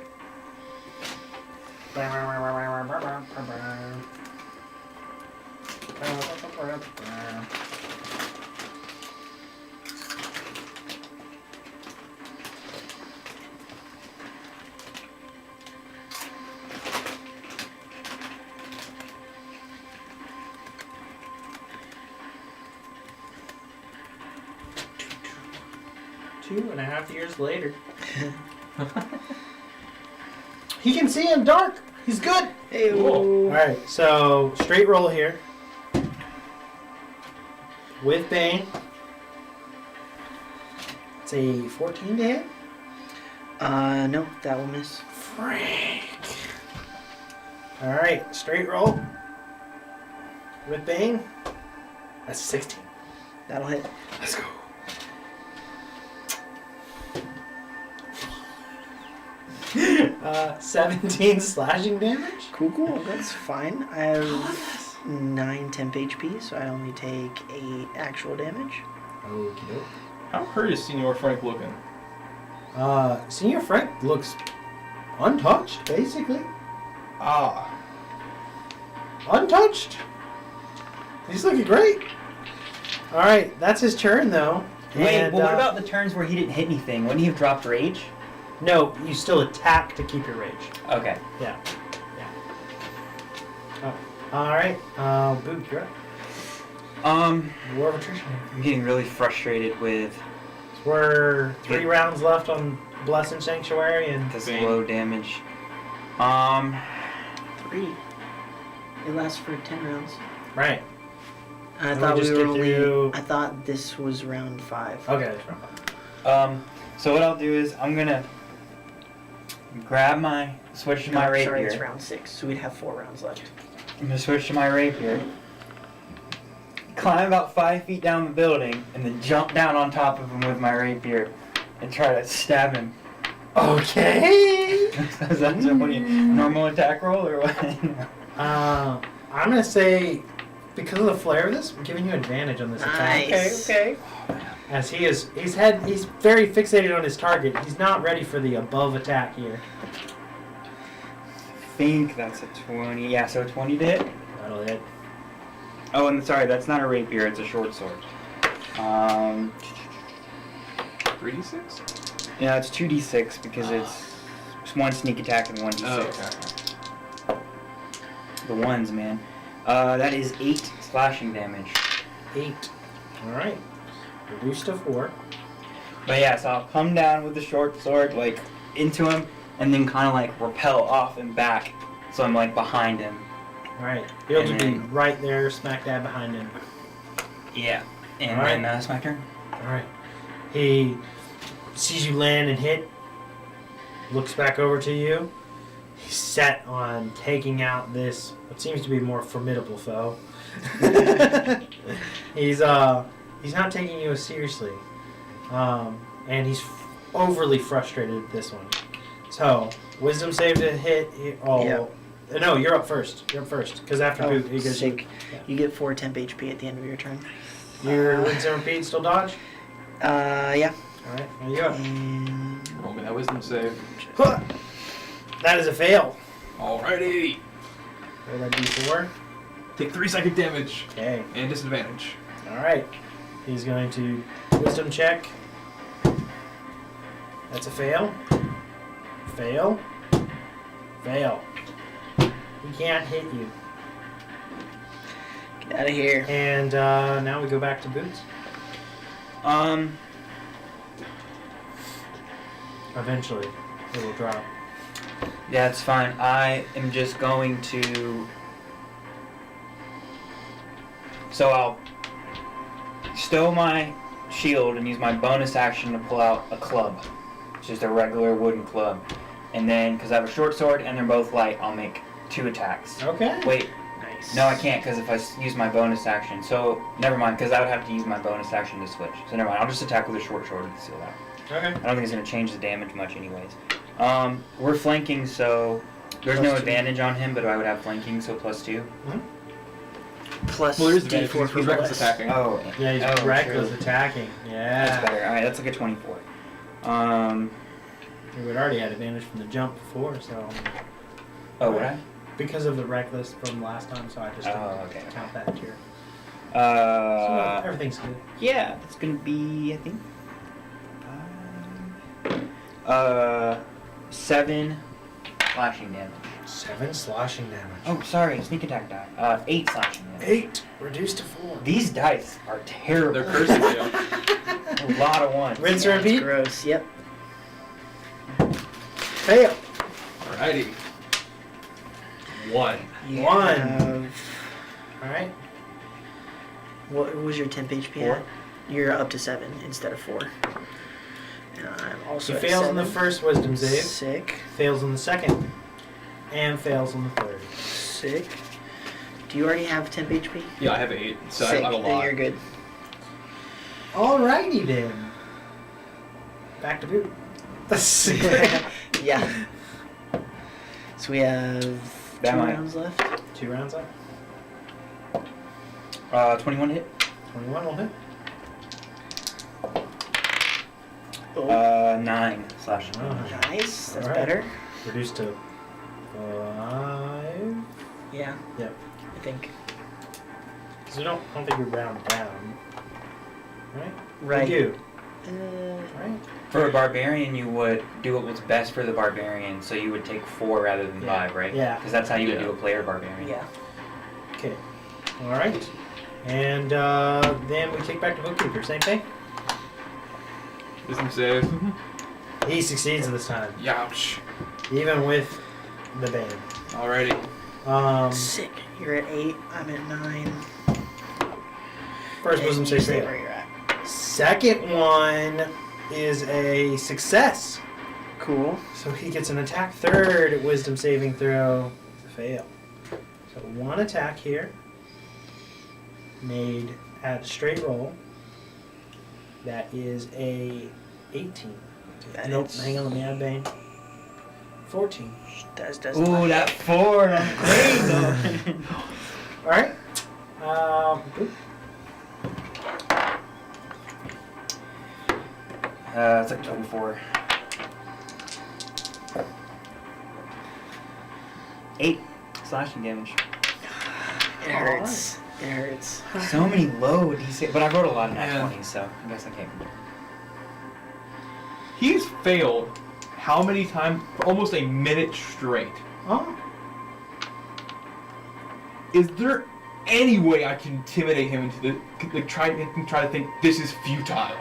A: Two and a half years later. He can see in dark. He's good.
D: Hey.
B: Cool.
A: Alright, so straight roll here. With Bane. It's a 14 to hit.
D: No, that will miss.
A: Frank. Alright, straight roll. With Bane. That's 16.
D: That'll hit.
A: Let's go. 17 slashing damage.
D: Cool. That's fine. I have 9 temp HP, so I only take 8 actual damage.
A: Okie doke.
B: How hurt is Senior Frank looking?
A: Senior Frank looks untouched, basically.
B: Ah.
A: Untouched. He's looking great. Alright, that's his turn, though.
C: Wait,
A: And,
C: but what about the turns where he didn't hit anything? Wouldn't he have dropped rage?
A: No, you still attack to keep your rage.
C: Okay.
A: Yeah. Alright, Boot, you're up. War of attrition.
C: I'm getting really frustrated with
A: We're 3 rounds left on Blessing Sanctuary, and
C: this
B: Bane.
C: low damage.
D: 3. It lasts for 10 rounds.
A: right.
D: I
A: And
D: thought
A: we just
D: we were
A: get
D: only.
A: through-
D: I thought this was round 5.
A: Okay, that's round 5.
C: So what I'll do is I'm gonna grab my switch to my rapier.
D: Sorry, it's round 6, so we'd have 4 rounds left.
C: I'm gonna switch to my rapier, climb about 5 feet down the building, and then jump down on top of him with my rapier and try to stab him
A: Okay.
C: Is that what you normal attack roll or what?
A: I'm gonna say, because of the flare of this, I'm giving you advantage on this attack.
D: Nice.
C: Okay.
A: As he's very fixated on his target. He's not ready for the above attack here.
C: I think that's a 20. Yeah, so 20 to hit.
A: That'll hit.
C: Oh, and sorry, that's not a rapier, it's a short sword.
B: 3d6?
C: Yeah, it's 2d6 because it's one sneak attack and 1d6.
B: Oh, okay.
C: The ones, man. That is 8 slashing damage.
A: 8. Alright. Reduced to 4.
C: But yeah, so I'll come down with the short sword, like, into him, and then kind of, like, repel off and back, so I'm, like, behind him.
A: Alright. He'll
C: And
A: just be
C: then-
A: right there, smack dab behind him.
C: Yeah. And
A: Alright.
C: then that's my turn.
A: Alright. He sees you land and hit, looks back over to you. He's set on taking out this, what seems to be more formidable foe. He's not taking you as seriously. And he's overly frustrated at this one. So, wisdom save to hit.
D: Yep.
A: No, you're up first. You're up first. Because after boot, he gives you.
D: sick. You get 4 temp HP at the end of your turn.
A: Your rinse and repeat, still dodge?
D: Yeah.
A: Alright, there you go.
D: And
B: Roll me that wisdom save.
A: Huh. That is a fail.
B: Alrighty.
A: Roll that d4.
B: Take 3 psychic damage
A: Okay.
B: and disadvantage.
A: Alright. He's going to wisdom check. That's a fail. Fail. Fail. We can't hit you.
D: get out of here.
A: And now we go back to boots. Eventually, it will drop.
C: Yeah, it's fine. I am just going to... So I'll stow my shield and use my bonus action to pull out a club. It's just a regular wooden club. And then, because I have a short sword and they're both light, I'll make 2 attacks.
A: Okay.
C: Wait,
D: Nice.
C: no I can't because if I use my bonus action. So, never mind, because I would have to use my bonus action to switch. So never mind, I'll just attack with a short sword to seal that.
A: Okay.
C: I don't think it's going to change the damage much anyways. We're flanking, so there's no
A: +2.
C: advantage on him, but I would have flanking, so +2.
D: Plus
B: Well, there's
D: D4
B: advantage.
D: for
B: He's reckless
D: bless.
B: attacking.
C: Oh,
A: Yeah, he's
C: oh,
A: reckless
C: true.
A: attacking. Yeah.
C: That's better. Alright, that's like a 24.
A: We had already had advantage from the jump before, so.
C: Oh, would I?
A: Because of the reckless from last time, so I just didn't
C: Oh, okay.
A: count that here. So no,
C: Uh,
A: everything's good.
C: yeah, it's gonna be, I think, 7 slashing damage.
A: 7 slashing damage.
C: Oh, sorry, sneak attack die. 8 slashing damage.
A: 8 reduced to 4.
C: These dice are terrible.
B: They're cursing you.
C: A lot of ones.
A: Rinse
D: Yeah,
A: and
D: it's
A: repeat.
D: gross. Yep.
A: Fail.
B: Alrighty. 1.
D: You
A: 1.
D: have-
A: Alright.
D: What was your temp HP?
C: 4.
D: at? You're up to 7 instead of 4. And I'm also
A: He
D: at
A: fails on the
D: 7.
A: first wisdom save,
D: Sick.
A: fails on the second, and fails on the third.
D: Sick. Do you already have temp HP?
B: Yeah, I have 8, so
D: Sick.
B: I have a
D: Then
B: lot.
D: you're good.
A: Alrighty then. Back to boot.
D: Yeah. So we have 2
C: That might-
D: rounds left.
A: 2 rounds up.
C: 21 hit.
A: 21 will hit.
D: Oh,
C: 9 slashing
A: Oh,
C: damage.
D: nice. That's
A: alright.
D: better.
A: Reduced to 5.
D: Yeah.
A: Yep.
D: I think.
A: So I don't think we round down. Right?
D: Right.
A: We do.
D: Uh,
A: Right?
C: For a barbarian, you would do what was best for the barbarian, so you would take 4 rather than
A: Yeah.
C: 5, right?
A: Yeah.
C: Because that's how you would
B: Yeah.
C: do a player barbarian.
D: yeah.
A: Okay. Alright. And then we kick back to Bookkeeper. Same thing?
B: Wisdom save.
A: He succeeds this time.
B: Youch.
A: Even with the bane.
B: Alrighty.
D: Sick. You're at 8. I'm at 9.
A: First
D: And
A: wisdom
D: you
A: save
D: stay
A: fail.
D: where you're at.
A: Second one is a success.
D: Cool.
A: So he gets an attack. Third wisdom saving throw is a fail. So 1 attack here. Made at a straight roll. That is a 18
D: That
A: Nope.
D: hits.
A: Hang on, let me add Bane. 14.
D: Does
C: Ooh,
D: not
C: that
D: hit.
C: 4. I'm great though.
A: All right. Boop.
C: It's like 24. 8 slashing damage.
D: It hurts. It hurts.
C: So many low DC, but I rolled a lot in
B: Yeah.
C: 20s, so I guess I can't.
B: He's failed how many times? For almost a minute straight.
A: Oh.
B: Is there any way I can intimidate him into the try to think this is futile?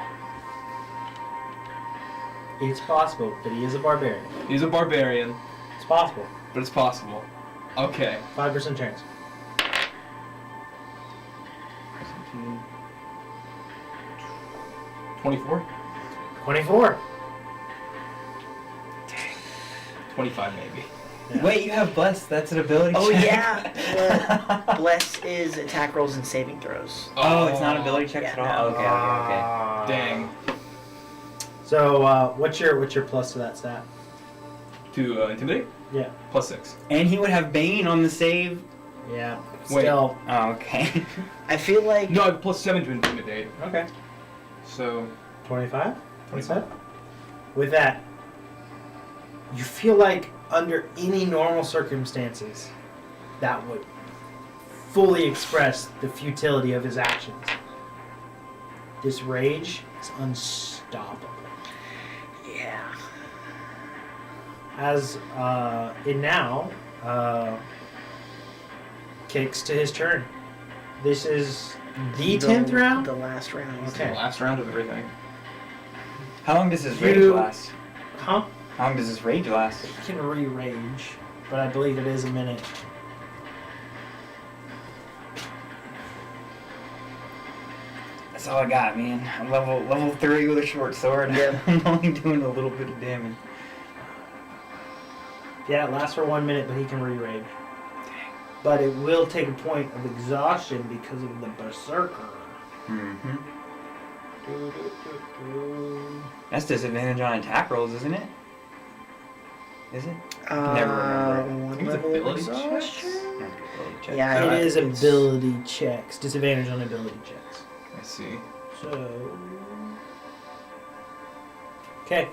A: It's possible, but he is a barbarian.
B: He's a barbarian,
A: It's possible.
B: but it's possible. Okay.
A: 5% chance.
B: 24?
A: 24.
B: 25 maybe.
A: Yeah.
C: Wait, you have Bless. That's an ability
D: Oh
C: check.
D: yeah. Bless is attack rolls and saving throws.
C: Oh, it's not ability checks
D: Yeah,
C: at all?
D: no.
C: Okay.
B: Dang.
A: So, what's your plus to that stat?
B: To intimidate?
A: Yeah.
B: +6.
C: And he would have Bane on the save.
A: Yeah.
B: Wait.
A: Still.
C: Oh, okay.
D: I feel like
B: No, I have +7 to intimidate.
A: Okay.
B: So
A: 25?
B: 25.
A: With that, you feel like under any normal circumstances, that would fully express the futility of his actions. This rage is unstoppable.
D: yeah.
A: As it now kicks to his turn. This is the 10th round?
D: The last round.
B: It's
A: Okay.
B: the last round of everything.
C: How long does his rage
A: You-
C: last?
A: Huh?
C: How long does his rage last?
A: It can re-rage, but I believe it is a minute.
C: That's all I got, man. I'm level 3 with a short sword.
D: Yep.
C: I'm only doing a little bit of damage.
A: Yeah, it lasts for 1 minute, but he can re-rage. But it will take a point of exhaustion because of the berserker.
C: Mm-hmm. That's disadvantage on attack rolls, isn't it? Is it? Never remember.
D: One
B: Think it's
D: level of
B: ability
D: exhaustion.
B: checks?
D: Yeah,
A: It
D: I
A: is
D: think it's-
A: ability checks. Disadvantage on ability checks.
B: I see.
A: So. Okay.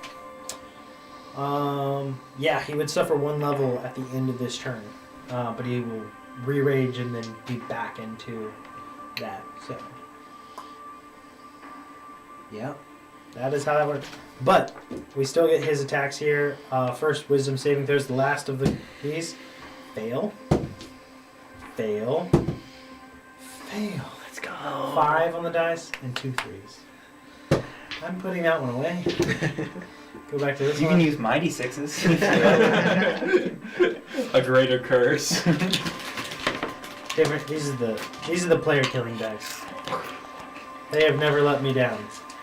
A: Yeah, he would suffer 1 level at the end of this turn, but he will re-rage and then be back into that. So. Yeah, that is how that works. But we still get his attacks here. First, wisdom saving throws. The last of these. Fail. Fail. Fail.
D: Let's go.
A: 5 on the dice and 2 3s. I'm putting that one away. Go back to this
C: You
A: one.
C: can use mighty sixes.
B: A greater curse.
A: Different. These are the player killing dice. They have never let me down.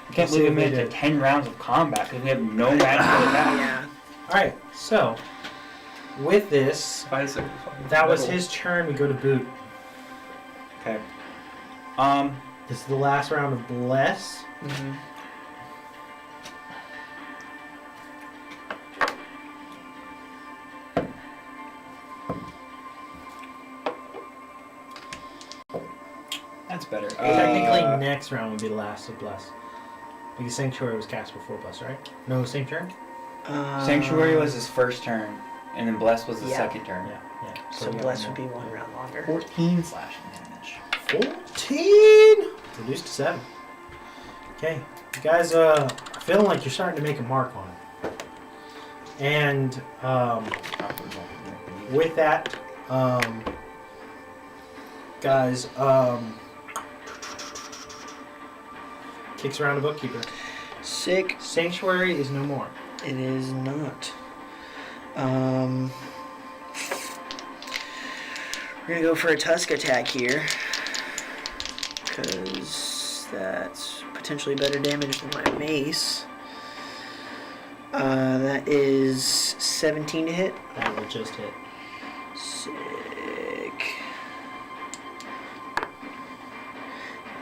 C: I can't
A: See
C: believe we
A: what
C: made
A: they
C: it to
A: did.
C: 10 rounds of combat because we have no magical attack.
D: Yeah.
A: All right. So with this, that was his turn. We go to Boot.
C: Okay.
A: This is the last round of Bless.
D: Mm-hmm.
C: That's better.
A: Technically, next round would be the last of Bless. Because Sanctuary was cast before Bless, right? No, same turn?
C: Sanctuary was his first turn, and then Bless was the
D: Yeah.
C: second turn.
A: Yeah.
D: So
A: we got
D: Bless
A: one
D: would be 1 round longer.
C: 14 slashing damage.
A: more. 14! Reduced to 7. Okay. You guys feeling like you're starting to make a mark on it. And with that, guys, kicks around the bookkeeper.
D: Sick.
A: Sanctuary is no more.
D: It is not. We're gonna go for a tusk attack here, because that's potentially better damage than my mace. That is 17 to hit.
A: That will just hit.
D: Sick.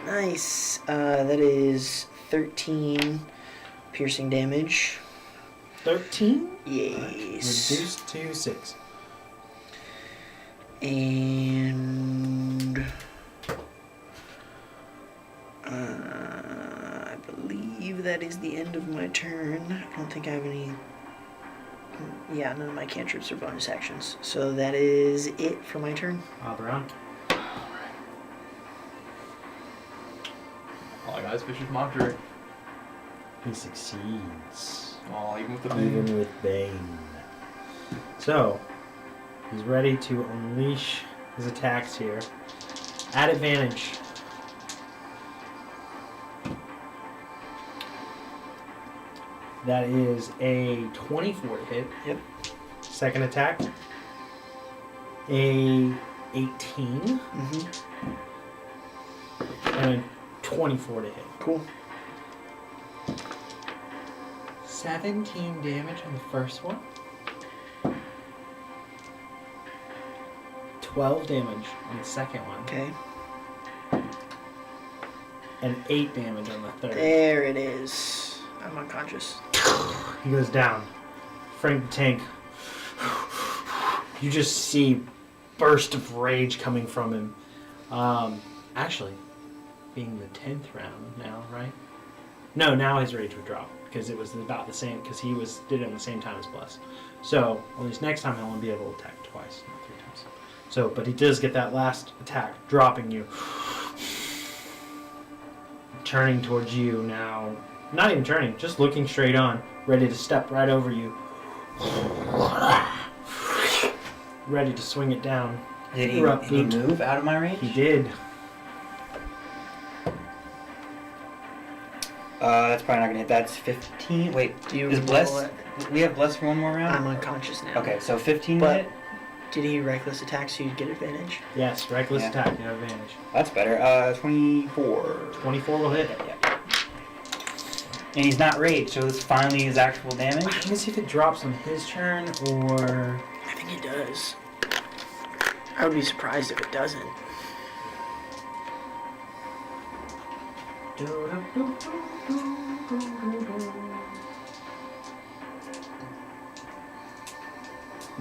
D: Nice. That is 13 piercing damage.
A: 13.
D: Yes.
A: Reduced to 6.
D: And I believe that is the end of my turn. I don't think I have any. Yeah, none of my cantrips are bonus actions. So that is it for my turn.
A: Oberon.
B: All I got is Vicious Mockery.
A: He succeeds.
B: Oh, even with the bane.
A: Even with Bane. So, he's ready to unleash his attacks here. At advantage. That is a 24 to hit.
D: Yep.
A: Second attack. A 18.
D: Mm-hmm.
A: And a 24 to hit.
D: Cool.
A: 17 damage on the first one. 12 damage on the second one.
D: Okay.
A: And 8 damage on the third.
D: There it is. I'm unconscious.
A: He goes down. Frank the Tank. You just see burst of rage coming from him. Actually, being the 10th round now, right? No, now his rage would drop because it was about the same because he did it at the same time as Bless. So at least next time he'll only be able to attack twice, not 3 times. So, but he does get that last attack, dropping you, turning towards you now. Not even turning, just looking straight on, ready to step right over you. Ready to swing it down.
C: Did he
A: Rough boot.
C: move out of my range?
A: He did.
C: That's probably not gonna hit. That's 15. Wait,
D: Do you
C: is
D: roll
C: Bless?
D: it?
C: We have Bless for one more round?
D: I'm unconscious now.
C: Okay, so 15
D: But-
C: hit?
D: Did he reckless attack so you'd get advantage?
A: Yes, reckless
C: Yeah.
A: attack, you have advantage.
C: That's better. 24.
A: 24 will hit.
C: Yeah. And he's not raged, so this finally is actual damage.
A: Let me see if it drops on his turn or...
D: I think it does. I would be surprised if it doesn't.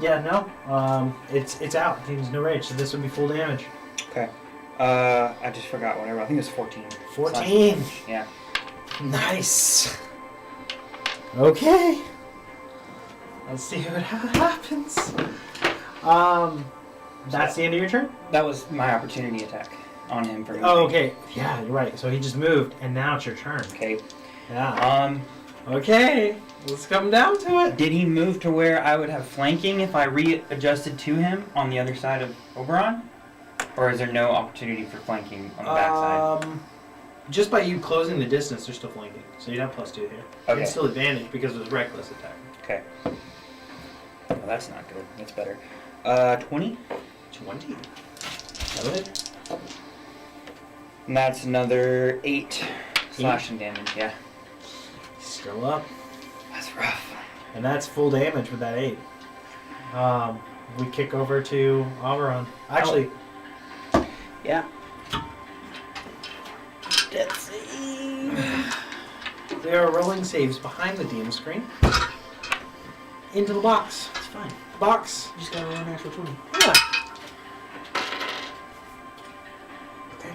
D: Yeah, no. It's out. He's no rage, so this would be full damage.
C: Okay. I just forgot whatever. I think it's 14.
A: 14.
C: Yeah.
A: Nice. Okay. Let's see what happens. That's the end of your turn?
C: That was my opportunity attack on him for moving.
A: Oh, okay. Yeah, you're right. So he just moved, and now it's your turn.
C: Okay.
A: Yeah. Okay. Let's come down to it.
C: Did he move to where I would have flanking if I readjusted to him on the other side of Oberon? Or is there no opportunity for flanking on the backside?
A: Just by you closing the distance, they're still flanking. So you'd have +2 here.
C: Okay.
A: It's still advantage because it was reckless attack.
C: Okay. Oh, that's not good. That's better. 20?
A: 20. Good.
C: And that's another 8 slashing damage. Yeah.
A: Still up.
C: That's rough.
A: And that's full damage with that 8. We kick over to Averon. Actually,
D: Yeah. Death save.
A: there are rolling saves behind the DM screen. Into the box.
D: It's fine.
A: The box.
D: You just gotta roll a natural 20.
A: Yeah. Okay.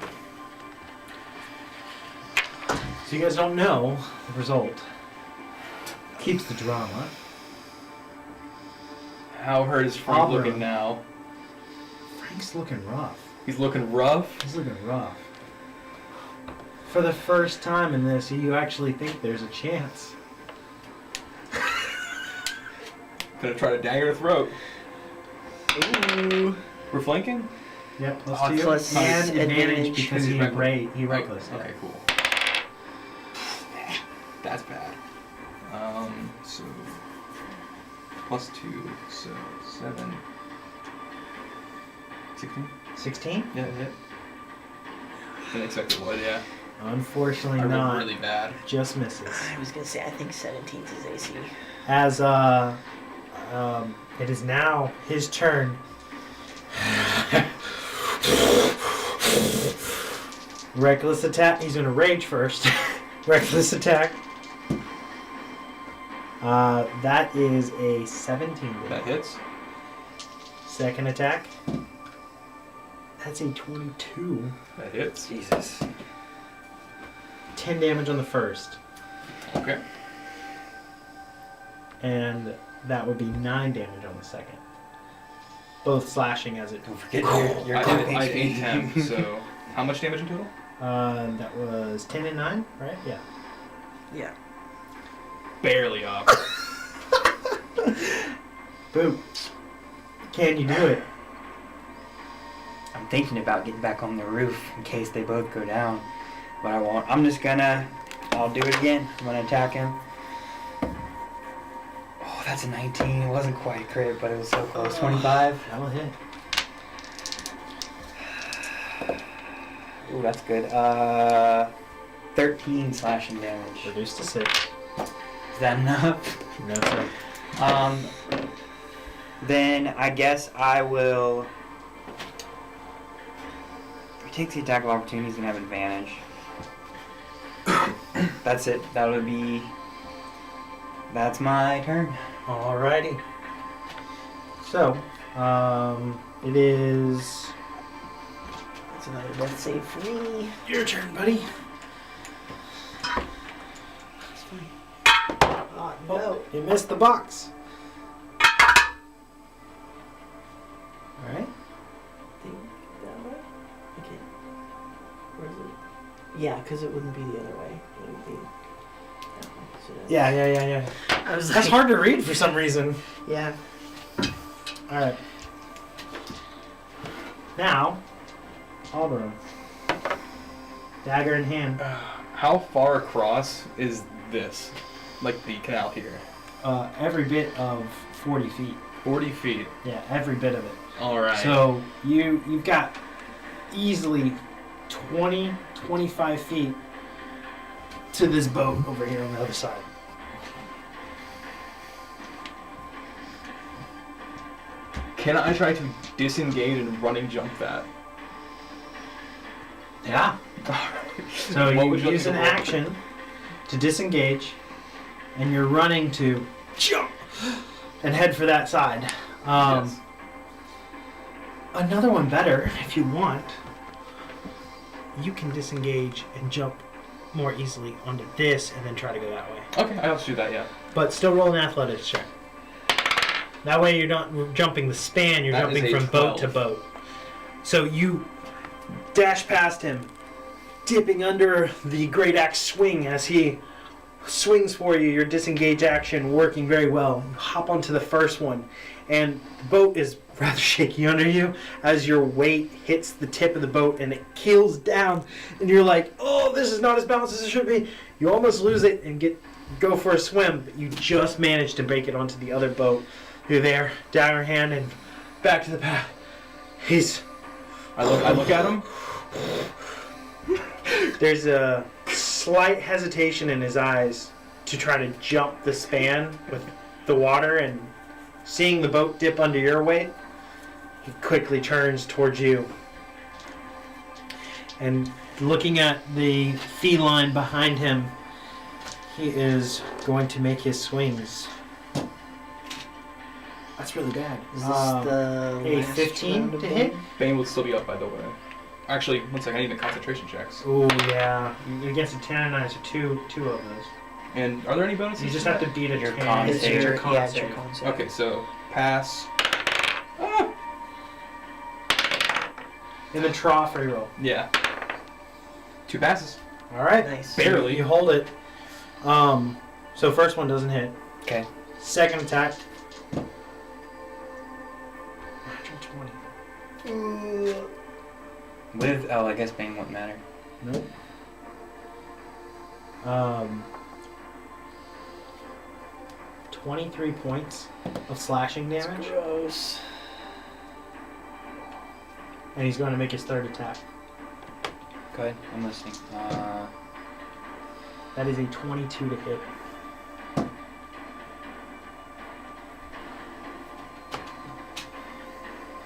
A: So you guys don't know the result. Keeps the drama.
B: How hurt is Frank
A: Auburn.
B: looking now?
A: Frank's looking rough.
B: He's looking rough.
A: He's looking rough. For the first time in this, you actually think there's a chance.
B: Gonna try to dagger the throat.
D: Ooh.
B: We're flanking?
A: Yep, plus
B: Oh,
A: 2.
D: plus
A: and advantage
D: advantage.
A: because
B: He's
A: he
B: reckless.
A: reckless.
B: Okay, cool. That's bad. So +2, so 7. 16?
A: 16?
B: Yeah, yeah. Didn't expect it would, yeah.
A: Unfortunately
B: I rolled
A: not.
B: really bad.
A: Just misses.
D: I was gonna say, I think 17's his AC.
A: As it is now his turn. Reckless attack. He's gonna rage first. Reckless attack. That is a 17.
B: That hits.
A: Second attack. That's a 22.
B: That hits.
C: Jesus.
A: 10 damage on the first.
B: Okay.
A: And that would be 9 damage on the second. Both slashing as it.
C: Don't forget your
B: I
C: temp
B: ate
C: HP.
B: 10, so how much damage in total?
A: That was 10 and 9, right? Yeah.
D: Yeah.
B: Barely up.
A: Boom. Can you do it?
C: I'm thinking about getting back on the roof in case they both go down. But I won't. I'll do it again. I'm gonna attack him. Oh, that's a 19. It wasn't quite a crit, but it was so close. 25.
A: That'll hit.
C: Ooh, that's good. 13 slashing damage.
A: Reduced to 6.
C: Is that enough?
A: No, sir.
C: Then I guess I will. If he takes the attack of opportunity, he's gonna have advantage. That's it. That's my turn.
A: Alrighty. So, it is
D: That's another death save for me.
A: your turn, buddy.
D: That's fine. Oh, no.
A: Oh, you missed the box. Alright.
D: Think that way? Okay. Where is it? Yeah, because it wouldn't be the other way. It would be that way. So that's-
A: Yeah.
D: I was
A: That's
D: like,
A: hard to read for some reason.
D: Yeah.
A: Alright. Now, Auburn. Dagger in hand.
B: How far across is this? Like the canal here?
A: Every bit of 40 feet.
B: 40 feet.
A: Yeah, every bit of it.
B: Alright.
A: So you've got easily 20, 25 feet to this boat over here on the other side.
B: Can I try to disengage and running jump that?
A: Yeah. So
B: What
A: you
B: would you
A: use
B: like
A: an
B: to roll?
A: action to disengage, and you're running to jump and head for that side.
B: Yes.
A: Another one better, if you want, you can disengage and jump more easily onto this and then try to go that way.
B: Okay, I'll do that, yeah.
A: But still roll an athletics check. That way you're not jumping the span, you're
B: That is
A: jumping
B: a
A: from boat to
B: 12.
A: boat. So you dash past him, dipping under the great axe swing as he swings for you, your disengage action working very well. You hop onto the first one, and the boat is rather shaky under you as your weight hits the tip of the boat and it keels down, and you're like, oh, this is not as balanced as it should be. You almost lose it and go for a swim, but you just managed to make it onto the other boat. You're there, dagger in hand, and back to the path.
B: I look at him.
A: There's a slight hesitation in his eyes to try to jump the span with the water, and seeing the boat dip under your weight, he quickly turns towards you. And looking at the feline behind him, he is going to make his swings. That's really bad.
D: Is this the
A: a
D: last
A: 15
D: round of
A: to hit?
D: Bane?
B: Bane will still be up, by the way. Actually, one second, I need the concentration checks.
A: Oh yeah, against a 10 and 9, so two of those.
B: And are there any bonuses?
A: You just have to beat a
C: Your
A: 10.
C: con
D: It's
C: save.
D: your,
A: con
D: yeah, it's your
A: save.
D: con save.
B: Okay, so pass. Ah!
A: In the trough reroll.
B: Yeah. 2 passes.
A: All right.
D: Nice.
B: Barely.
A: You hold it. So first one doesn't hit.
C: Okay.
A: Second attack. Natural 20.
C: With I guess Bane wouldn't matter.
A: Nope. 23 points of slashing damage,
D: Gross.
A: and he's going to make his third attack.
C: Go ahead. I'm listening.
A: That is a 22 to hit.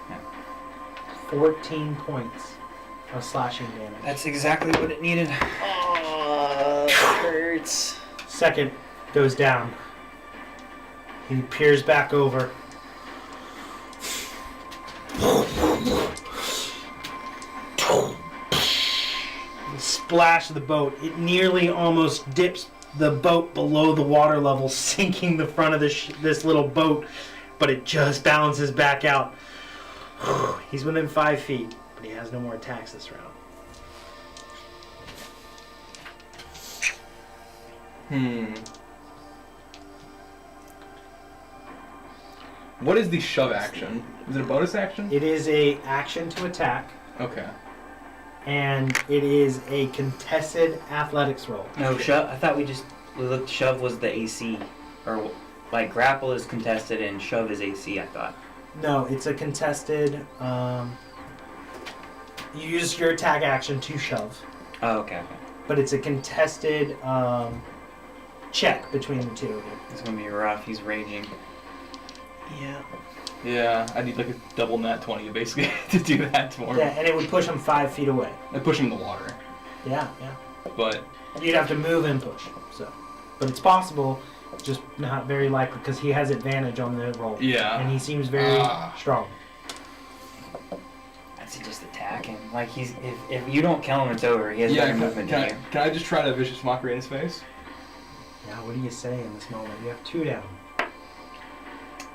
C: Yeah.
A: 14 points of slashing damage.
C: That's exactly what it needed.
D: Oh, that hurts.
A: Second goes down. He peers back over. The splash of the boat. It nearly almost dips the boat below the water level, sinking the front of this little boat, but it just balances back out. He's within 5 feet, but he has no more attacks this round.
B: What is the shove action? Is it a bonus action?
A: It is a action to attack,
B: Okay.
A: and it is a contested athletics roll.
C: No, shove. I thought we looked. Shove was the AC, or like grapple is contested and shove is AC. I thought.
A: No, it's a contested. You use your attack action to shove,
C: Oh, okay.
A: but it's a contested check between the two of you.
C: It's gonna be rough. He's raging.
D: Yeah.
B: Yeah, I need like a double nat 20 basically to do that for him.
A: Yeah, and it would push him 5 feet away.
B: I push him in the water.
A: Yeah, yeah.
B: But
A: You'd have to move and push. So, but it's possible, just not very likely because he has advantage on the roll.
B: yeah.
A: And he seems very strong.
C: That's just attack him. Like he's if you don't kill him, it's over. He has better movement than you.
B: Can I just try to vicious mockery in his face?
A: Yeah, what do you say in this moment? You have 2 down.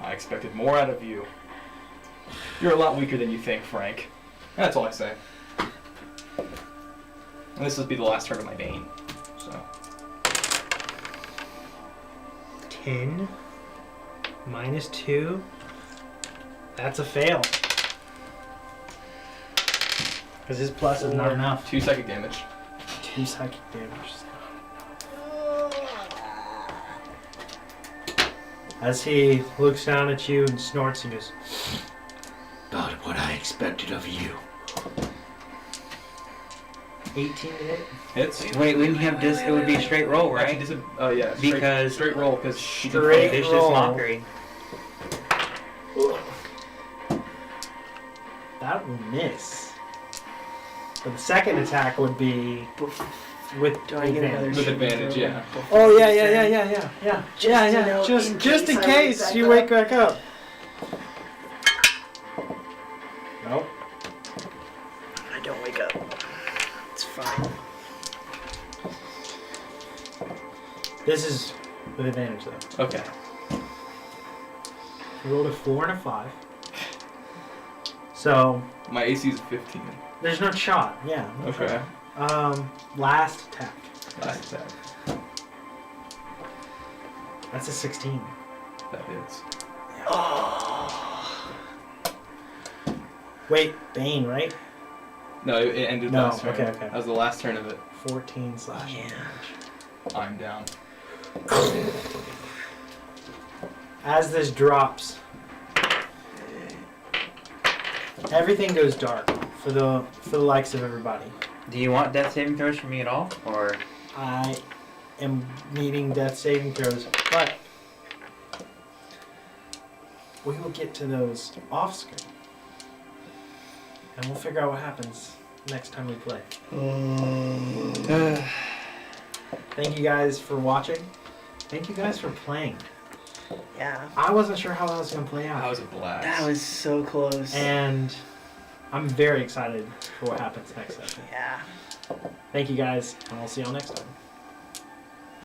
B: I expected more out of you. You're a lot weaker than you think, Frank. That's all I say. And this will be the last turn of my Bane. So
A: 10 minus 2. That's a fail. Because his plus is not enough.
B: 2 psychic damage.
A: 2 psychic damage. As he looks down at you and snorts and goes, "Not what I expected of you." 18 to hit.
B: Hits.
C: Wait, wouldn't he have it would be a straight roll, right?
B: Actually, yeah. Straight,
C: Because-
B: straight roll because
A: Straight
C: Vicious
A: roll.
C: mockery.
A: That will miss. But the second attack would be with
D: Do I get another
A: advantage.
B: With
D: saving
B: advantage,
D: throw
B: yeah.
D: before
A: Oh yeah,
D: his
A: yeah,
D: turn?
A: yeah, yeah, yeah, yeah,
D: to know,
A: Just in
D: I
A: case
D: wake
A: you
D: back
A: wake back up. Nope.
D: I don't wake up. It's fine.
A: This is with advantage though.
B: Okay.
A: You rolled a 4 and a 5. So
B: My AC is 15.
A: there's no shot. Yeah. no
B: Okay.
A: shot. Last attack.
B: Last attack.
A: That's a 16.
B: That hits.
A: Wait, Bane, right?
B: No, it ended
A: No,
B: last turn.
A: okay, okay.
B: That was the last turn of it.
A: 14 slash
D: Yeah.
A: damage.
B: I'm down.
A: As this drops, everything goes dark for the likes of everybody.
C: Do you want death saving throws from me at all, or?
A: I am needing death saving throws, but we will get to those off screen, and we'll figure out what happens next time we play. Thank you guys for watching. Thank you guys for playing.
D: Yeah.
A: I wasn't sure how that was going to play
B: That
A: out,
B: was a blast.
D: That was so close.
A: and I'm very excited for what happens next session.
D: Yeah.
A: Thank you guys, and we'll see y'all next time.